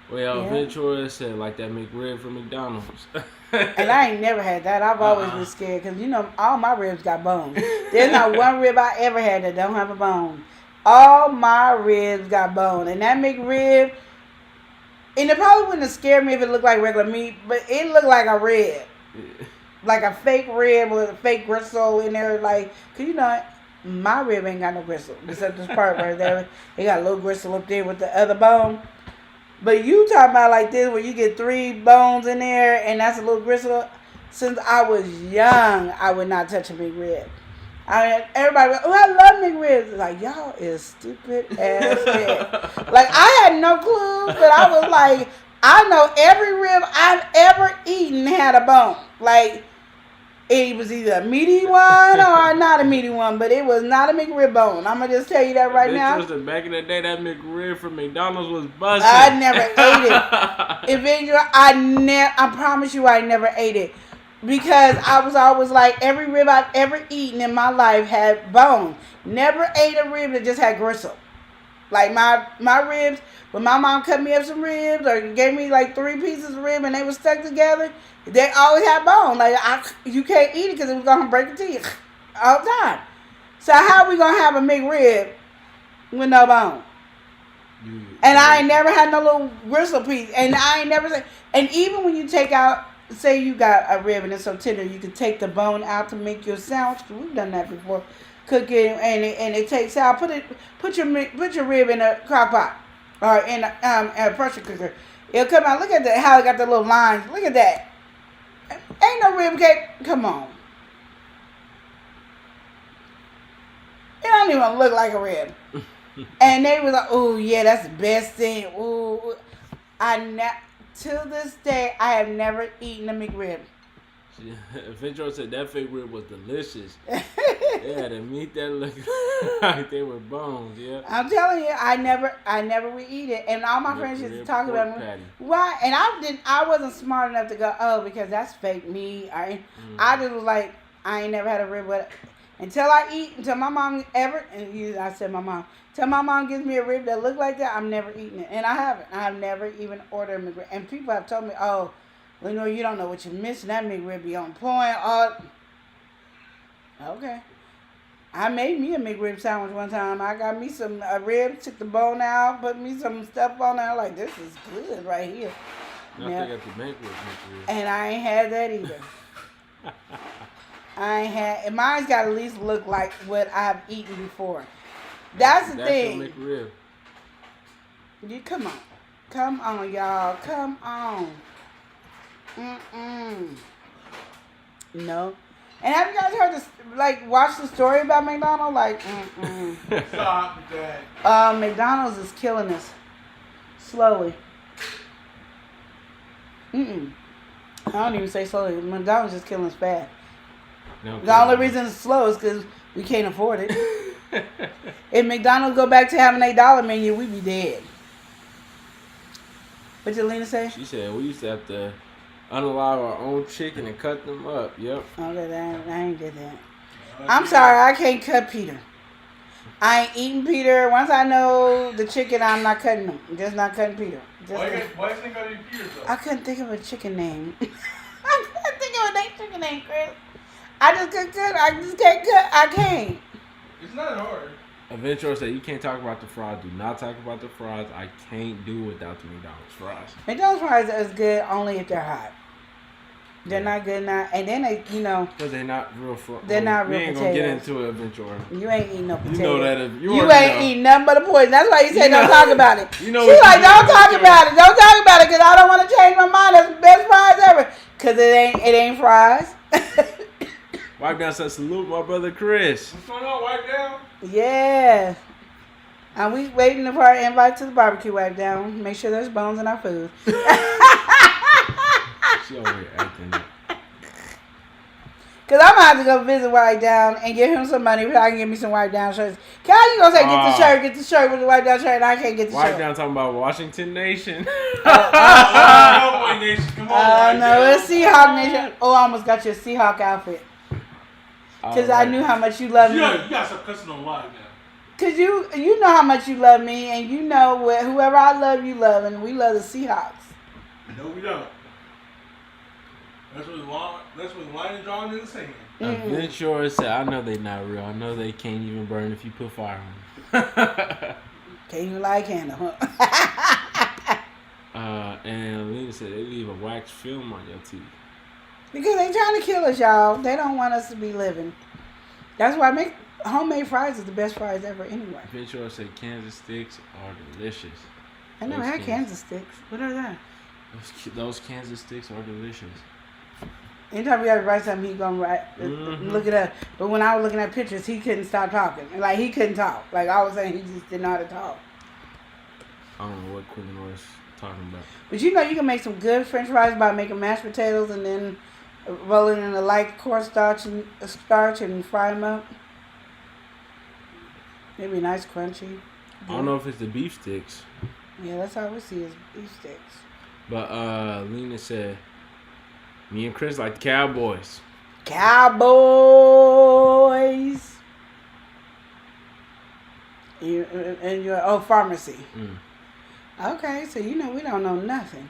glue. Well, Yeah. Ventura said like that McRib from McDonald's. And I ain't never had that. I've always been scared because, you know, all my ribs got bones. There's not one rib I ever had that don't have a bone. All my ribs got bone. And that McRib, and it probably wouldn't have scared me if it looked like regular meat, but it looked like a rib. Like a fake rib with a fake gristle in there. Like, because, you know, my rib ain't got no gristle except this part right there. It got a little gristle up there with the other bone. But you talking about like this where you get 3 bones in there and that's a little gristle. Since I was young, I would not touch a McRib. Everybody goes, oh, I love McRibs. It's like, y'all is stupid as heck. Like, I had no clue, but I was like, I know every rib I've ever eaten had a bone. Like, it was either a meaty one or not a meaty one, but it was not a McRib bone. I'm going to just tell you that right now. Back in the day, that McRib from McDonald's was busting. I never ate it. Eventually, I promise you I never ate it. Because I was always like, every rib I've ever eaten in my life had bone. Never ate a rib that just had gristle. Like my ribs, when my mom cut me up some ribs or gave me like 3 pieces of rib and they were stuck together, they always had bone. Like, you can't eat it because it was going to break your teeth all the time. So how are we going to have a McRib with no bone? And I ain't never had no little gristle piece. And I ain't never, and even when you take out, say you got a rib and it's so tender, you can take the bone out to make your sandwich. We've done that before. Cook it and it takes out. Put your rib in a crock pot or in a pressure cooker. It'll come out. Look at that, how it got the little lines. Look at that. Ain't no rib cake. Come on. It don't even look like a rib. And they was like, oh yeah, that's the best thing. Ooh, till this day, I have never eaten a McRib. Ventura said that fake rib was delicious. They had a meat that looked like they were bones, yeah. I'm telling you, I never would eat it. And all my friends used to talk about me. Why? And I wasn't smart enough to go, oh, because that's fake meat. I just was like, I ain't never had a rib with it. Until my mom until my mom gives me a rib that look like that, I'm never eating it. And I haven't. I've never even ordered a McRib. And people have told me, oh, well, no, you don't know what you're missing. That McRib be on point. Okay. I made me a McRib sandwich one time. I got me some ribs, took the bone out, put me some stuff on there. Like, this is good right here. I got the McRib. And I ain't had that either. I ain't had, and mine's got to at least look like what I've eaten before. That's the thing. Your McRib. You come on, y'all, come on. No. And have you guys heard this? Like, watch the story about McDonald's? Like, Stop that. McDonald's is killing us slowly. I don't even say slowly. McDonald's is killing us fast. No, The only reason it's slow is because we can't afford it. If McDonald's go back to having $8 menu, we be dead. What did Lena say? She said we used to have to unalive our own chicken and cut them up. Yep. Okay, I ain't did that. I'm sorry, I can't cut Peter. I ain't eating Peter. Once I know the chicken, I'm not cutting him. I'm just not cutting Peter. Why you think I eat Peter though? I couldn't think of a chicken name. I couldn't think of a chicken name, Chris. I just can't cut. I just can't cut. I can't. It's not hard. Adventure said you can't talk about the fries. Do not talk about the fries. I can't do without the McDonald's fries. McDonald's fries is good only if they're hot. They're not good now, and then they, Because they're not real fries. They're not real We ain't potatoes. gonna get into it, Adventure. You ain't eating no potatoes. You know that if you You already ain't know. eating nothing but a poison. That's why you say You don't know- talk about it. you know She's what you like, do don't with talk your- about it. Don't talk about it because I don't want to change my mind. That's the best fries ever. Because it ain't fries. Wipe down said salute my brother Chris. What's going on? Wipe down. Yeah. And we waiting for our invite to the barbecue wipe down. Make sure there's bones in our food. She over here acting up. Because I'm going to have to go visit Wipe Down and give him some money so I can get me some Wipe Down shirts. How you going to say get the shirt with the Wipe Down shirt and I can't get the Wipe shirt? down talking about Washington Nation. Cowboy Nation, come on. Wipe No, down. it's Seahawk Nation. Oh, I almost got your Seahawk outfit. Because I knew how much you love me. You gotta stop cussing on live now. Because you know how much you love me and you know whoever I love, you love. And we love the Seahawks. No, we don't. That's what line is drawn in the sand. Adventure said, I know they not real. I know they can't even burn if you put fire on them. Can't even light a candle, huh? And Lena said they leave a wax film on your teeth. Because they trying to kill us, y'all. They don't want us to be living. That's why homemade fries is the best fries ever anyway. Adventure said Kansas sticks are delicious. I never Those had Kansas sticks. What are that? Those Kansas sticks are delicious. Anytime we got to write something, he gonna write, look it up. But when I was looking at pictures, he couldn't stop talking. Like, he couldn't talk. Like, I was saying, he just didn't know how to talk. I don't know what Quinn was talking about. But you know, you can make some good French fries by making mashed potatoes and then roll it in a light cornstarch and fry them up. They'd be nice, crunchy. I don't know if it's the beef sticks, Yeah, that's how we see is beef sticks. but Lena said, me and Chris like the Cowboys. Cowboys. And you're pharmacy. Okay, so you know we don't know nothing.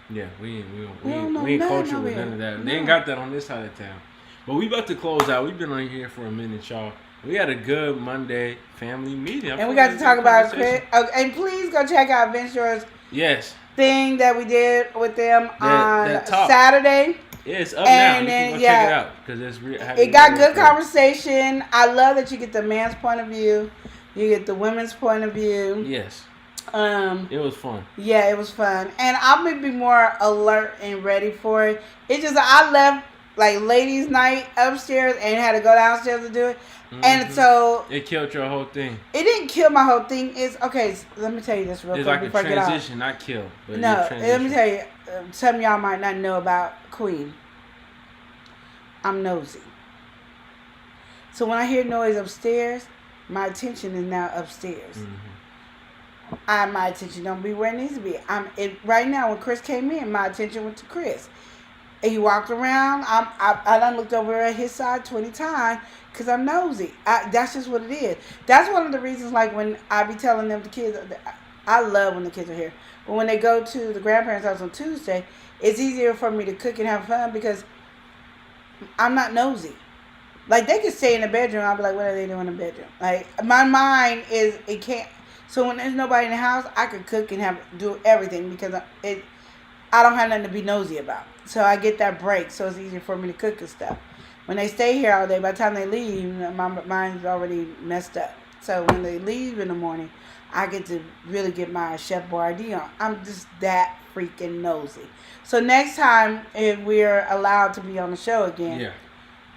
Yeah, we don't know ain't nothing cultured over with here. none of that. No. They ain't got that on this side of town. But we about to close out. We've been on here for a minute, y'all. We had a good Monday family meeting. And we got to talk about Chris. And please go check out Venture's Yes. thing that we did with them on that talk. Saturday. Yeah, it's up And now. then, You can go yeah. check it out. Because it's It got good conversation. I love that you get the man's point of view. You get the women's point of view. Yes. Um, It was fun. Yeah, it was fun. And I'm going to be more alert and ready for it. It's just I left like ladies' night upstairs and had to go downstairs to do it. And so It killed your whole thing. it didn't kill my whole thing. It's okay. Let me tell you this real It's quick like a before I get off. transition, not kill. But No, your let me transition. tell you. Some of y'all might not know about Queen. I'm nosy. So when I hear noise upstairs, my attention is now upstairs. My attention don't be where it needs to be. Right now, when Chris came in, my attention went to Chris. And he walked around. I done looked over at his side 20 times because I'm nosy. That's just what it is. That's one of the reasons, like, when I be telling them the kids, I love when the kids are here. But when they go to the grandparents' house on Tuesday, it's easier for me to cook and have fun because I'm not nosy. Like, they could stay in the bedroom. I'll be like, what are they doing in the bedroom? Like, my mind is, it can't. So when there's nobody in the house, I could cook and do everything because I don't have nothing to be nosy about. So I get that break, so it's easier for me to cook and stuff. when they stay here all day, by the time they leave, my mind's already messed up. So when they leave in the morning, I get to really get my Chef Boyardee on. I'm just that freaking nosy. So next time, if we're allowed to be on the show again,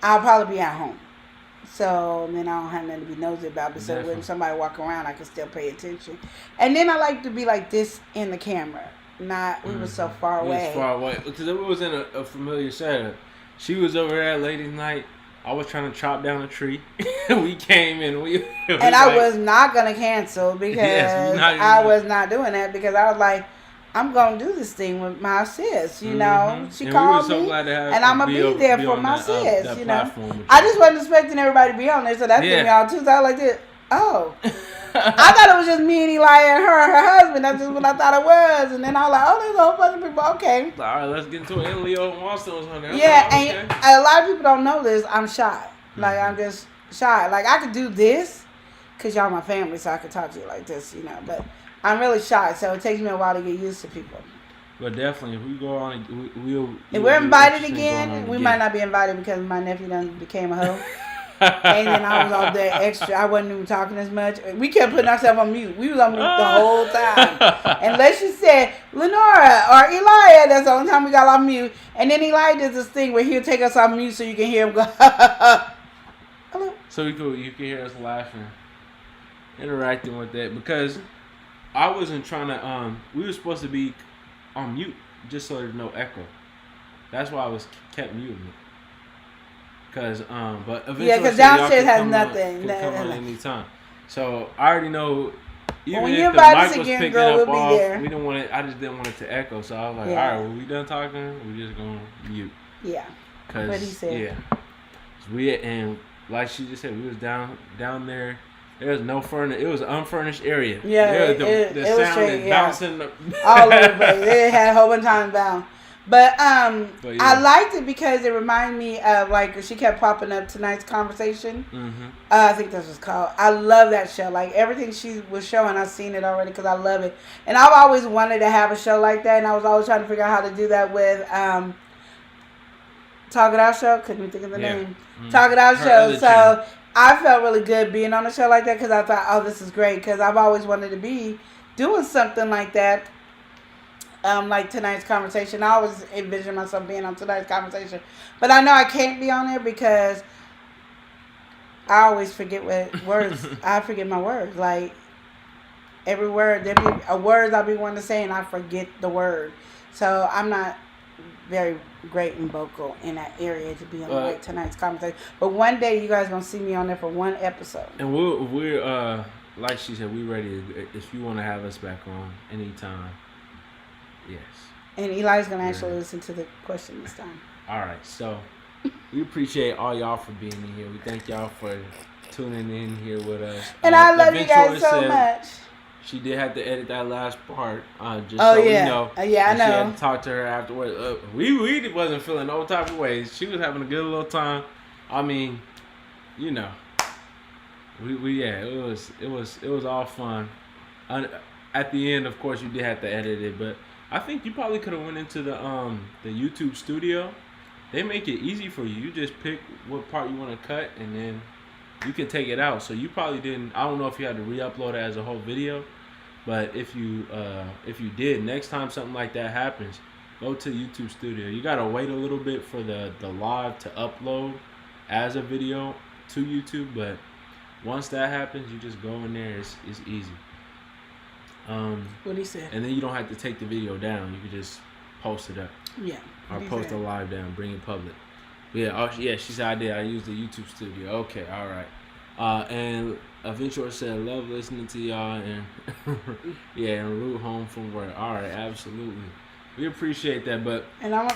I'll probably be at home. So then I don't have nothing to be nosy about. But so when somebody walk around, I can still pay attention. And then I like to be like this in the camera. Not, we were so far away. It was far away. Because it was in a familiar setup. She was over there late at night. I was trying to chop down a tree. We came in. And I was not going to cancel because I was not doing that because I was like, I'm going to do this thing with my sis, you know. She called me, and I'm going to be there for my sis, you know. I just wasn't expecting everybody to be on there, so that threw me out too. So I was like this, oh. I thought it was just me and Eli and her husband. That's just what I thought it was. And then I was like, oh, there's a whole bunch of people. Okay. All right, let's get into it. And Leo and Watson was on there. Yeah, and a lot of people don't know this. I'm shy. Like, I'm just shy. Like, I could do this because y'all my family, so I could talk to you like this, you know. But I'm really shy, so it takes me a while to get used to people. But definitely, if we go on, we'll if we're invited again, we might not be invited because my nephew done became a hoe. And then I was all there extra. I wasn't even talking as much. We kept putting ourselves on mute. We was on mute the whole time. Unless you said Lenora or Elijah, that's the only time we got on mute. And then Elijah does this thing where he'll take us on mute so you can hear him go, hello. So you can hear us laughing, interacting with that. Because I wasn't trying to, we were supposed to be on mute just so there's no echo. That's why I was kept muting it. But eventually, because downstairs has nothing. Can come on anytime. So I already know. Even when if you the invite mic us was again, picking girl, up we'll off, be there. we didn't want it. I just didn't want it to echo. So I was like, all right, well, we done talking. We just gonna mute. Yeah. Cause what he said. Yeah. And like she just said, we was down there. There was no furniture. It was an unfurnished area. Yeah, the sound was straight, bouncing all over the place. It had a whole bunch of times bound. But I liked it because it reminded me of, like, she kept popping up Tonight's Conversation. Mm-hmm. I think that's what it's called. I love that show. Like, everything she was showing, I've seen it already because I love it. And I've always wanted to have a show like that, and I was always trying to figure out how to do that with Talk It Out Show. Couldn't even think of the name. Mm-hmm. Talk It Out Show. So I felt really good being on a show like that because I thought, oh, this is great because I've always wanted to be doing something like that. Like Tonight's Conversation. I always envision myself being on Tonight's Conversation. But I know I can't be on there because I always forget what words. I forget my words. Like, every word, there be a word I'll be wanting to say and I forget the word. So I'm not very great and vocal in that area to be on like Tonight's Conversation. But one day you guys going to see me on there for one episode. And we're like she said, we're ready if you want to have us back on anytime. Yes. And Eli's going to actually listen to the question this time. All right. So, we appreciate all y'all for being in here. We thank y'all for tuning in here with us. And I love you guys so much. She did have to edit that last part. Just so we know. Yeah, I know. She had to talk to her afterwards. We wasn't feeling no type of ways. She was having a good little time. I mean, you know. It was all fun. At the end, of course, you did have to edit it, but I think you probably could have went into the YouTube studio. They make it easy for you. You just pick what part you want to cut, and then you can take it out. So you probably didn't. I don't know if you had to re-upload it as a whole video, but if you did, next time something like that happens, go to YouTube studio. You gotta wait a little bit for the live to upload as a video to YouTube, but once that happens, you just go in there. It's easy. What he said. And then you don't have to take the video down. You can just post it up. Yeah. Or post a live down, bring it public. Yeah, she said I did. I used the YouTube studio. Okay, all right. And Aventura said, love listening to y'all and and root home from work. All right, absolutely. We appreciate that, but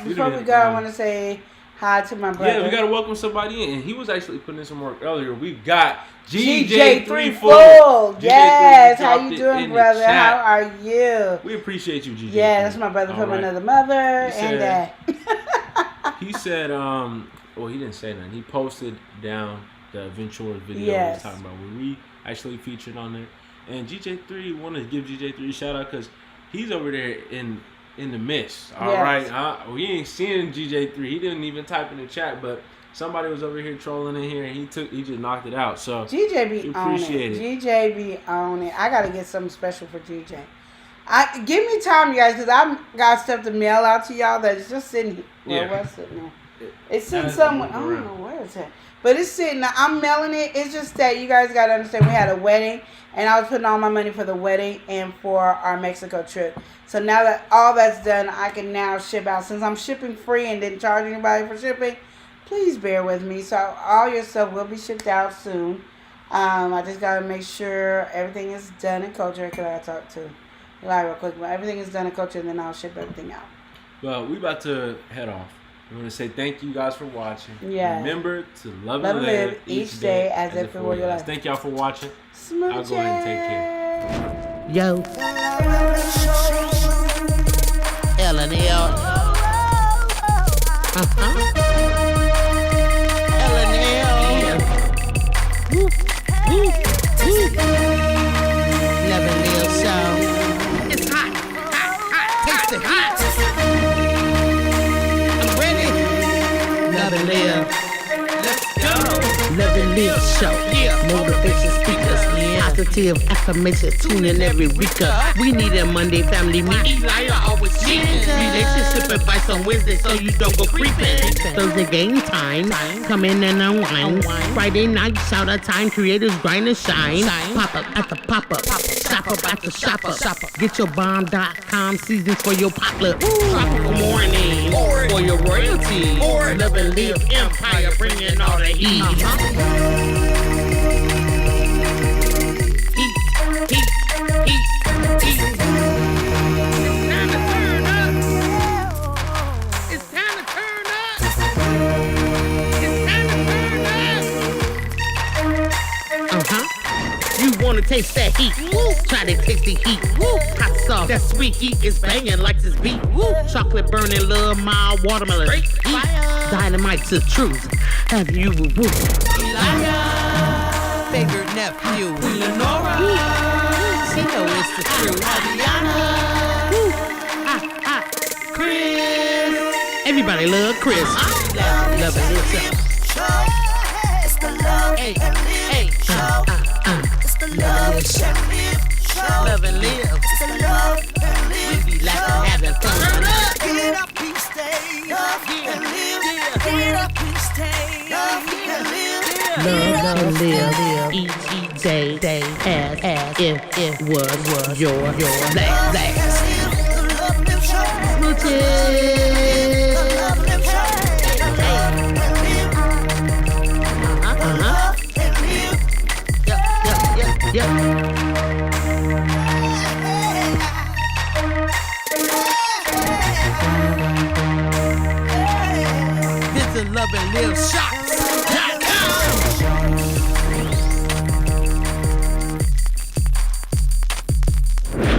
before we go, I want to say hi to my brother. Yeah, we got to welcome somebody in. And he was actually putting in some work earlier. We got GJ3 Full. Yes, how you doing, brother? How are you? We appreciate you, GJ. Yeah, that's my brother from another mother and dad. He said, he didn't say nothing. He posted down the Ventura video he was talking about where we actually featured on it. And GJ3, wanted to give GJ3 a shout out because he's over there in the mist. All right. We ain't seeing GJ3. He didn't even type in the chat, but somebody was over here trolling in here, and he just knocked it out. So GJ be we on it. appreciate it. GJ be on it. I gotta get something special for GJ. Give me time, you guys, because I got stuff to mail out to y'all that's just sitting here. Well, Yeah. what's sitting there? It's sitting That's somewhere. I moving don't around. know where it's at. But it's sitting there. I'm mailing it. It's just that you guys got to understand we had a wedding, and I was putting all my money for the wedding and for our Mexico trip. So now that all that's done, I can now ship out. Since I'm shipping free and didn't charge anybody for shipping, please bear with me. So all your stuff will be shipped out soon. I just got to make sure everything is done in culture. Because I talk to Eli real quick. But everything is done in culture, and then I'll ship everything out. Well, we about to head off. We want to say thank you guys for watching. Yeah. Remember to love Love and and live live each day as if it were your life. Thank y'all for watching. Smoochie. I'll go ahead and take care. Yo. L&L. L&L. Woo. Woo. Woo. Never live so. It's hot. Hot. Hot. Taste the heat. I'm ready. Never live. Let's go. Never live show. Motivation speakers. Positive affirmation. Tune in every week. We need a Monday family meet. Eli always cheating. Relationship advice on Wednesday so you don't go creeping. Thursday game time. Come in and unwind. Friday night shout out time. Creators grind and shine. Pop up at the pop up. Shop up at the shop up. Get your bomb.com seasons for your potluck. Tropical morning for your royalty. Love and live empire bringing all the heat. Heat. It's time to turn up. You wanna taste that heat? Woo. Try to taste the heat. Woo. Hot sauce, that sweet heat is banging like this beat. Woo. Chocolate burning, love, mild watermelon. Heat. Dynamite's the truth. Have you woo? Favorite nephew, Lenora. She know it's the truth. Woo. Chris. Everybody love Chris. Love it yourself. It's the love Hey, and live hey. show. It's the love and live show. Love and live. It's the love and We live be laughing, having fun. Get up and stay. Love and live. Get up and stay. Love and live. Love and live each day as if it was your last. The love live show. Smooches. The love live show. Love and live. Yep. This is Love and Live Shots.